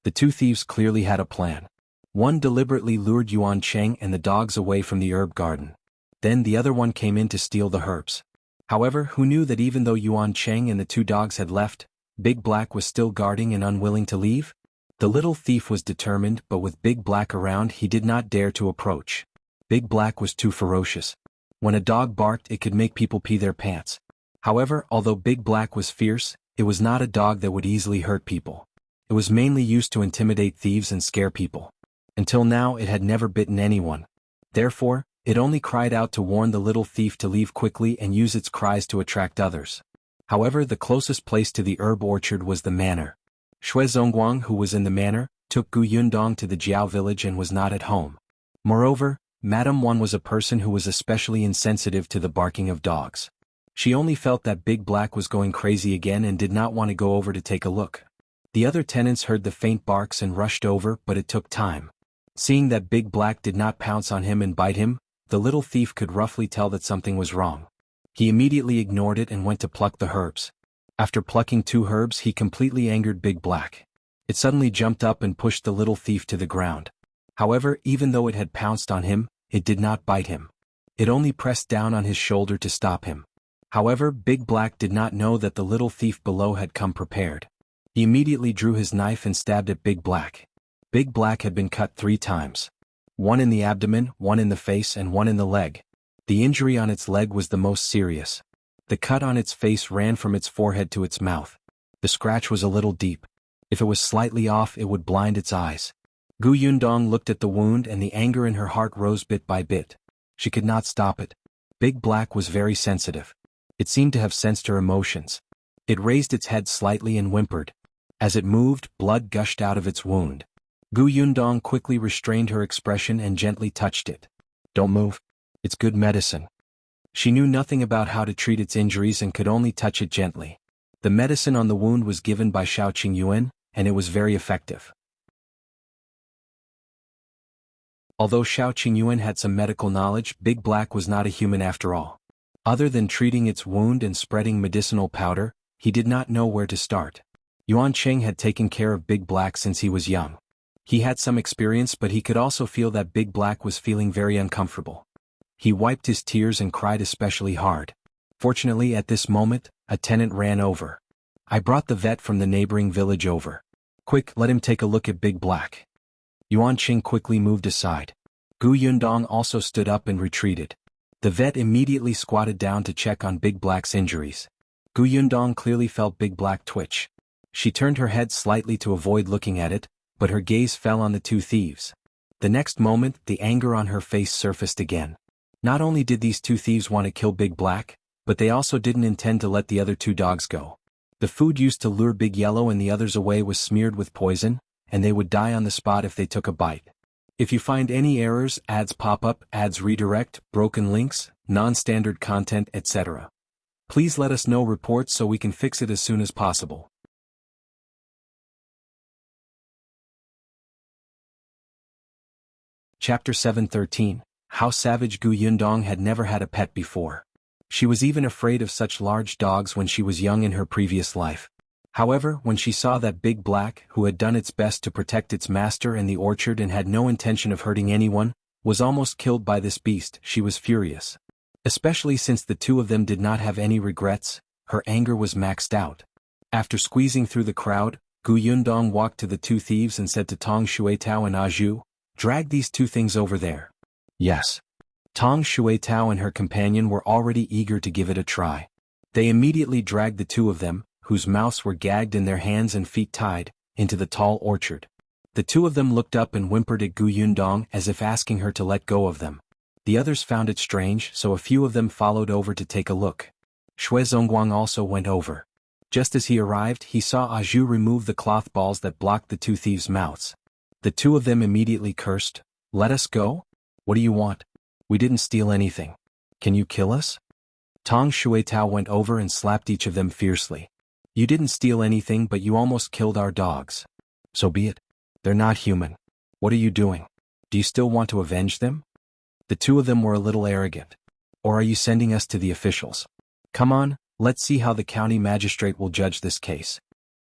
The two thieves clearly had a plan. One deliberately lured Yuan Cheng and the dogs away from the herb garden. Then the other one came in to steal the herbs. However, who knew that even though Yuan Cheng and the two dogs had left, Big Black was still guarding and unwilling to leave? The little thief was determined, but with Big Black around he did not dare to approach. Big Black was too ferocious. When a dog barked, it could make people pee their pants. However, although Big Black was fierce, it was not a dog that would easily hurt people. It was mainly used to intimidate thieves and scare people. Until now it had never bitten anyone. Therefore, it only cried out to warn the little thief to leave quickly and use its cries to attract others. However, the closest place to the herb orchard was the manor. Zongguang, who was in the manor, took Yundong to the Jiao village and was not at home. Moreover, Madame Wan was a person who was especially insensitive to the barking of dogs. She only felt that Big Black was going crazy again and did not want to go over to take a look. The other tenants heard the faint barks and rushed over, but it took time. Seeing that Big Black did not pounce on him and bite him, the little thief could roughly tell that something was wrong. He immediately ignored it and went to pluck the herbs. After plucking two herbs, he completely angered Big Black. It suddenly jumped up and pushed the little thief to the ground. However, even though it had pounced on him, it did not bite him. It only pressed down on his shoulder to stop him. However, Big Black did not know that the little thief below had come prepared. He immediately drew his knife and stabbed at Big Black. Big Black had been cut 3 times. One in the abdomen, one in the face, and one in the leg. The injury on its leg was the most serious. The cut on its face ran from its forehead to its mouth. The scratch was a little deep. If it was slightly off, it would blind its eyes. Yundong looked at the wound and the anger in her heart rose bit by bit. She could not stop it. Big Black was very sensitive. It seemed to have sensed her emotions. It raised its head slightly and whimpered. As it moved, blood gushed out of its wound. Yundong quickly restrained her expression and gently touched it. "Don't move. It's good medicine." She knew nothing about how to treat its injuries and could only touch it gently. The medicine on the wound was given by Shao Qingyuan, and it was very effective. Although Shao Qingyuan had some medical knowledge, Big Black was not a human after all. Other than treating its wound and spreading medicinal powder, he did not know where to start. Yuan Cheng had taken care of Big Black since he was young. He had some experience, but he could also feel that Big Black was feeling very uncomfortable. He wiped his tears and cried especially hard. Fortunately, at this moment, a tenant ran over. "I brought the vet from the neighboring village over. Quick, let him take a look at Big Black." Yuan Cheng quickly moved aside. Yundong also stood up and retreated. The vet immediately squatted down to check on Big Black's injuries. Yundong clearly felt Big Black twitch. She turned her head slightly to avoid looking at it, but her gaze fell on the two thieves. The next moment, the anger on her face surfaced again. Not only did these two thieves want to kill Big Black, but they also didn't intend to let the other two dogs go. The food used to lure Big Yellow and the others away was smeared with poison, and they would die on the spot if they took a bite. If you find any errors, ads pop up, ads redirect, broken links, non-standard content, etc. Please let us know reports so we can fix it as soon as possible. Chapter 7:13. How savage Yundong had never had a pet before. She was even afraid of such large dogs when she was young in her previous life. However, when she saw that big black, who had done its best to protect its master in the orchard and had no intention of hurting anyone, was almost killed by this beast, she was furious. Especially since the two of them did not have any regrets, her anger was maxed out. After squeezing through the crowd, Gu Yundong walked to the two thieves and said to Tong Xuetao and Zhu, "Drag these two things over there." Yes. Tong Xuetao and her companion were already eager to give it a try. They immediately dragged the two of them, whose mouths were gagged and their hands and feet tied, into the tall orchard. The two of them looked up and whimpered at Gu Yundong as if asking her to let go of them. The others found it strange, so a few of them followed over to take a look. Zongguang also went over. Just as he arrived, he saw Zhu remove the cloth balls that blocked the two thieves' mouths. The two of them immediately cursed, "Let us go? What do you want? We didn't steal anything. Can you kill us?" Tong Xuetao went over and slapped each of them fiercely. "You didn't steal anything, but you almost killed our dogs. So be it. They're not human. What are you doing? Do you still want to avenge them?" The two of them were a little arrogant. "Or are you sending us to the officials? Come on, let's see how the county magistrate will judge this case."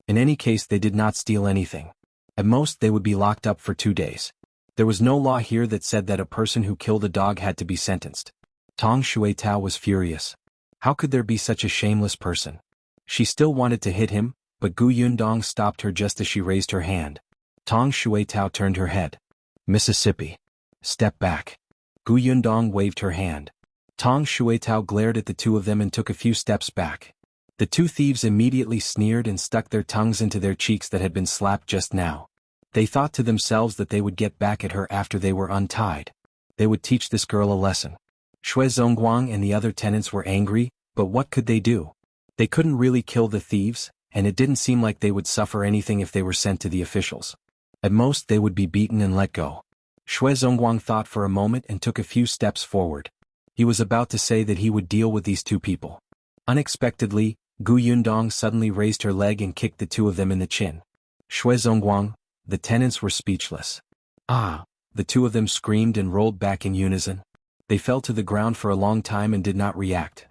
In any case, they did not steal anything. At most, they would be locked up for 2 days. There was no law here that said that a person who killed a dog had to be sentenced. Tong Xuetao was furious. How could there be such a shameless person? She still wanted to hit him, but Gu Yundong stopped her just as she raised her hand. Tong Xuetao turned her head. "Mississippi. Step back." Gu Yundong waved her hand. Tong Xuetao glared at the two of them and took a few steps back. The two thieves immediately sneered and stuck their tongues into their cheeks that had been slapped just now. They thought to themselves that they would get back at her after they were untied. They would teach this girl a lesson. Zongguang and the other tenants were angry, but what could they do? They couldn't really kill the thieves, and it didn't seem like they would suffer anything if they were sent to the officials. At most they would be beaten and let go. Zongguang thought for a moment and took a few steps forward. He was about to say that he would deal with these two people. Unexpectedly, Gu Yundong suddenly raised her leg and kicked the two of them in the chin. Zongguang, the tenants were speechless. "Ah!" The two of them screamed and rolled back in unison. They fell to the ground for a long time and did not react.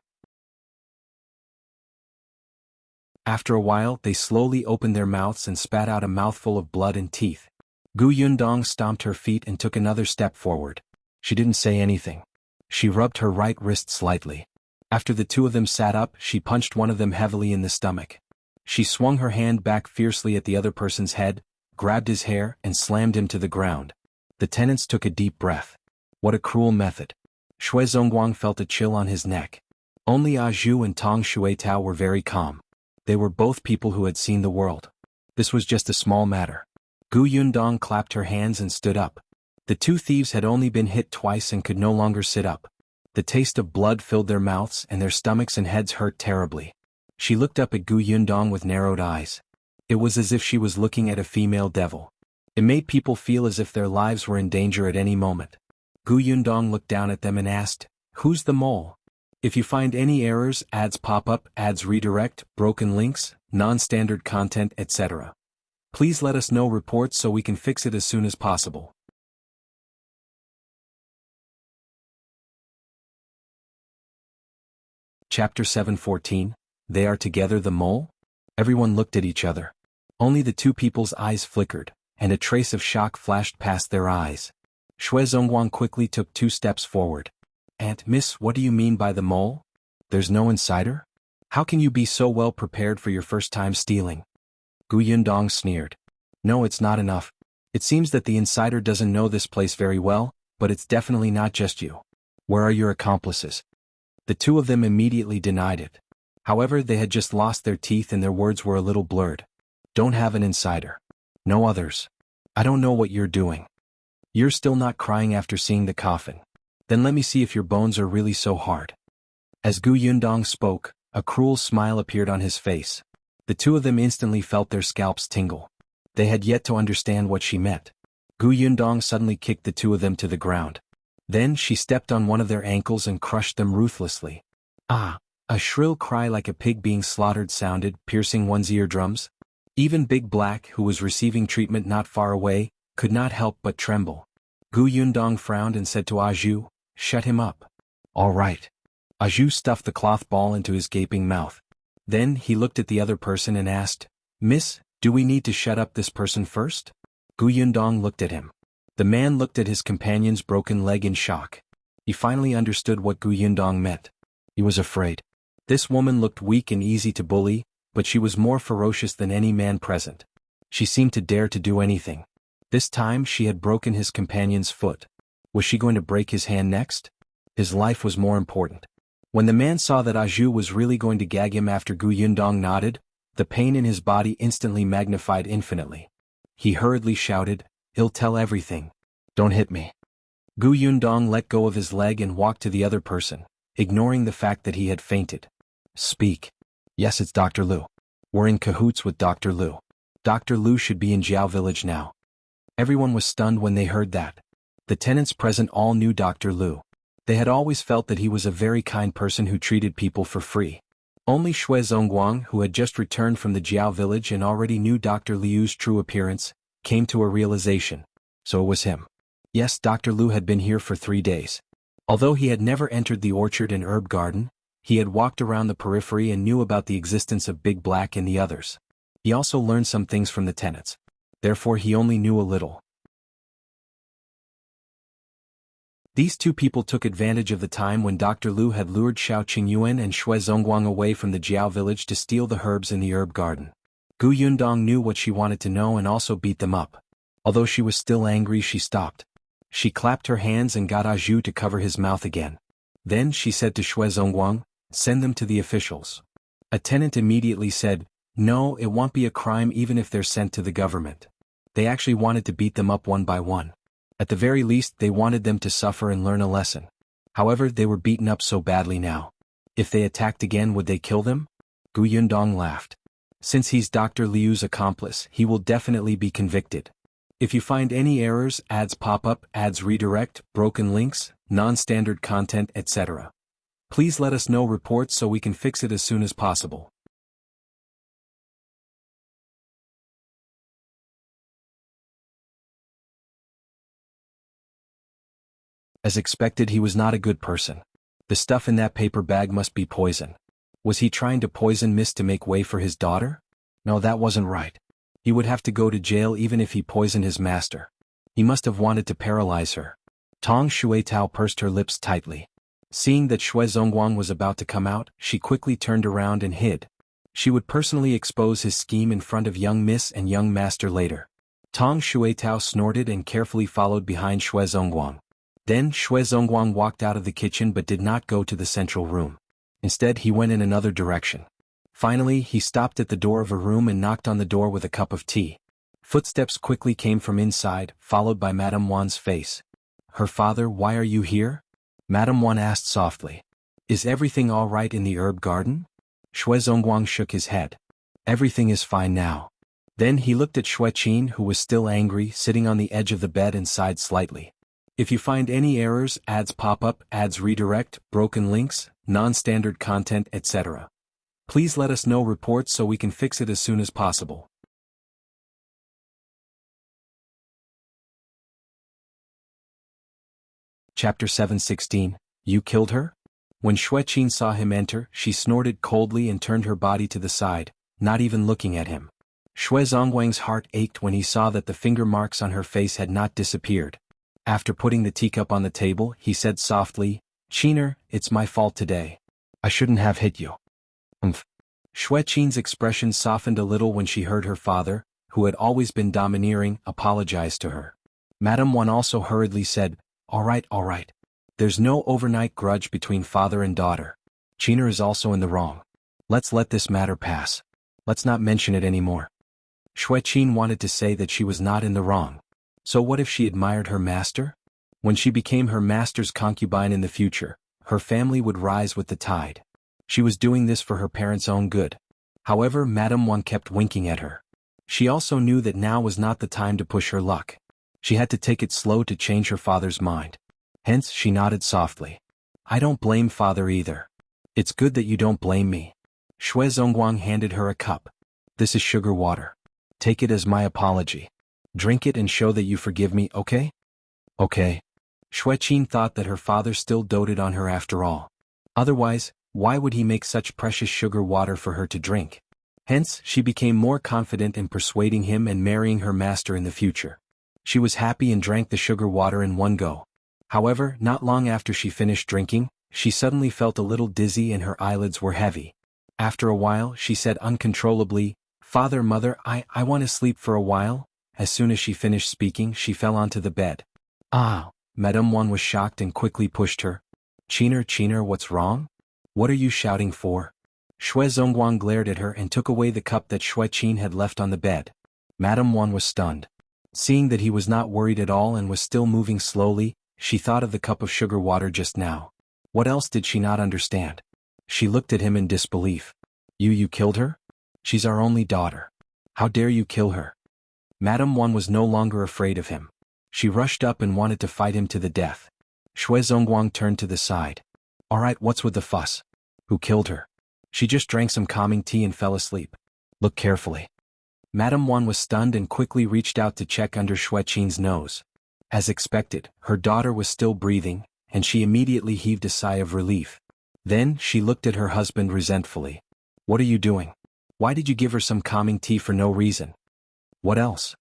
After a while, they slowly opened their mouths and spat out a mouthful of blood and teeth. Gu Yundong stomped her feet and took another step forward. She didn't say anything. She rubbed her right wrist slightly. After the two of them sat up, she punched one of them heavily in the stomach. She swung her hand back fiercely at the other person's head, grabbed his hair, and slammed him to the ground. The tenants took a deep breath. What a cruel method. Zongguang felt a chill on his neck. Only Zhu and Tong Xuetao were very calm. They were both people who had seen the world. This was just a small matter. Gu Yundong clapped her hands and stood up. The two thieves had only been hit twice and could no longer sit up. The taste of blood filled their mouths and their stomachs and heads hurt terribly. She looked up at Gu Yundong with narrowed eyes. It was as if she was looking at a female devil. It made people feel as if their lives were in danger at any moment. Gu Yundong looked down at them and asked, "Who's the mole? If you find any errors, ads pop up, ads redirect, broken links, non-standard content, etc. Please let us know reports so we can fix it as soon as possible." Chapter 7:14, They Are Together the Mole? Everyone looked at each other. Only the two people's eyes flickered, and a trace of shock flashed past their eyes. Zongguang quickly took 2 steps forward. "Aunt Miss, what do you mean by the mole? There's no insider? How can you be so well prepared for your first time stealing?" Gu Yundong sneered. "No, it's not enough. It seems that the insider doesn't know this place very well, but it's definitely not just you. Where are your accomplices?" The two of them immediately denied it. However, they had just lost their teeth and their words were a little blurred. "Don't have an insider. No others. I don't know what you're doing. You're still not crying after seeing the coffin. Then let me see if your bones are really so hard." As Gu Yundong spoke, a cruel smile appeared on his face. The two of them instantly felt their scalps tingle. They had yet to understand what she meant. Gu Yundong suddenly kicked the two of them to the ground. Then she stepped on one of their ankles and crushed them ruthlessly. "Ah!" A shrill cry like a pig being slaughtered sounded, piercing one's eardrums. Even Big Black, who was receiving treatment not far away, could not help but tremble. Gu Yundong frowned and said to Zhu, "Shut him up." "All right." Zhu stuffed the cloth ball into his gaping mouth. Then he looked at the other person and asked, "Miss, do we need to shut up this person first?" Yundong looked at him. The man looked at his companion's broken leg in shock. He finally understood what Yundong meant. He was afraid. This woman looked weak and easy to bully, but she was more ferocious than any man present. She seemed to dare to do anything. This time she had broken his companion's foot. Was she going to break his hand next? His life was more important. When the man saw that Zhu was really going to gag him after Yundong nodded, the pain in his body instantly magnified infinitely. He hurriedly shouted, "He'll tell everything. Don't hit me." Yundong let go of his leg and walked to the other person, ignoring the fact that he had fainted. "Speak." "Yes, it's Dr. Lu. We're in cahoots with Dr. Lu. Dr. Lu should be in Jiao village now." Everyone was stunned when they heard that. The tenants present all knew Dr. Lu. They had always felt that he was a very kind person who treated people for free. Only Zongguang, who had just returned from the Jiao village and already knew Dr. Liu's true appearance, came to a realization. So it was him. Yes, Dr. Lu had been here for 3 days. Although he had never entered the orchard and herb garden, he had walked around the periphery and knew about the existence of Big Black and the others. He also learned some things from the tenants. Therefore he only knew a little. These two people took advantage of the time when Dr. Lu had lured Shao Qingyuan and Zongguang away from the Jiao village to steal the herbs in the herb garden. Yundong knew what she wanted to know and also beat them up. Although she was still angry, she stopped. She clapped her hands and got Zhu to cover his mouth again. Then she said to Zongguang, "Send them to the officials." A tenant immediately said, "No, it won't be a crime even if they're sent to the government." They actually wanted to beat them up one by one. At the very least they wanted them to suffer and learn a lesson. However, they were beaten up so badly now. If they attacked again, would they kill them? Yundong laughed. Since he's Dr. Liu's accomplice, he will definitely be convicted. If you find any errors, ads pop up, ads redirect, broken links, non-standard content, etc., please let us know reports so we can fix it as soon as possible. As expected, he was not a good person. The stuff in that paper bag must be poison. Was he trying to poison Miss to make way for his daughter? No, that wasn't right. He would have to go to jail even if he poisoned his master. He must have wanted to paralyze her. Tong Shuitao pursed her lips tightly. Seeing that Zongguang was about to come out, she quickly turned around and hid. She would personally expose his scheme in front of young Miss and young master later. Tong Shuitao snorted and carefully followed behind Zongguang. Then Zongguang walked out of the kitchen but did not go to the central room. Instead he went in another direction. Finally he stopped at the door of a room and knocked on the door with a cup of tea. Footsteps quickly came from inside, followed by Madame Wan's face. "Her father, why are you here?" Madame Wan asked softly. "Is everything all right in the herb garden?" Zongguang shook his head. "Everything is fine now." Then he looked at Qin, who was still angry, sitting on the edge of the bed and sighed slightly. "If you find any errors, ads pop up, ads redirect, broken links, non-standard content, etc., please let us know reports so we can fix it as soon as possible." Chapter 716, You Killed Her? When Qin saw him enter, she snorted coldly and turned her body to the side, not even looking at him. Zongguang's heart ached when he saw that the finger marks on her face had not disappeared. After putting the teacup on the table, he said softly, "Qiner, it's my fault today. I shouldn't have hit you." Qin's expression softened a little when she heard her father, who had always been domineering, apologize to her. Madame Wan also hurriedly said, all right. There's no overnight grudge between father and daughter. Qiner is also in the wrong. Let's let this matter pass. Let's not mention it anymore." Qin wanted to say that she was not in the wrong. So what if she admired her master? When she became her master's concubine in the future, her family would rise with the tide. She was doing this for her parents' own good. However, Madame Wan kept winking at her. She also knew that now was not the time to push her luck. She had to take it slow to change her father's mind. Hence, she nodded softly. "I don't blame father either. It's good that you don't blame me." Zongguang handed her a cup. "This is sugar water. Take it as my apology. Drink it and show that you forgive me, okay?" "Okay." Qin thought that her father still doted on her after all. Otherwise, why would he make such precious sugar water for her to drink? Hence, she became more confident in persuading him and marrying her master in the future. She was happy and drank the sugar water in one go. However, not long after she finished drinking, she suddenly felt a little dizzy and her eyelids were heavy. After a while, she said uncontrollably, "Father, mother, I want to sleep for a while." As soon as she finished speaking, she fell onto the bed. Ah! Madame Wan was shocked and quickly pushed her. Qiner, what's wrong? What are you shouting for?" Shui Zongguang glared at her and took away the cup that Shui Qin had left on the bed. Madame Wan was stunned. Seeing that he was not worried at all and was still moving slowly, she thought of the cup of sugar water just now. What else did she not understand? She looked at him in disbelief. You killed her? She's our only daughter. How dare you kill her?" Madame Wan was no longer afraid of him. She rushed up and wanted to fight him to the death. Shui Zongguang turned to the side. "All right, what's with the fuss? Who killed her? She just drank some calming tea and fell asleep. Look carefully." Madame Wan was stunned and quickly reached out to check under Shui Qin's nose. As expected, her daughter was still breathing, and she immediately heaved a sigh of relief. Then, she looked at her husband resentfully. "What are you doing? Why did you give her some calming tea for no reason? What else?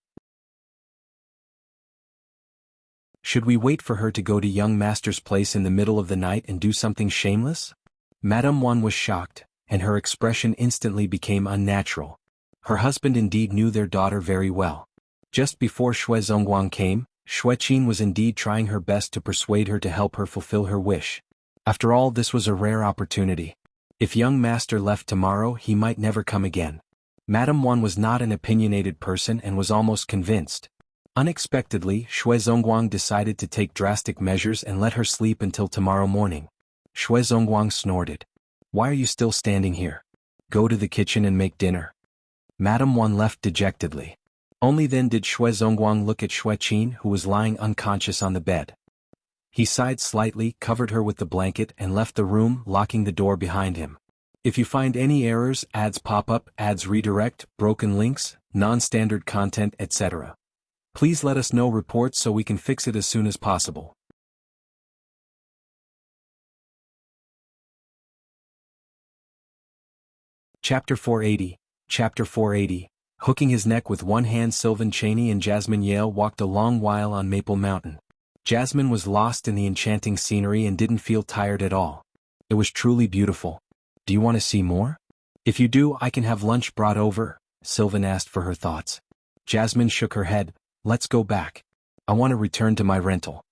Should we wait for her to go to young master's place in the middle of the night and do something shameless?" Madame Wan was shocked, and her expression instantly became unnatural. Her husband indeed knew their daughter very well. Just before Shui Zongguang came, Shui Qin was indeed trying her best to persuade her to help her fulfill her wish. After all, this was a rare opportunity. If young master left tomorrow, he might never come again. Madame Wan was not an opinionated person and was almost convinced. Unexpectedly, Shui Zongguang decided to take drastic measures and let her sleep until tomorrow morning. Shui Zongguang snorted. "Why are you still standing here? Go to the kitchen and make dinner." Madame Wan left dejectedly. Only then did Shui Zongguang look at Shui Qin, who was lying unconscious on the bed. He sighed slightly, covered her with the blanket and left the room, locking the door behind him. If you find any errors, ads pop up, ads redirect, broken links, non-standard content, etc., please let us know reports so we can fix it as soon as possible. Chapter 480. Hooking his neck with one hand, Sylvan Chaney and Jasmine Yale walked a long while on Maple Mountain. Jasmine was lost in the enchanting scenery and didn't feel tired at all. It was truly beautiful. "Do you want to see more? If you do, I can have lunch brought over," Sylvan asked for her thoughts. Jasmine shook her head. "Let's go back. I want to return to my rental."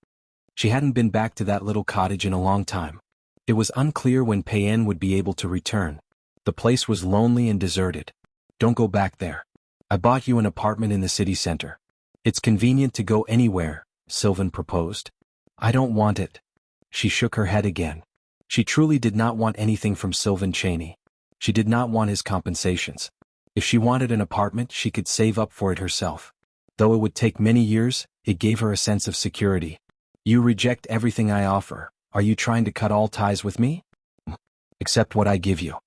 She hadn't been back to that little cottage in a long time. It was unclear when Payen would be able to return. The place was lonely and deserted. "Don't go back there. I bought you an apartment in the city center. It's convenient to go anywhere," Sylvan proposed. "I don't want it." She shook her head again. She truly did not want anything from Sylvan Chaney. She did not want his compensations. If she wanted an apartment, she could save up for it herself. Though it would take many years, it gave her a sense of security. "You reject everything I offer. Are you trying to cut all ties with me?" "Except what I give you."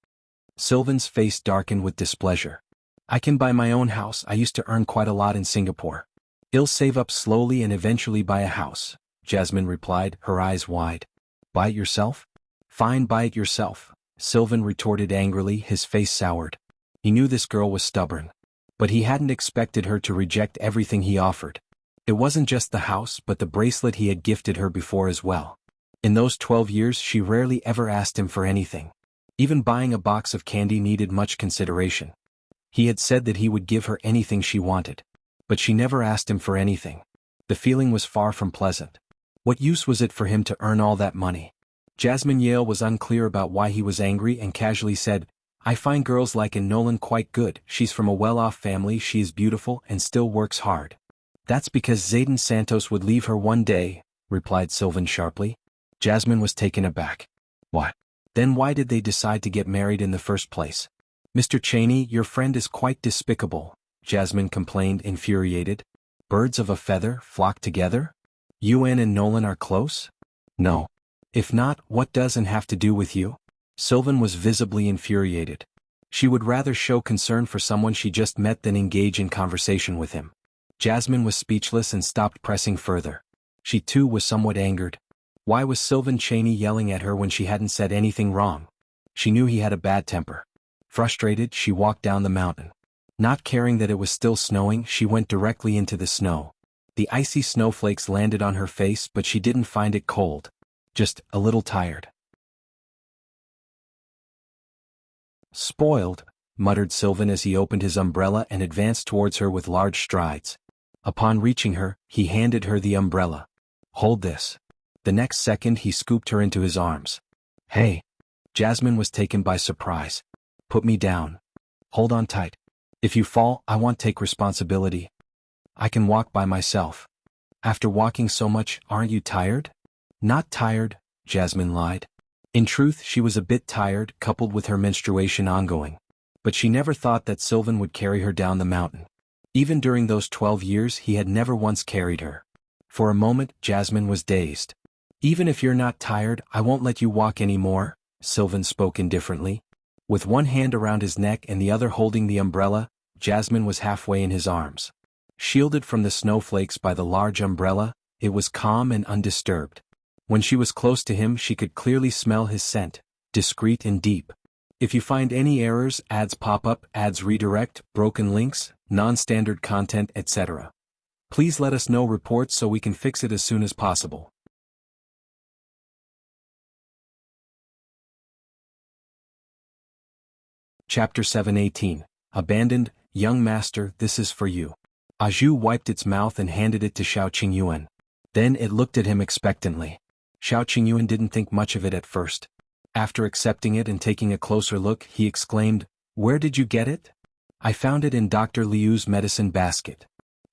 Sylvan's face darkened with displeasure. "I can buy my own house. I used to earn quite a lot in Singapore." "I'll save up slowly and eventually buy a house," Jasmine replied, her eyes wide. "Buy it yourself?" "Fine, buy it yourself," Sylvan retorted angrily, his face soured. He knew this girl was stubborn. But he hadn't expected her to reject everything he offered. It wasn't just the house but the bracelet he had gifted her before as well. In those 12 years she rarely ever asked him for anything. Even buying a box of candy needed much consideration. He had said that he would give her anything she wanted. But she never asked him for anything. The feeling was far from pleasant. What use was it for him to earn all that money? Jasmine Yale was unclear about why he was angry and casually said, "I find girls like Nolan quite good. She's from a well-off family, she is beautiful and still works hard." "That's because Zayden Santos would leave her one day," replied Sylvan sharply. Jasmine was taken aback. "What? Then why did they decide to get married in the first place?" "Mr. Chaney, your friend is quite despicable," Jasmine complained, infuriated. "Birds of a feather flock together? Yuan and Nolan are close?" "No. If not, what doesn't have to do with you?" Sylvan was visibly infuriated. She would rather show concern for someone she just met than engage in conversation with him. Jasmine was speechless and stopped pressing further. She too was somewhat angered. Why was Sylvan Chaney yelling at her when she hadn't said anything wrong? She knew he had a bad temper. Frustrated, she walked down the mountain. Not caring that it was still snowing, she went directly into the snow. The icy snowflakes landed on her face, but she didn't find it cold. Just a little tired. Spoiled, muttered Sylvan as he opened his umbrella and advanced towards her with large strides. Upon reaching her, he handed her the umbrella. Hold this. The next second he scooped her into his arms. Hey. Jasmine was taken by surprise. Put me down. Hold on tight. If you fall, I won't take responsibility. I can walk by myself. After walking so much, aren't you tired? Not tired, Jasmine lied. In truth, she was a bit tired, coupled with her menstruation ongoing. But she never thought that Sylvan would carry her down the mountain. Even during those 12 years, he had never once carried her. For a moment, Jasmine was dazed. Even if you're not tired, I won't let you walk anymore, Sylvan spoke indifferently. With one hand around his neck and the other holding the umbrella, Jasmine was halfway in his arms. Shielded from the snowflakes by the large umbrella, it was calm and undisturbed. When she was close to him, she could clearly smell his scent, discreet and deep. If you find any errors, ads pop up, ads redirect, broken links, non-standard content, etc. Please let us know reports so we can fix it as soon as possible. Chapter 7:18. Abandoned, young master, this is for you. Zhu wiped its mouth and handed it to Shao Qingyuan. Then it looked at him expectantly. Shao Qingyuan didn't think much of it at first. After accepting it and taking a closer look, he exclaimed, "Where did you get it?" "I found it in Dr. Liu's medicine basket."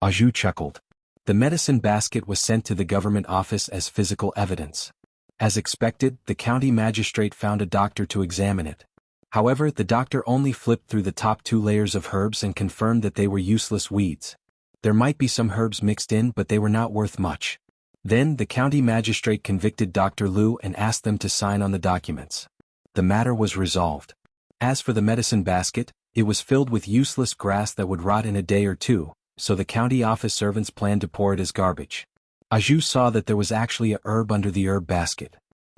Zhu chuckled. The medicine basket was sent to the government office as physical evidence. As expected, the county magistrate found a doctor to examine it. However, the doctor only flipped through the top 2 layers of herbs and confirmed that they were useless weeds. There might be some herbs mixed in, but they were not worth much. Then, the county magistrate convicted Dr. Liu and asked them to sign on the documents. The matter was resolved. As for the medicine basket, it was filled with useless grass that would rot in a day or two, so the county office servants planned to pour it as garbage. Zhu saw that there was actually a herb under the herb basket.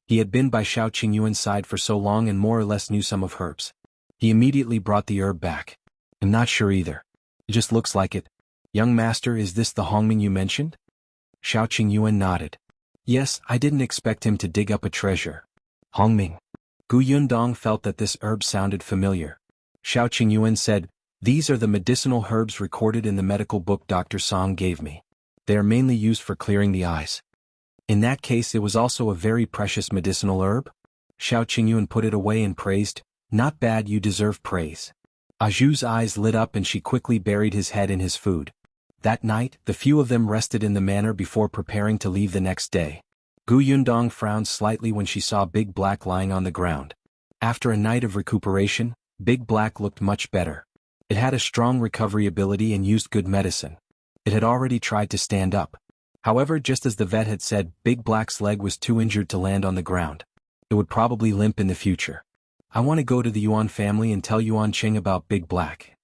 He had been by Shao Qingyuan's side for so long and more or less knew some of herbs. He immediately brought the herb back. "I'm not sure either. It just looks like it. Young master, is this the Hongming you mentioned?" Shao Qingyuan nodded. "Yes, I didn't expect him to dig up a treasure." Hongming. Yundong felt that this herb sounded familiar. Shao Qingyuan said, "These are the medicinal herbs recorded in the medical book Dr. Song gave me. They are mainly used for clearing the eyes." "In that case, it was also a very precious medicinal herb?" Shao Qingyuan put it away and praised, "Not bad, you deserve praise." Zhu's eyes lit up and she quickly buried his head in his food. That night, the few of them rested in the manor before preparing to leave the next day. Yundong frowned slightly when she saw Big Black lying on the ground. After a night of recuperation, Big Black looked much better. It had a strong recovery ability and used good medicine. It had already tried to stand up. However, just as the vet had said, Big Black's leg was too injured to land on the ground. It would probably limp in the future. "I want to go to the Yuan family and tell Yuan Qing about Big Black."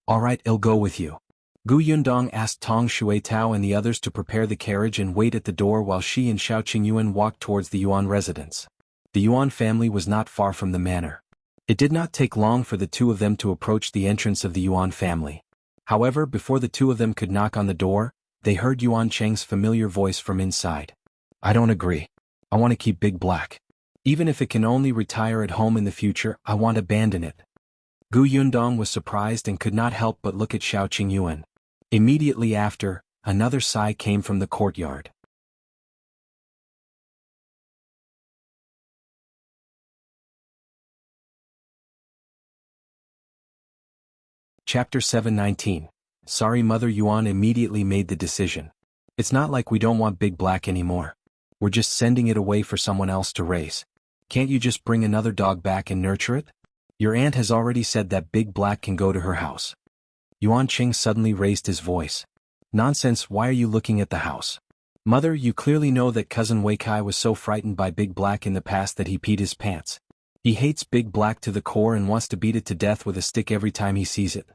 "Alright, I'll go with you." Yundong asked Tong Shuitao and the others to prepare the carriage and wait at the door while she and Shao Qingyuan walked towards the Yuan residence. The Yuan family was not far from the manor. It did not take long for the two of them to approach the entrance of the Yuan family. However, before the two of them could knock on the door, they heard Yuan Cheng's familiar voice from inside. "I don't agree. I want to keep Big Black. Even if it can only retire at home in the future, I won't abandon it." Yundong was surprised and could not help but look at Shao Qingyuan. Immediately after, another sigh came from the courtyard. Chapter 7:19. Sorry Mother. Yuan immediately made the decision. "It's not like we don't want Big Black anymore. We're just sending it away for someone else to raise. Can't you just bring another dog back and nurture it? Your aunt has already said that Big Black can go to her house." Yuan Qing suddenly raised his voice. "Nonsense, why are you looking at the house? Mother, you clearly know that cousin Weikai was so frightened by Big Black in the past that he peed his pants. He hates Big Black to the core and wants to beat it to death with a stick every time he sees it.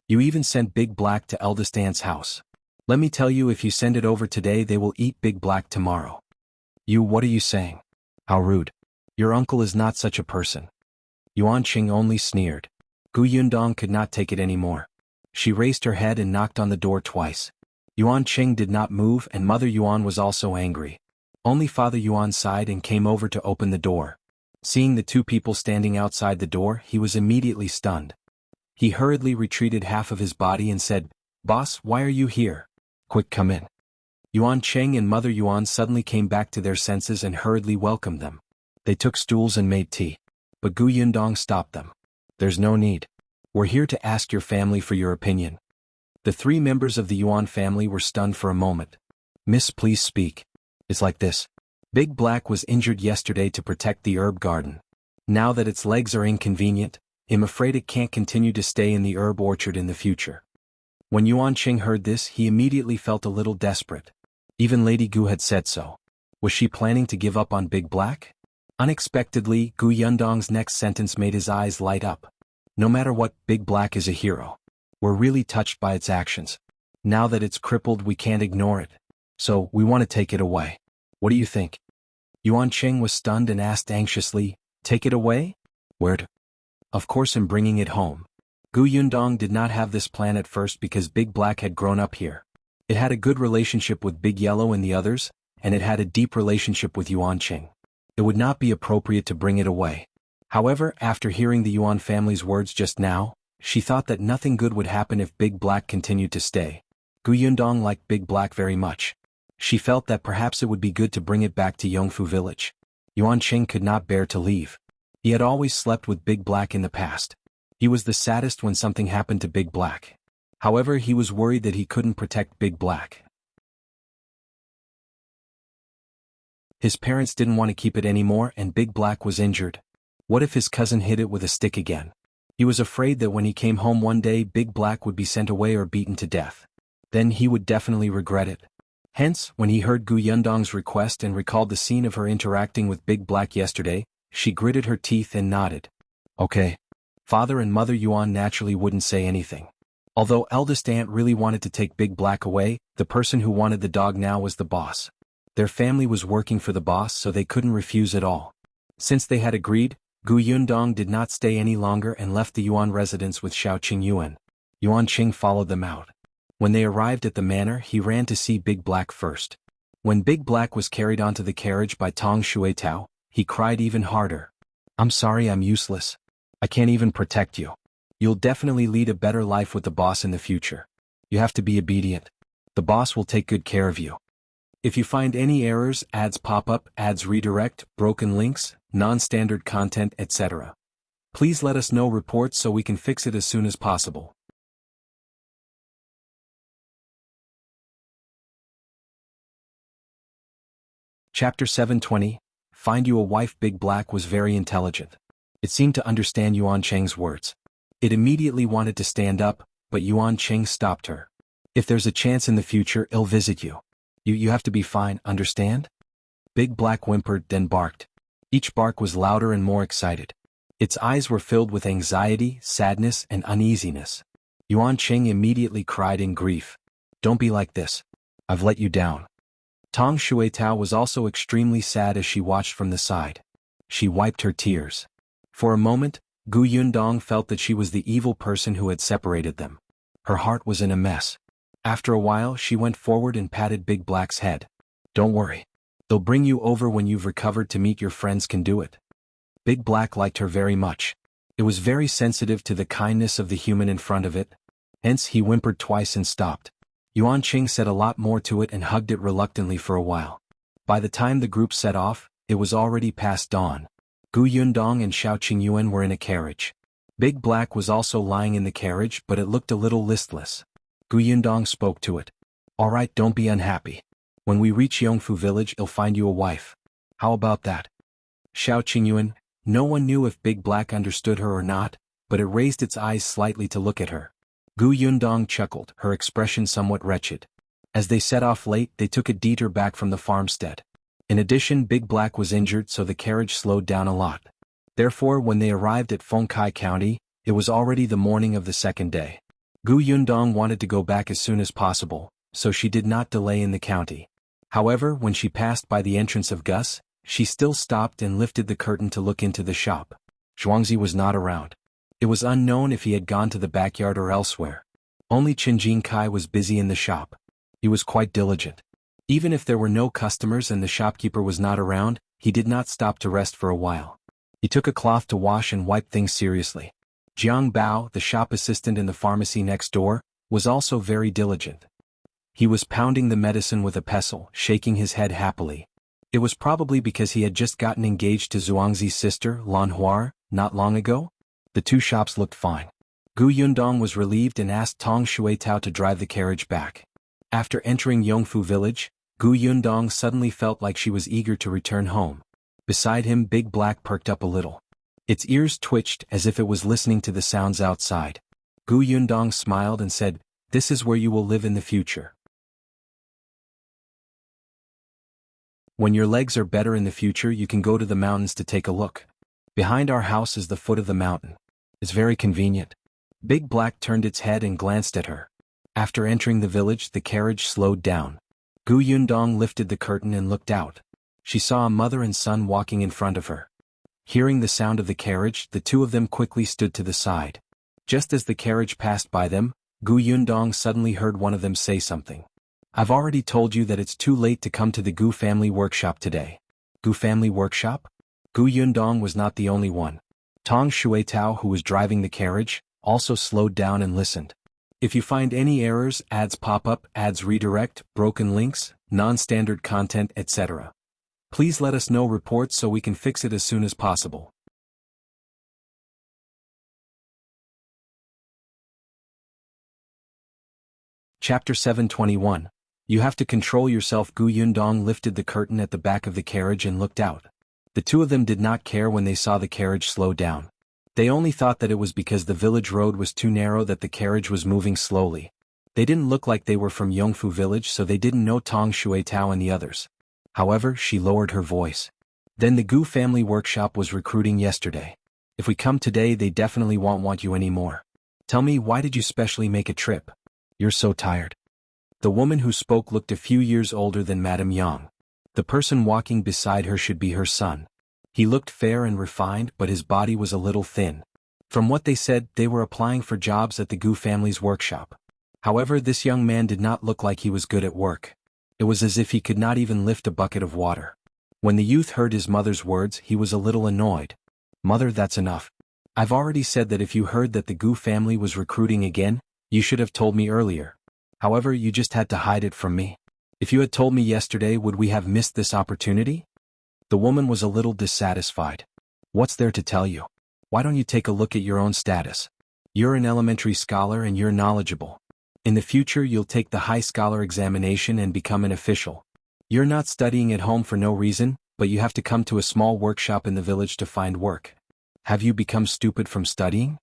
You even sent Big Black to eldest aunt's house. Let me tell you, if you send it over today, they will eat Big Black tomorrow." What are you saying? How rude. Your uncle is not such a person. Yuan Qing only sneered. Gu Yundong could not take it anymore. She raised her head and knocked on the door twice. Yuan Qing did not move and Mother Yuan was also angry. Only Father Yuan sighed and came over to open the door. Seeing the two people standing outside the door, he was immediately stunned. He hurriedly retreated half of his body and said, "Boss, why are you here? Quick, come in." Yuan Qing and Mother Yuan suddenly came back to their senses and hurriedly welcomed them. They took stools and made tea. But Gu Yundong stopped them. "There's no need. We're here to ask your family for your opinion." The three members of the Yuan family were stunned for a moment. "Miss, please speak." "It's like this. Big Black was injured yesterday to protect the herb garden. Now that its legs are inconvenient, I'm afraid it can't continue to stay in the herb orchard in the future." When Yuan Qing heard this, he immediately felt a little desperate. Even Lady Gu had said so. Was she planning to give up on Big Black? Unexpectedly, Gu Yundong's next sentence made his eyes light up. "No matter what, Big Black is a hero. We're really touched by its actions. Now that it's crippled, we can't ignore it. So, we want to take it away. What do you think?" Yuan Qing was stunned and asked anxiously, "Take it away? Where to?" "Of course I'm bringing it home." Gu Yundong did not have this plan at first because Big Black had grown up here. It had a good relationship with Big Yellow and the others, and it had a deep relationship with Yuan Qing. It would not be appropriate to bring it away. However, after hearing the Yuan family's words just now, she thought that nothing good would happen if Big Black continued to stay. Gu Yundong liked Big Black very much. She felt that perhaps it would be good to bring it back to Yongfu village. Yuan Qing could not bear to leave. He had always slept with Big Black in the past. He was the saddest when something happened to Big Black. However, he was worried that he couldn't protect Big Black. His parents didn't want to keep it anymore and Big Black was injured. What if his cousin hit it with a stick again? He was afraid that when he came home one day Big Black would be sent away or beaten to death. Then he would definitely regret it. Hence, when he heard Gu Yundong's request and recalled the scene of her interacting with Big Black yesterday, she gritted her teeth and nodded. Okay. Father and Mother Yuan naturally wouldn't say anything. Although eldest aunt really wanted to take Big Black away, the person who wanted the dog now was the boss. Their family was working for the boss so they couldn't refuse at all. Since they had agreed, Gu Yundong did not stay any longer and left the Yuan residence with Shao Qingyuan. Yuan Qing followed them out. When they arrived at the manor, he ran to see Big Black first. When Big Black was carried onto the carriage by Tong Shuitao, he cried even harder. "I'm sorry I'm useless. I can't even protect you. You'll definitely lead a better life with the boss in the future. You have to be obedient. The boss will take good care of you. If you find any errors, ads pop up, ads redirect, broken links, non-standard content, etc. Please let us know reports so we can fix it as soon as possible." Chapter 720, Find You a Wife. Big Black was very intelligent. It seemed to understand Yuan Qing's words. It immediately wanted to stand up, but Yuan Qing stopped her. "If there's a chance in the future, I'll visit you. You have to be fine, understand?" Big Black whimpered, then barked. Each bark was louder and more excited. Its eyes were filled with anxiety, sadness, and uneasiness. Yuan Qing immediately cried in grief. "Don't be like this. I've let you down." Tong Shuitao was also extremely sad as she watched from the side. She wiped her tears. For a moment, Gu Yundong felt that she was the evil person who had separated them. Her heart was in a mess. After a while, she went forward and patted Big Black's head. "Don't worry. They'll bring you over when you've recovered to meet your friends. Can do it." Big Black liked her very much. It was very sensitive to the kindness of the human in front of it. Hence, he whimpered twice and stopped. Yuan Qing said a lot more to it and hugged it reluctantly for a while. By the time the group set off, it was already past dawn. Gu Yundong and Shao Qingyuan were in a carriage. Big Black was also lying in the carriage, but it looked a little listless. Gu Yundong spoke to it. "All right, don't be unhappy. When we reach Yongfu village, I'll find you a wife. How about that?" Shao Qingyuan, no one knew if Big Black understood her or not, but it raised its eyes slightly to look at her. Gu Yundong chuckled, her expression somewhat wretched. As they set off late, they took a detour back from the farmstead. In addition, Big Black was injured, so the carriage slowed down a lot. Therefore, when they arrived at Fengkai County, it was already the morning of the second day. Gu Yundong wanted to go back as soon as possible, so she did not delay in the county. However, when she passed by the entrance of Gus, she still stopped and lifted the curtain to look into the shop. Zhuangzi was not around. It was unknown if he had gone to the backyard or elsewhere. Only Qin Kai was busy in the shop. He was quite diligent. Even if there were no customers and the shopkeeper was not around, he did not stop to rest for a while. He took a cloth to wash and wipe things seriously. Jiang Bao, the shop assistant in the pharmacy next door, was also very diligent. He was pounding the medicine with a pestle, shaking his head happily. It was probably because he had just gotten engaged to Zhuangzi's sister, Lan Huar, not long ago. The two shops looked fine. Gu Yundong was relieved and asked Tong Shuitao to drive the carriage back. After entering Yongfu village, Gu Yundong suddenly felt like she was eager to return home. Beside him, Big Black perked up a little. Its ears twitched as if it was listening to the sounds outside. Gu Yundong smiled and said, "This is where you will live in the future. When your legs are better in the future, you can go to the mountains to take a look. Behind our house is the foot of the mountain. It's very convenient." Big Black turned its head and glanced at her. After entering the village, the carriage slowed down. Gu Yundong lifted the curtain and looked out. She saw a mother and son walking in front of her. Hearing the sound of the carriage, the two of them quickly stood to the side. Just as the carriage passed by them, Gu Yundong suddenly heard one of them say something. "I've already told you that it's too late to come to the Gu family workshop today." Gu family workshop? Gu Yundong was not the only one. Tong Shuitao, who was driving the carriage, also slowed down and listened. If you find any errors, ads pop up, ads redirect, broken links, non-standard content, etc., please let us know reports so we can fix it as soon as possible. Chapter 721. You have to control yourself. Gu Yundong lifted the curtain at the back of the carriage and looked out. The two of them did not care when they saw the carriage slow down. They only thought that it was because the village road was too narrow that the carriage was moving slowly. They didn't look like they were from Yongfu village, so they didn't know Tong Shuitao and the others. However, she lowered her voice. "Then the Gu family workshop was recruiting yesterday. If we come today, they definitely won't want you anymore. Tell me, why did you specially make a trip? You're so tired." The woman who spoke looked a few years older than Madame Yang. The person walking beside her should be her son. He looked fair and refined, but his body was a little thin. From what they said, they were applying for jobs at the Gu family's workshop. However, this young man did not look like he was good at work. It was as if he could not even lift a bucket of water. When the youth heard his mother's words, he was a little annoyed. "Mother, that's enough. I've already said that if you heard that the Gu family was recruiting again, you should have told me earlier. However, you just had to hide it from me. If you had told me yesterday, would we have missed this opportunity?" The woman was a little dissatisfied. "What's there to tell you? Why don't you take a look at your own status? You're an elementary scholar and you're knowledgeable. In the future, you'll take the high scholar examination and become an official. You're not studying at home for no reason, but you have to come to a small workshop in the village to find work. Have you become stupid from studying?"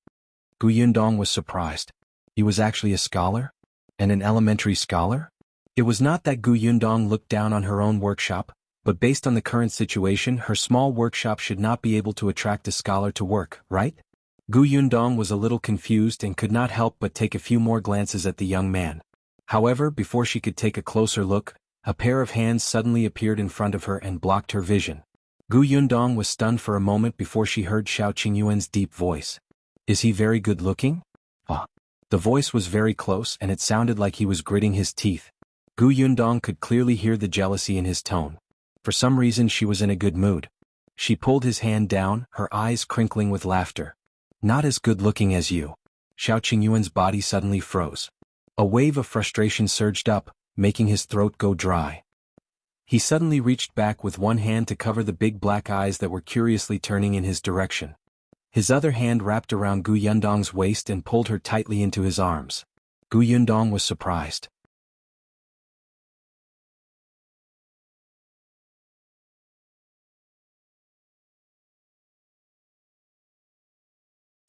Gu Yundong was surprised. He was actually a scholar? And an elementary scholar? It was not that Gu Yundong looked down on her own workshop, but based on the current situation, her small workshop should not be able to attract a scholar to work, right? Gu Yundong was a little confused and could not help but take a few more glances at the young man. However, before she could take a closer look, a pair of hands suddenly appeared in front of her and blocked her vision. Gu Yundong was stunned for a moment before she heard Shao Qingyuan's deep voice. "Is he very good looking?" Ah. The voice was very close and it sounded like he was gritting his teeth. Gu Yundong could clearly hear the jealousy in his tone. For some reason she was in a good mood. She pulled his hand down, her eyes crinkling with laughter. "Not as good looking as you." Shao Qingyuan's body suddenly froze. A wave of frustration surged up, making his throat go dry. He suddenly reached back with one hand to cover the big black eyes that were curiously turning in his direction. His other hand wrapped around Gu Yundong's waist and pulled her tightly into his arms. Gu Yundong was surprised.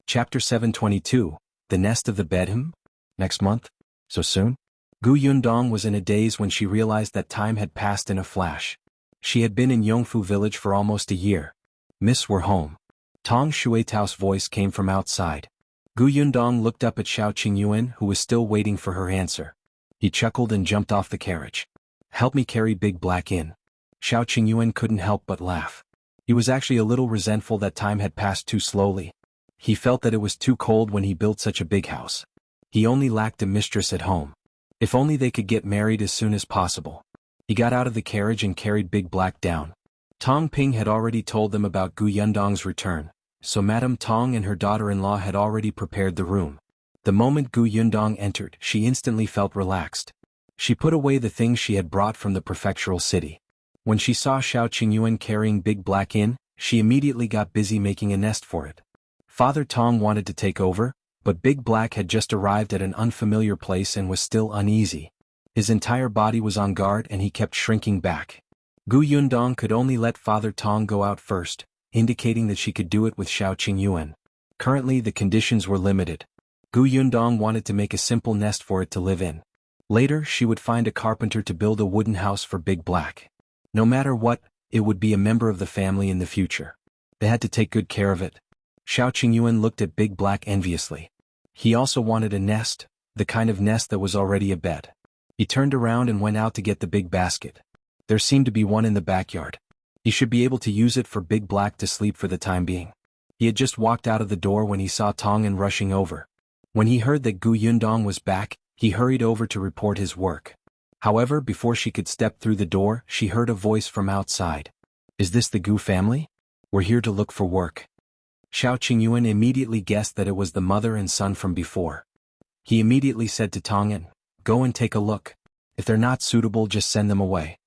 Chapter 722, The Nest of the Bedham? Next month? So soon? Gu Yundong was in a daze when she realized that time had passed in a flash. She had been in Yongfu village for almost a year. "Miss, we're home." Tong Shuitao's voice came from outside. Gu Yundong looked up at Shao Qingyuan, who was still waiting for her answer. He chuckled and jumped off the carriage. Help me carry Big Black in. Shao Qingyuan couldn't help but laugh. He was actually a little resentful that time had passed too slowly. He felt that it was too cold when he built such a big house. He only lacked a mistress at home. If only they could get married as soon as possible. He got out of the carriage and carried Big Black down. Tong Ping had already told them about Gu Yundong's return, so Madame Tong and her daughter-in-law had already prepared the room. The moment Gu Yundong entered, she instantly felt relaxed. She put away the things she had brought from the prefectural city. When she saw Shao Qingyuan carrying Big Black in, she immediately got busy making a nest for it. Father Tong wanted to take over, but Big Black had just arrived at an unfamiliar place and was still uneasy. His entire body was on guard and he kept shrinking back. Gu Yundong could only let Father Tong go out first, indicating that she could do it with Shao Qingyuan. Currently the conditions were limited. Gu Yundong wanted to make a simple nest for it to live in. Later she would find a carpenter to build a wooden house for Big Black. No matter what, it would be a member of the family in the future. They had to take good care of it. Shao Qingyuan looked at Big Black enviously. He also wanted a nest, the kind of nest that was already a bed. He turned around and went out to get the big basket. There seemed to be one in the backyard. He should be able to use it for Big Black to sleep for the time being. He had just walked out of the door when he saw Tongan rushing over. When he heard that Gu Yundong was back, he hurried over to report his work. However, before she could step through the door, she heard a voice from outside. Is this the Gu family? We're here to look for work. Shao Qingyuan immediately guessed that it was the mother and son from before. He immediately said to Tongan, go and take a look. If they're not suitable, just send them away.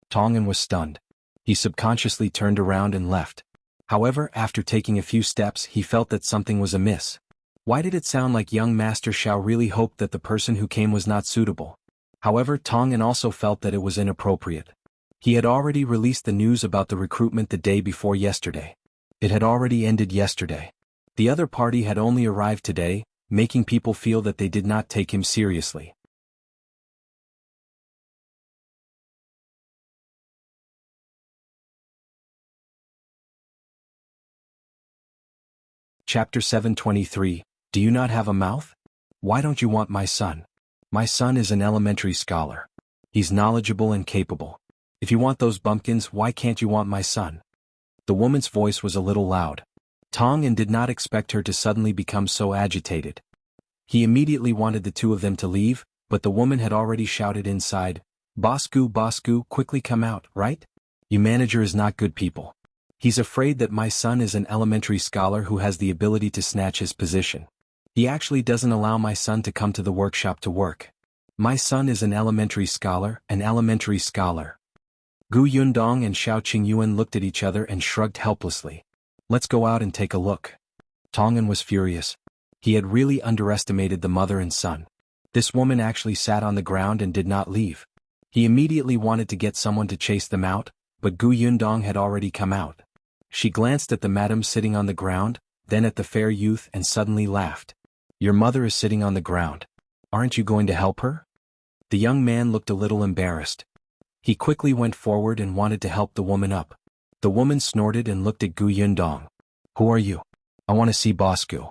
Tongan was stunned. He subconsciously turned around and left. However, after taking a few steps, he felt that something was amiss. Why did it sound like young Master Shao really hoped that the person who came was not suitable? However, Tongan also felt that it was inappropriate. He had already released the news about the recruitment the day before yesterday. It had already ended yesterday. The other party had only arrived today, making people feel that they did not take him seriously. Chapter 723, Do you not have a mouth? Why don't you want my son? My son is an elementary scholar. He's knowledgeable and capable. If you want those bumpkins, why can't you want my son? The woman's voice was a little loud. Tongan did not expect her to suddenly become so agitated. He immediately wanted the two of them to leave, but the woman had already shouted inside, Bosku, quickly come out, right? Your manager is not good people. He's afraid that my son is an elementary scholar who has the ability to snatch his position. He actually doesn't allow my son to come to the workshop to work. My son is an elementary scholar, an elementary scholar. Gu Yundong and Shao Qingyuan looked at each other and shrugged helplessly. Let's go out and take a look. Tongan was furious. He had really underestimated the mother and son. This woman actually sat on the ground and did not leave. He immediately wanted to get someone to chase them out, but Gu Yundong had already come out. She glanced at the madam sitting on the ground, then at the fair youth and suddenly laughed. Your mother is sitting on the ground. Aren't you going to help her? The young man looked a little embarrassed. He quickly went forward and wanted to help the woman up. The woman snorted and looked at Gu Yundong. Who are you? I want to see Bosku.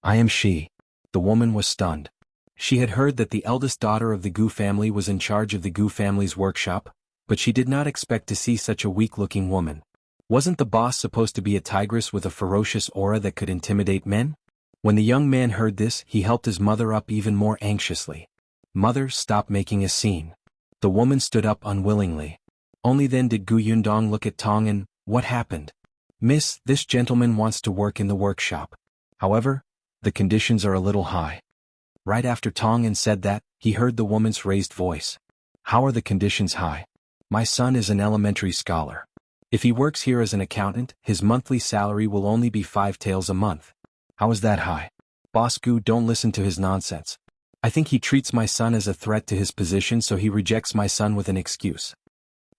I am she. The woman was stunned. She had heard that the eldest daughter of the Gu family was in charge of the Gu family's workshop, but she did not expect to see such a weak-looking woman. Wasn't the boss supposed to be a tigress with a ferocious aura that could intimidate men? When the young man heard this, he helped his mother up even more anxiously. Mother, stop making a scene. The woman stood up unwillingly. Only then did Gu Yundong look at Tongan. What happened? Miss, this gentleman wants to work in the workshop. However, the conditions are a little high. Right after Tongan said that, he heard the woman's raised voice. How are the conditions high? My son is an elementary scholar. If he works here as an accountant, his monthly salary will only be 5 taels a month. How is that high? Bosku, don't listen to his nonsense. I think he treats my son as a threat to his position, so he rejects my son with an excuse.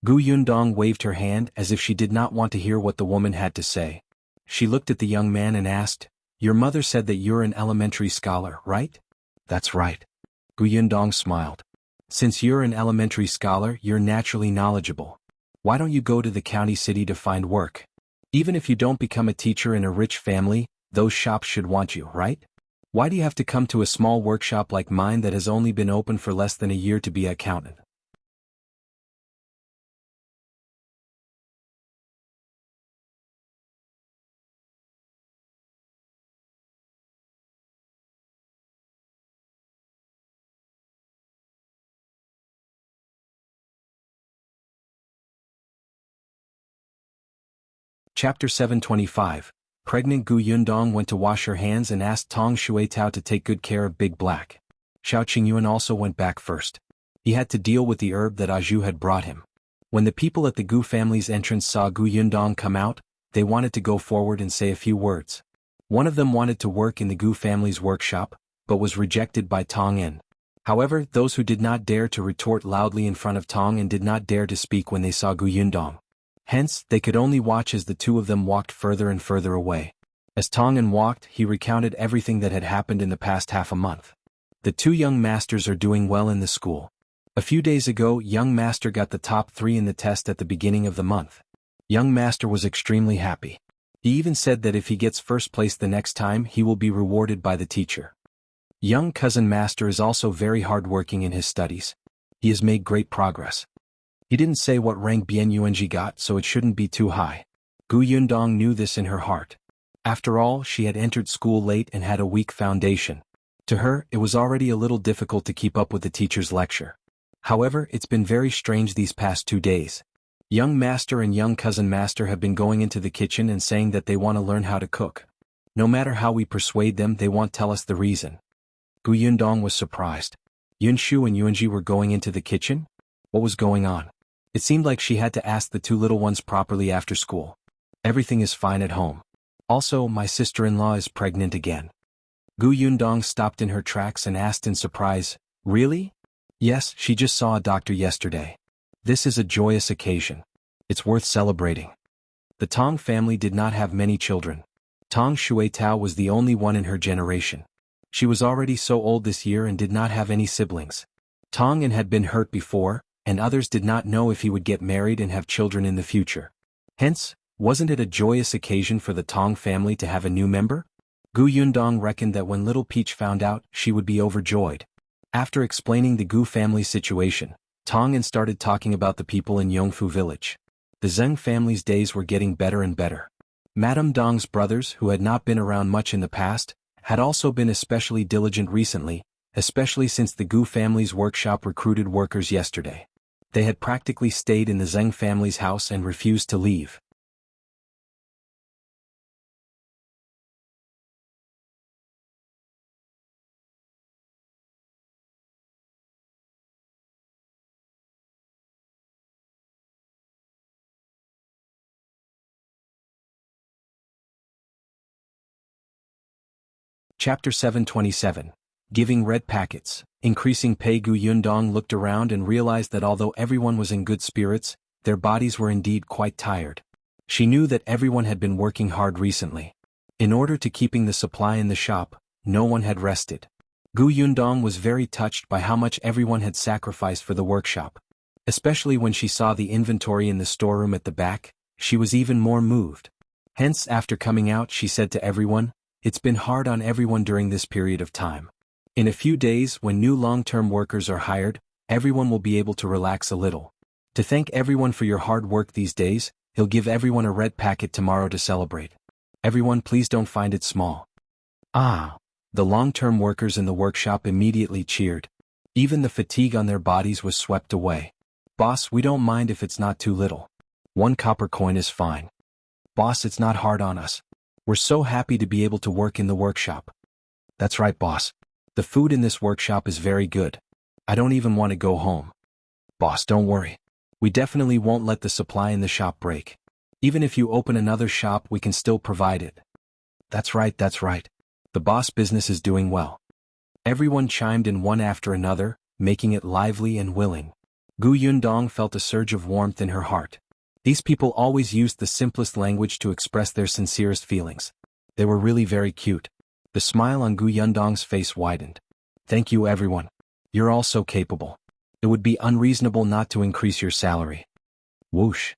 Gu Yundong waved her hand as if she did not want to hear what the woman had to say. She looked at the young man and asked, Your mother said that you're an elementary scholar, right? That's right. Gu Yundong smiled. Since you're an elementary scholar, you're naturally knowledgeable. Why don't you go to the county city to find work? Even if you don't become a teacher in a rich family, those shops should want you, right? Why do you have to come to a small workshop like mine that has only been open for less than a year to be an accountant? Chapter 725. Pregnant Gu Yundong went to wash her hands and asked Tong Shuitao to take good care of Big Black. Shao Qingyuan also went back first. He had to deal with the herb that Aju had brought him. When the people at the Gu family's entrance saw Gu Yundong come out, they wanted to go forward and say a few words. One of them wanted to work in the Gu family's workshop, but was rejected by Tong En. However, those who did not dare to retort loudly in front of Tong En did not dare to speak when they saw Gu Yundong. Hence, they could only watch as the two of them walked further and further away. As Tong En walked, he recounted everything that had happened in the past half a month. The two young masters are doing well in the school. A few days ago, young master got the top 3 in the test at the beginning of the month. Young master was extremely happy. He even said that if he gets first place the next time, he will be rewarded by the teacher. Young cousin master is also very hardworking in his studies. He has made great progress. He didn't say what rank Bien Yuanji got, so it shouldn't be too high. Gu Yundong knew this in her heart. After all, she had entered school late and had a weak foundation. To her, it was already a little difficult to keep up with the teacher's lecture. However, it's been very strange these past 2 days. Young master and young cousin master have been going into the kitchen and saying that they want to learn how to cook. No matter how we persuade them, they won't tell us the reason. Gu Yundong was surprised. Yunshu and Yuanji were going into the kitchen? What was going on? It seemed like she had to ask the 2 little ones properly after school. Everything is fine at home. Also, my sister-in-law is pregnant again. Gu Yundong stopped in her tracks and asked in surprise, "Really?" "Yes, she just saw a doctor yesterday. This is a joyous occasion. It's worth celebrating." The Tong family did not have many children. Tong Shuitao was the only one in her generation. She was already so old this year and did not have any siblings. Tong En had been hurt before, and others did not know if he would get married and have children in the future. Hence, wasn't it a joyous occasion for the Tong family to have a new member? Gu Yundong reckoned that when little Peach found out, she would be overjoyed. After explaining the Gu family situation, Tong En started talking about the people in Yongfu village. The Zheng family's days were getting better and better. Madame Dong's brothers, who had not been around much in the past, had also been especially diligent recently, especially since the Gu family's workshop recruited workers yesterday. They had practically stayed in the Zheng family's house and refused to leave. Chapter 727. Giving red packets. Increasing pay. Gu Yundong looked around and realized that although everyone was in good spirits, their bodies were indeed quite tired. She knew that everyone had been working hard recently. In order to keeping the supply in the shop, no one had rested. Gu Yundong was very touched by how much everyone had sacrificed for the workshop. Especially when she saw the inventory in the storeroom at the back, she was even more moved. Hence, after coming out, she said to everyone, "It's been hard on everyone during this period of time. In a few days, when new long-term workers are hired, everyone will be able to relax a little. To thank everyone for your hard work these days, he'll give everyone a red packet tomorrow to celebrate. Everyone, please don't find it small." Ah! The long-term workers in the workshop immediately cheered. Even the fatigue on their bodies was swept away. "Boss, we don't mind if it's not too little. 1 copper coin is fine. Boss, it's not hard on us. We're so happy to be able to work in the workshop." "That's right, boss. The food in this workshop is very good. I don't even want to go home." "Boss, don't worry. We definitely won't let the supply in the shop break. Even if you open another shop, we can still provide it." That's right. The boss business is doing well." Everyone chimed in one after another, making it lively and willing. Gu Yundong felt a surge of warmth in her heart. These people always used the simplest language to express their sincerest feelings. They were really very cute. The smile on Gu Yundong's face widened. "Thank you, everyone. You're all so capable. It would be unreasonable not to increase your salary." Whoosh!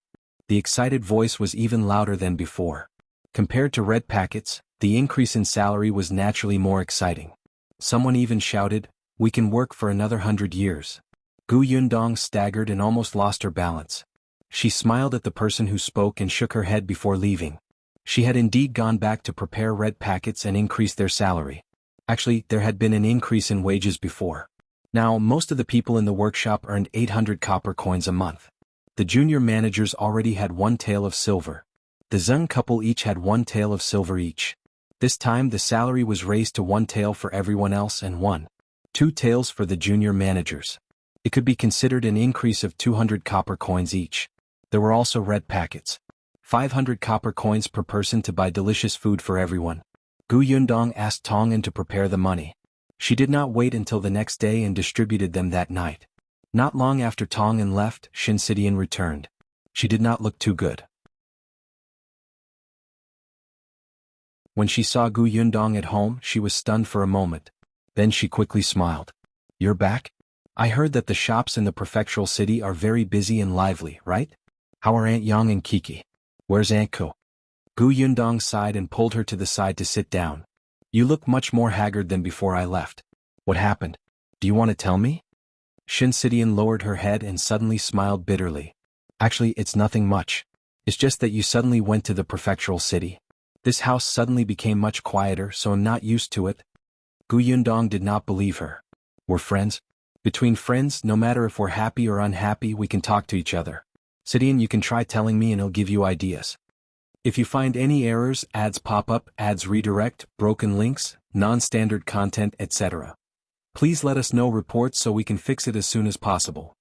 The excited voice was even louder than before. Compared to red packets, the increase in salary was naturally more exciting. Someone even shouted, "We can work for another 100 years." Gu Yundong staggered and almost lost her balance. She smiled at the person who spoke and shook her head before leaving. She had indeed gone back to prepare red packets and increase their salary. Actually, there had been an increase in wages before. Now, most of the people in the workshop earned 800 copper coins a month. The junior managers already had 1 tael of silver. The Zeng couple each had 1 tael of silver each. This time the salary was raised to 1 tael for everyone else and 2 taels for the junior managers. It could be considered an increase of 200 copper coins each. There were also red packets. 500 copper coins per person to buy delicious food for everyone. Gu Yundong asked Tong'an to prepare the money. She did not wait until the next day and distributed them that night. Not long after Tong'an left, Shinsidian returned. She did not look too good. When she saw Gu Yundong at home, she was stunned for a moment. Then she quickly smiled. "You're back? I heard that the shops in the prefectural city are very busy and lively, right? How are Aunt Yang and Kiki? Where's Aunt Ko?" Gu Yundong sighed and pulled her to the side to sit down. "You look much more haggard than before I left. What happened? Do you want to tell me?" Shinsidian lowered her head and suddenly smiled bitterly. "Actually, it's nothing much. It's just that you suddenly went to the prefectural city. This house suddenly became much quieter, so I'm not used to it." Gu Yundong did not believe her. "We're friends. Between friends, no matter if we're happy or unhappy, we can talk to each other. Sidian, you can try telling me and I'll give you ideas. If you find any errors, ads pop up, ads redirect, broken links, non-standard content, etc. Please let us know reports so we can fix it as soon as possible."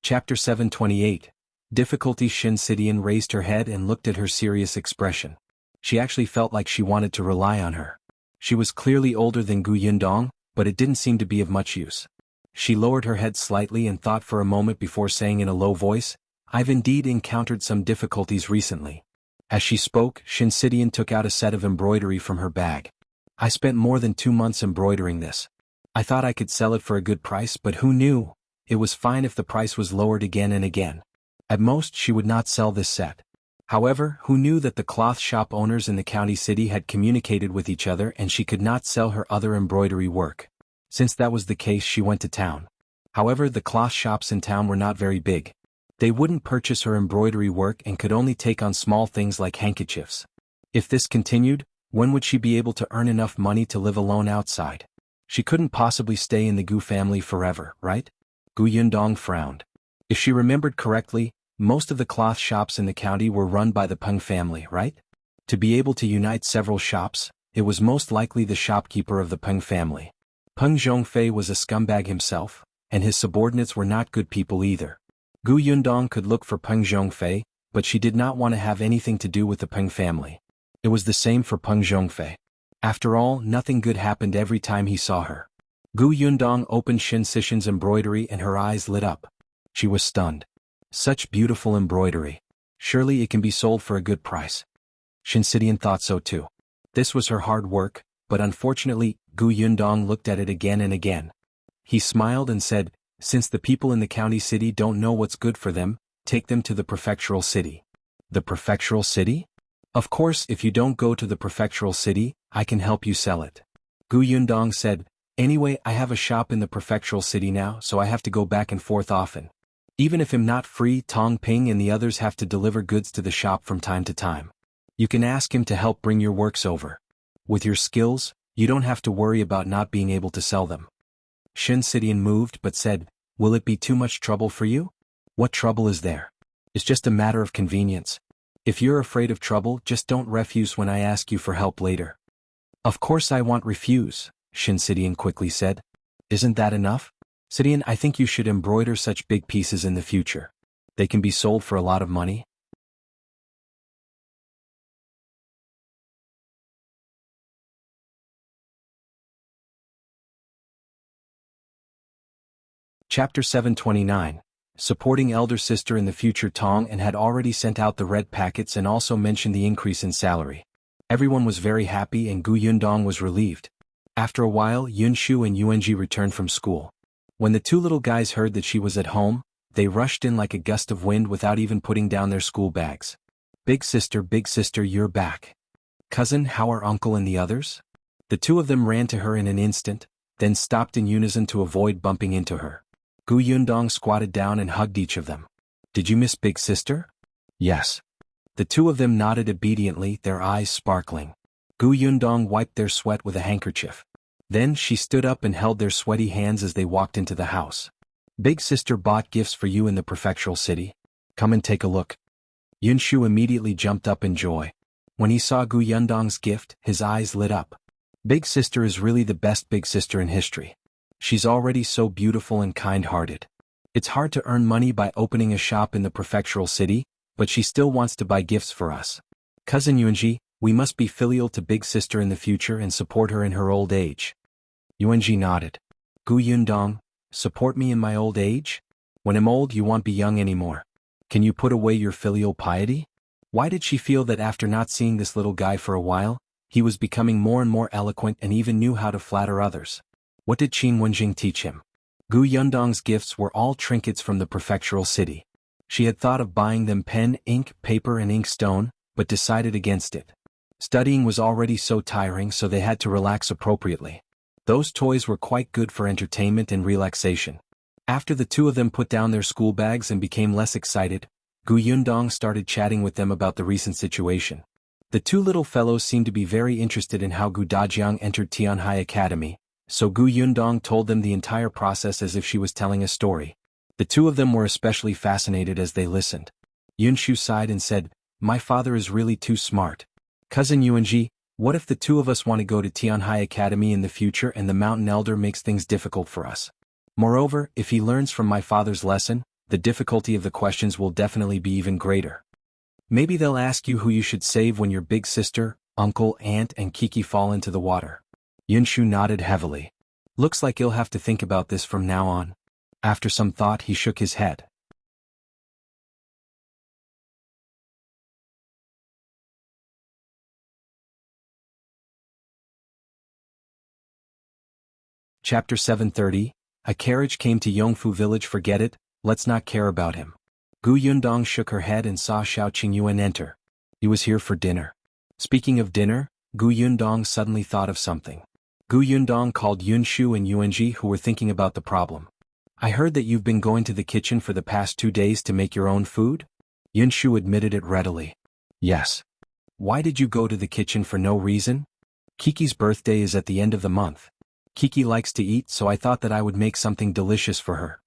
Chapter 728. Difficulty. Shinsidian raised her head and looked at her serious expression. She actually felt like she wanted to rely on her. She was clearly older than Gu Yundong, but it didn't seem to be of much use. She lowered her head slightly and thought for a moment before saying in a low voice, "I've indeed encountered some difficulties recently." As she spoke, Shinsidian took out a set of embroidery from her bag. "I spent more than 2 months embroidering this. I thought I could sell it for a good price, but who knew? It was fine if the price was lowered again and again. At most, she would not sell this set. However, who knew that the cloth shop owners in the county city had communicated with each other and she could not sell her other embroidery work? Since that was the case, she went to town. However, the cloth shops in town were not very big. They wouldn't purchase her embroidery work and could only take on small things like handkerchiefs. If this continued, when would she be able to earn enough money to live alone outside? She couldn't possibly stay in the Gu family forever, right? Gu Yundong frowned. If she remembered correctly, most of the cloth shops in the county were run by the Peng family, right? To be able to unite several shops, it was most likely the shopkeeper of the Peng family. Peng Zhongfei was a scumbag himself, and his subordinates were not good people either. Gu Yundong could look for Peng Zhongfei, but she did not want to have anything to do with the Peng family. It was the same for Peng Zhongfei. After all, nothing good happened every time he saw her. Gu Yundong opened Shinsidian's embroidery and her eyes lit up. She was stunned. Such beautiful embroidery. Surely it can be sold for a good price. Shinsidian thought so too. This was her hard work, but unfortunately, Gu Yundong looked at it again and again. He smiled and said, "Since the people in the county city don't know what's good for them, take them to the prefectural city." "The prefectural city?" "Of course, if you don't go to the prefectural city, I can help you sell it." Gu Yundong said, "Anyway, I have a shop in the prefectural city now, so I have to go back and forth often. Even if I'm not free, Tong Ping and the others have to deliver goods to the shop from time to time. You can ask him to help bring your works over. With your skills, you don't have to worry about not being able to sell them." Shinsidian moved but said, "Will it be too much trouble for you?" "What trouble is there? It's just a matter of convenience. If you're afraid of trouble, just don't refuse when I ask you for help later." "Of course I won't refuse," Shinsidian quickly said. "Isn't that enough? Sidian, I think you should embroider such big pieces in the future. They can be sold for a lot of money." Chapter 729. Supporting elder sister in the future. Tong'an had already sent out the red packets and also mentioned the increase in salary. Everyone was very happy and Gu Yundong was relieved. After a while, Yunxu and Yuanji returned from school. When the 2 little guys heard that she was at home, they rushed in like a gust of wind without even putting down their school bags. Big sister, you're back. Cousin, how are uncle and the others?" The 2 of them ran to her in an instant, then stopped in unison to avoid bumping into her. Gu Yundong squatted down and hugged each of them. "Did you miss big sister?" "Yes." The 2 of them nodded obediently, their eyes sparkling. Gu Yundong wiped their sweat with a handkerchief. Then she stood up and held their sweaty hands as they walked into the house. Big sister bought gifts for you in the prefectural city. Come and take a look. Yunfu immediately jumped up in joy. When he saw Gu Yundong's gift, his eyes lit up. Big sister is really the best big sister in history. She's already so beautiful and kind-hearted. It's hard to earn money by opening a shop in the prefectural city, but she still wants to buy gifts for us. Cousin Yuanji, we must be filial to big sister in the future and support her in her old age. Yuanji nodded. Gu Yundong, support me in my old age? When I'm old you won't be young anymore. Can you put away your filial piety? Why did she feel that after not seeing this little guy for a while, he was becoming more and more eloquent and even knew how to flatter others? What did Qin Wenjing teach him? Gu Yundong's gifts were all trinkets from the prefectural city. She had thought of buying them pen, ink, paper and inkstone, but decided against it. Studying was already so tiring, so they had to relax appropriately. Those toys were quite good for entertainment and relaxation. After the two of them put down their school bags and became less excited, Gu Yundong started chatting with them about the recent situation. The two little fellows seemed to be very interested in how Gu Dajiang entered Tianhai Academy, so Gu Yundong told them the entire process as if she was telling a story. The two of them were especially fascinated as they listened. Yunfu sighed and said, "My father is really too smart. Cousin Yuanji, what if the two of us want to go to Tianhai Academy in the future and the mountain elder makes things difficult for us? Moreover, if he learns from my father's lesson, the difficulty of the questions will definitely be even greater. Maybe they'll ask you who you should save when your big sister, uncle, aunt and Kiki fall into the water." Yunfu nodded heavily. Looks like he'll have to think about this from now on. After some thought he shook his head. Chapter 730, A carriage came to Yongfu village. Forget it, let's not care about him. Gu Yundong shook her head and saw Shao Qingyuan enter. He was here for dinner. Speaking of dinner, Gu Yundong suddenly thought of something. Gu Yundong called Yunfu and Yuanji who were thinking about the problem. I heard that you've been going to the kitchen for the past 2 days to make your own food? Yunfu admitted it readily. Yes. Why did you go to the kitchen for no reason? Kiki's birthday is at the end of the month. Kiki likes to eat, so I thought that I would make something delicious for her.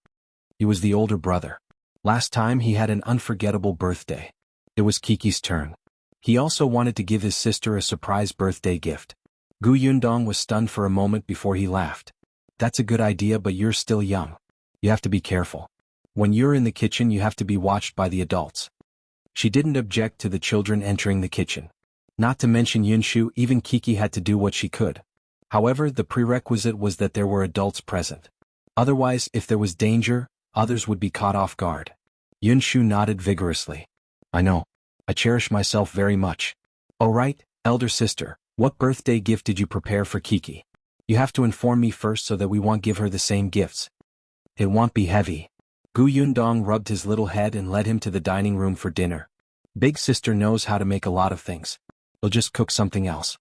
He was the older brother. Last time he had an unforgettable birthday. It was Kiki's turn. He also wanted to give his sister a surprise birthday gift. Gu Yundong was stunned for a moment before he laughed. That's a good idea, but you're still young. You have to be careful. When you're in the kitchen you have to be watched by the adults. She didn't object to the children entering the kitchen. Not to mention Yunfu, even Kiki had to do what she could. However, the prerequisite was that there were adults present. Otherwise, if there was danger, others would be caught off guard. Yunfu nodded vigorously. I know. I cherish myself very much. All right, elder sister, what birthday gift did you prepare for Kiki? You have to inform me first so that we won't give her the same gifts. It won't be heavy. Gu Yundong rubbed his little head and led him to the dining room for dinner. Big sister knows how to make a lot of things. We'll just cook something else.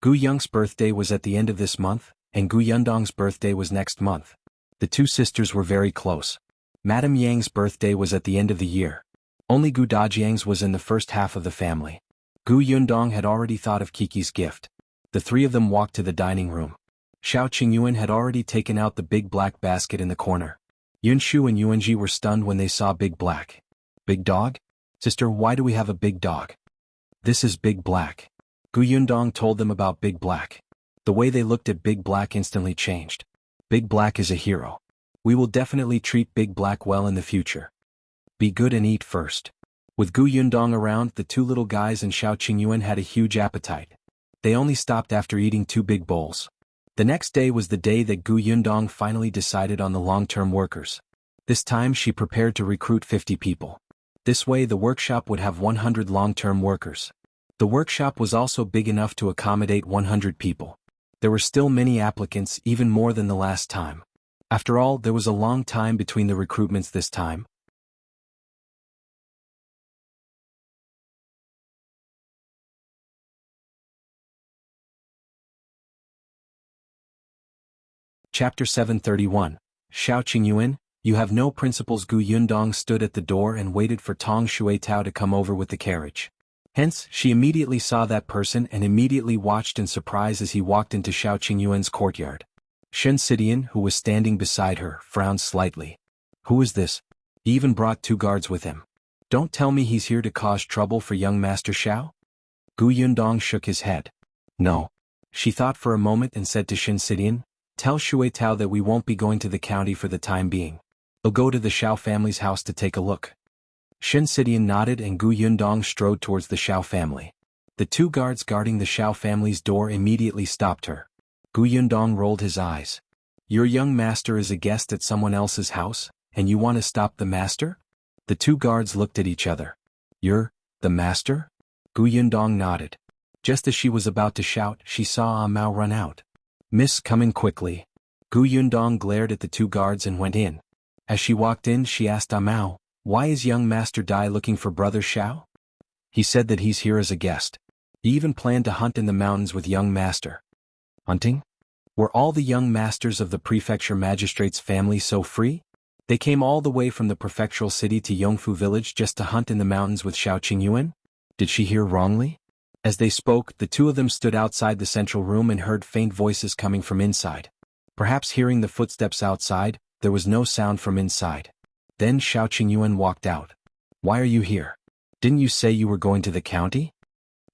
Gu Yung's birthday was at the end of this month, and Gu Yundong's birthday was next month. The two sisters were very close. Madame Yang's birthday was at the end of the year. Only Gu Dajiang's was in the first half of the family. Gu Yundong had already thought of Kiki's gift. The three of them walked to the dining room. Shao Qingyuan had already taken out the big black basket in the corner. Yunfu and Yuanji were stunned when they saw Big Black. Big Dog? Sister, why do we have a big dog? This is Big Black. Gu Yundong told them about Big Black. The way they looked at Big Black instantly changed. Big Black is a hero. We will definitely treat Big Black well in the future. Be good and eat first. With Gu Yundong around, the two little guys and Shao Qingyuan had a huge appetite. They only stopped after eating 2 big bowls. The next day was the day that Gu Yundong finally decided on the long-term workers. This time she prepared to recruit 50 people. This way the workshop would have 100 long-term workers. The workshop was also big enough to accommodate 100 people. There were still many applicants, even more than the last time. After all, there was a long time between the recruitments this time. Chapter 731, Shao Qingyuan, you have no principles. Gu Yundong stood at the door and waited for Tong Shuetao to come over with the carriage. Hence, she immediately saw that person and immediately watched in surprise as he walked into Shao Qingyuan's courtyard. Shen Sidian, who was standing beside her, frowned slightly. Who is this? He even brought 2 guards with him. Don't tell me he's here to cause trouble for young Master Shao? Gu Yundong shook his head. No. She thought for a moment and said to Shen Sidian, tell Shui Tao that we won't be going to the county for the time being. We'll go to the Shao family's house to take a look. Shen Sidian nodded and Gu Yundong strode towards the Shao family. The 2 guards guarding the Shao family's door immediately stopped her. Gu Yundong rolled his eyes. Your young master is a guest at someone else's house, and you want to stop the master? The 2 guards looked at each other. You're the master? Gu Yundong nodded. Just as she was about to shout, she saw Mao run out. Miss, come in quickly. Gu Yundong glared at the 2 guards and went in. As she walked in, she asked Mao, why is young Master Dai looking for Brother Shao? He said that he's here as a guest. He even planned to hunt in the mountains with young Master. Hunting? Were all the young masters of the prefecture magistrate's family so free? They came all the way from the prefectural city to Yongfu village just to hunt in the mountains with Shao Qingyuan? Did she hear wrongly? As they spoke, the 2 of them stood outside the central room and heard faint voices coming from inside. Perhaps hearing the footsteps outside, there was no sound from inside. Then Shao Qingyuan walked out. Why are you here? Didn't you say you were going to the county?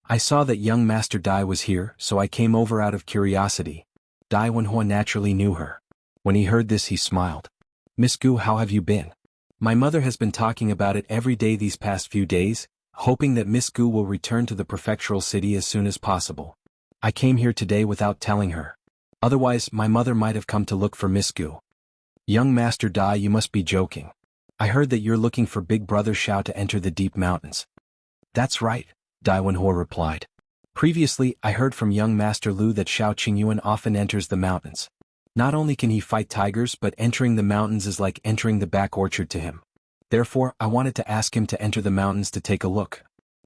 I saw that young Master Dai was here, so I came over out of curiosity. Dai Wenhua naturally knew her. When he heard this, he smiled. Miss Gu, how have you been? My mother has been talking about it every day these past few days, hoping that Miss Gu will return to the prefectural city as soon as possible. I came here today without telling her. Otherwise, my mother might have come to look for Miss Gu. Young Master Dai, you must be joking. I heard that you're looking for Big Brother Shao to enter the deep mountains. That's right, Dai Wenhua replied. Previously, I heard from young Master Lu that Shao Qingyuan often enters the mountains. Not only can he fight tigers, but entering the mountains is like entering the back orchard to him. Therefore, I wanted to ask him to enter the mountains to take a look.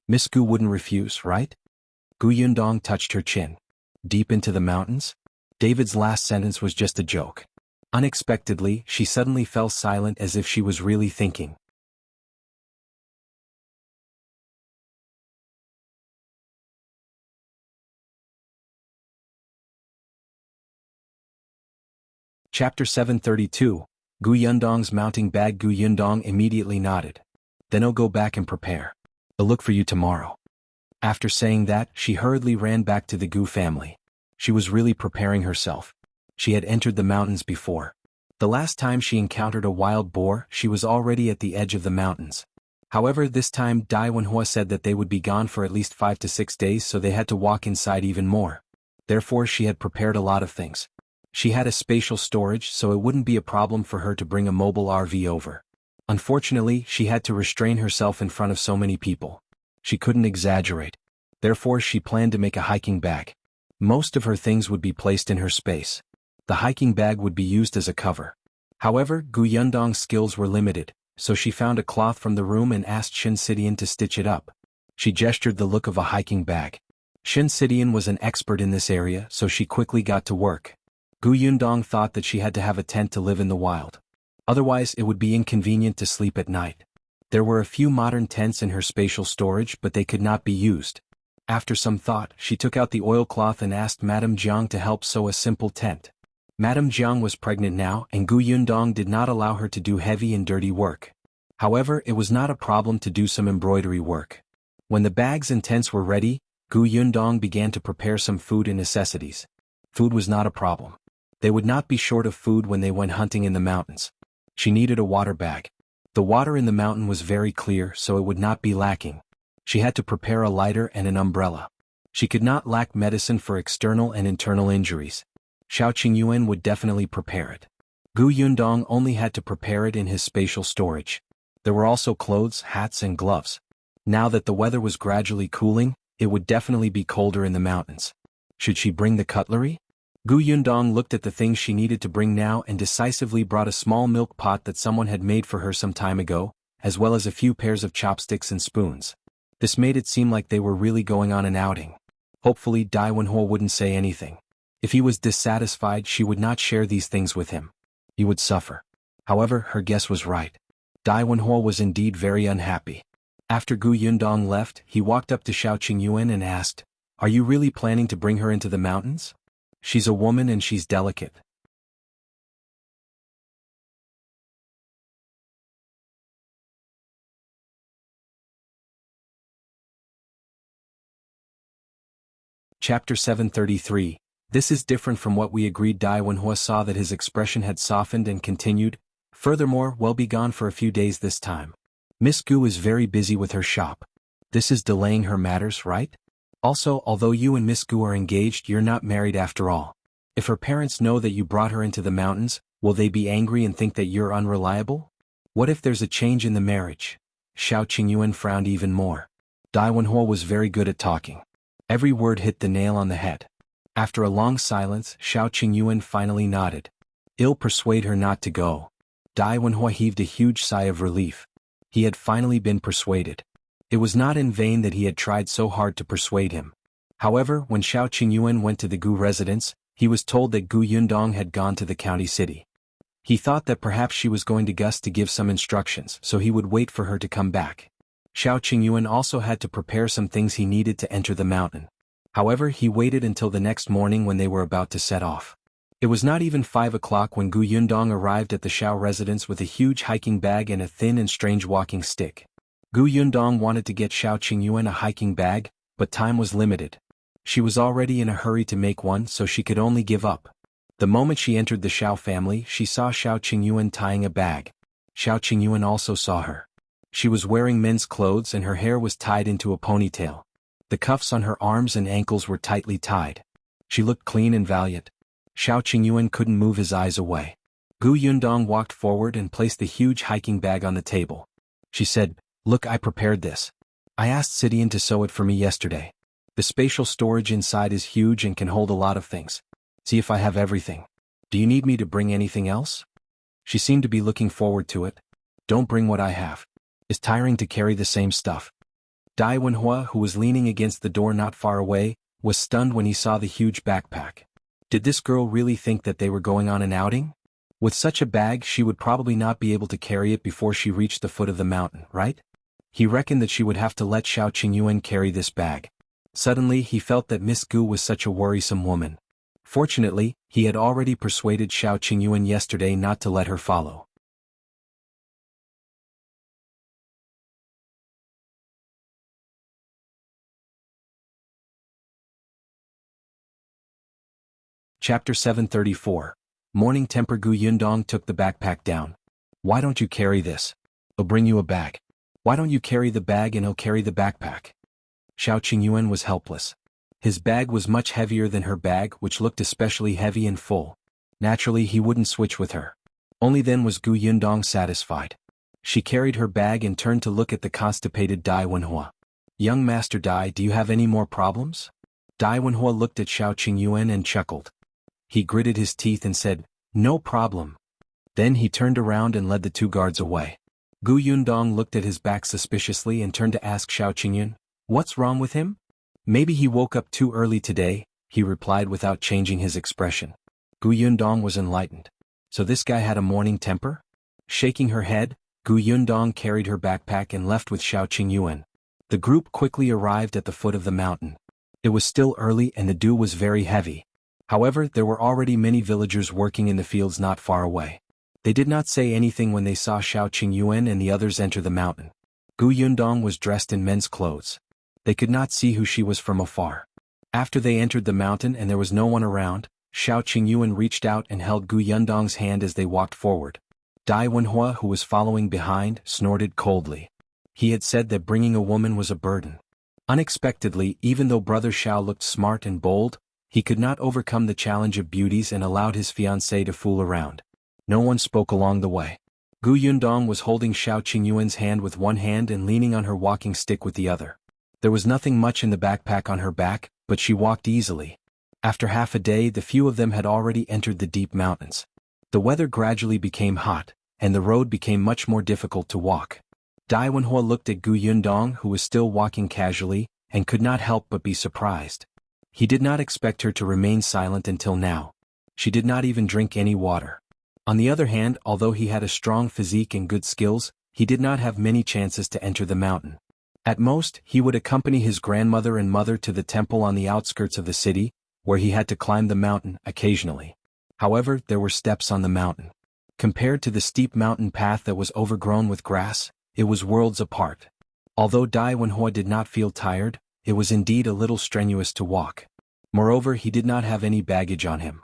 Miss Gu wouldn't refuse, right? Gu Yundong touched her chin. Deep into the mountains? David's last sentence was just a joke. Unexpectedly, she suddenly fell silent as if she was really thinking. Chapter 732, Gu Yundong's mounting bag. Gu Yundong immediately nodded. Then I'll go back and prepare. I'll look for you tomorrow. After saying that, she hurriedly ran back to the Gu family. She was really preparing herself. She had entered the mountains before. The last time she encountered a wild boar, she was already at the edge of the mountains. However, this time Dai Wenhua said that they would be gone for at least 5 to 6 days, so they had to walk inside even more. Therefore, she had prepared a lot of things. She had a spatial storage, so it wouldn't be a problem for her to bring a mobile RV over. Unfortunately, she had to restrain herself in front of so many people. She couldn't exaggerate. Therefore, she planned to make a hiking bag. Most of her things would be placed in her space. The hiking bag would be used as a cover. However, Gu Yundong's skills were limited, so she found a cloth from the room and asked Shen Sidian to stitch it up. She gestured the look of a hiking bag. Shen Sidian was an expert in this area, so she quickly got to work. Gu Yundong thought that she had to have a tent to live in the wild. Otherwise, it would be inconvenient to sleep at night. There were a few modern tents in her spatial storage, but they could not be used. After some thought, she took out the oilcloth and asked Madame Jiang to help sew a simple tent. Madame Jiang was pregnant now, and Gu Yundong did not allow her to do heavy and dirty work. However, it was not a problem to do some embroidery work. When the bags and tents were ready, Gu Yundong began to prepare some food and necessities. Food was not a problem. They would not be short of food when they went hunting in the mountains. She needed a water bag. The water in the mountain was very clear, so it would not be lacking. She had to prepare a lighter and an umbrella. She could not lack medicine for external and internal injuries. Shao Qingyuan would definitely prepare it. Gu Yundong only had to prepare it in his spatial storage. There were also clothes, hats and gloves. Now that the weather was gradually cooling, it would definitely be colder in the mountains. Should she bring the cutlery? Gu Yundong looked at the things she needed to bring now and decisively brought a small milk pot that someone had made for her some time ago, as well as a few pairs of chopsticks and spoons. This made it seem like they were really going on an outing. Hopefully Dai Wenhua wouldn't say anything. If he was dissatisfied, she would not share these things with him. He would suffer. However, her guess was right. Dai Wenhua was indeed very unhappy. After Gu Yundong left, he walked up to Shao Qingyuan and asked, "Are you really planning to bring her into the mountains? She's a woman and she's delicate." Chapter 733. This is different from what we agreed. Dai Wenhua saw that his expression had softened and continued, "Furthermore, we'll be gone for a few days this time. Miss Gu is very busy with her shop. This is delaying her matters, right? Also, although you and Miss Gu are engaged, you're not married after all. If her parents know that you brought her into the mountains, will they be angry and think that you're unreliable? What if there's a change in the marriage?" Shao Qingyuan frowned even more. Dai Wenhua was very good at talking. Every word hit the nail on the head. After a long silence, Shao Qingyuan finally nodded. "I'll persuade her not to go." Dai Wenhua heaved a huge sigh of relief. He had finally been persuaded. It was not in vain that he had tried so hard to persuade him. However, when Shao Qingyuan went to the Gu residence, he was told that Gu Yundong had gone to the county city. He thought that perhaps she was going to Gus to give some instructions, so he would wait for her to come back. Shao Qingyuan also had to prepare some things he needed to enter the mountain. However, he waited until the next morning when they were about to set off. It was not even 5 o'clock when Gu Yundong arrived at the Shao residence with a huge hiking bag and a thin and strange walking stick. Gu Yundong wanted to get Shao Qingyuan a hiking bag, but time was limited. She was already in a hurry to make one, so she could only give up. The moment she entered the Shao family, she saw Shao Qingyuan tying a bag. Shao Qingyuan also saw her. She was wearing men's clothes and her hair was tied into a ponytail. The cuffs on her arms and ankles were tightly tied. She looked clean and valiant. Shao Qingyuan couldn't move his eyes away. Gu Yundong walked forward and placed the huge hiking bag on the table. She said, "Look, I prepared this. I asked Sidian to sew it for me yesterday. The spatial storage inside is huge and can hold a lot of things. See if I have everything. Do you need me to bring anything else?" She seemed to be looking forward to it. "Don't bring what I have. It's tiring to carry the same stuff." Dai Wenhua, who was leaning against the door not far away, was stunned when he saw the huge backpack. Did this girl really think that they were going on an outing? With such a bag, she would probably not be able to carry it before she reached the foot of the mountain, right? He reckoned that she would have to let Shao Qingyuan carry this bag. Suddenly, he felt that Miss Gu was such a worrisome woman. Fortunately, he had already persuaded Shao Qingyuan yesterday not to let her follow. Chapter 734. Morning Temper. Gu Yundong took the backpack down. "Why don't you carry this? I'll bring you a bag. Why don't you carry the bag and I'll carry the backpack?" Shao Qingyuan was helpless. His bag was much heavier than her bag, which looked especially heavy and full. Naturally, he wouldn't switch with her. Only then was Gu Yundong satisfied. She carried her bag and turned to look at the constipated Dai Wenhua. "Young Master Dai, do you have any more problems?" Dai Wenhua looked at Shao Qingyuan and chuckled. He gritted his teeth and said, "No problem." Then he turned around and led the two guards away. Gu Yundong looked at his back suspiciously and turned to ask Shao Qingyuan, "What's wrong with him?" "Maybe he woke up too early today," he replied without changing his expression. Gu Yundong was enlightened. So this guy had a morning temper? Shaking her head, Gu Yundong carried her backpack and left with Shao Qingyuan. The group quickly arrived at the foot of the mountain. It was still early and the dew was very heavy. However, there were already many villagers working in the fields not far away. They did not say anything when they saw Shao Qingyuan and the others enter the mountain. Gu Yundong was dressed in men's clothes. They could not see who she was from afar. After they entered the mountain and there was no one around, Shao Qingyuan reached out and held Gu Yundong's hand as they walked forward. Dai Wenhua, who was following behind, snorted coldly. He had said that bringing a woman was a burden. Unexpectedly, even though Brother Shao looked smart and bold, he could not overcome the challenge of beauties and allowed his fiancée to fool around. No one spoke along the way. Gu Yundong was holding Shao Qingyuan's hand with one hand and leaning on her walking stick with the other. There was nothing much in the backpack on her back, but she walked easily. After half a day, the few of them had already entered the deep mountains. The weather gradually became hot, and the road became much more difficult to walk. Dai Wenhua looked at Gu Yundong, who was still walking casually, and could not help but be surprised. He did not expect her to remain silent until now. She did not even drink any water. On the other hand, although he had a strong physique and good skills, he did not have many chances to enter the mountain. At most, he would accompany his grandmother and mother to the temple on the outskirts of the city, where he had to climb the mountain occasionally. However, there were steps on the mountain. Compared to the steep mountain path that was overgrown with grass, it was worlds apart. Although Dai Wenhua did not feel tired, it was indeed a little strenuous to walk. Moreover, he did not have any baggage on him.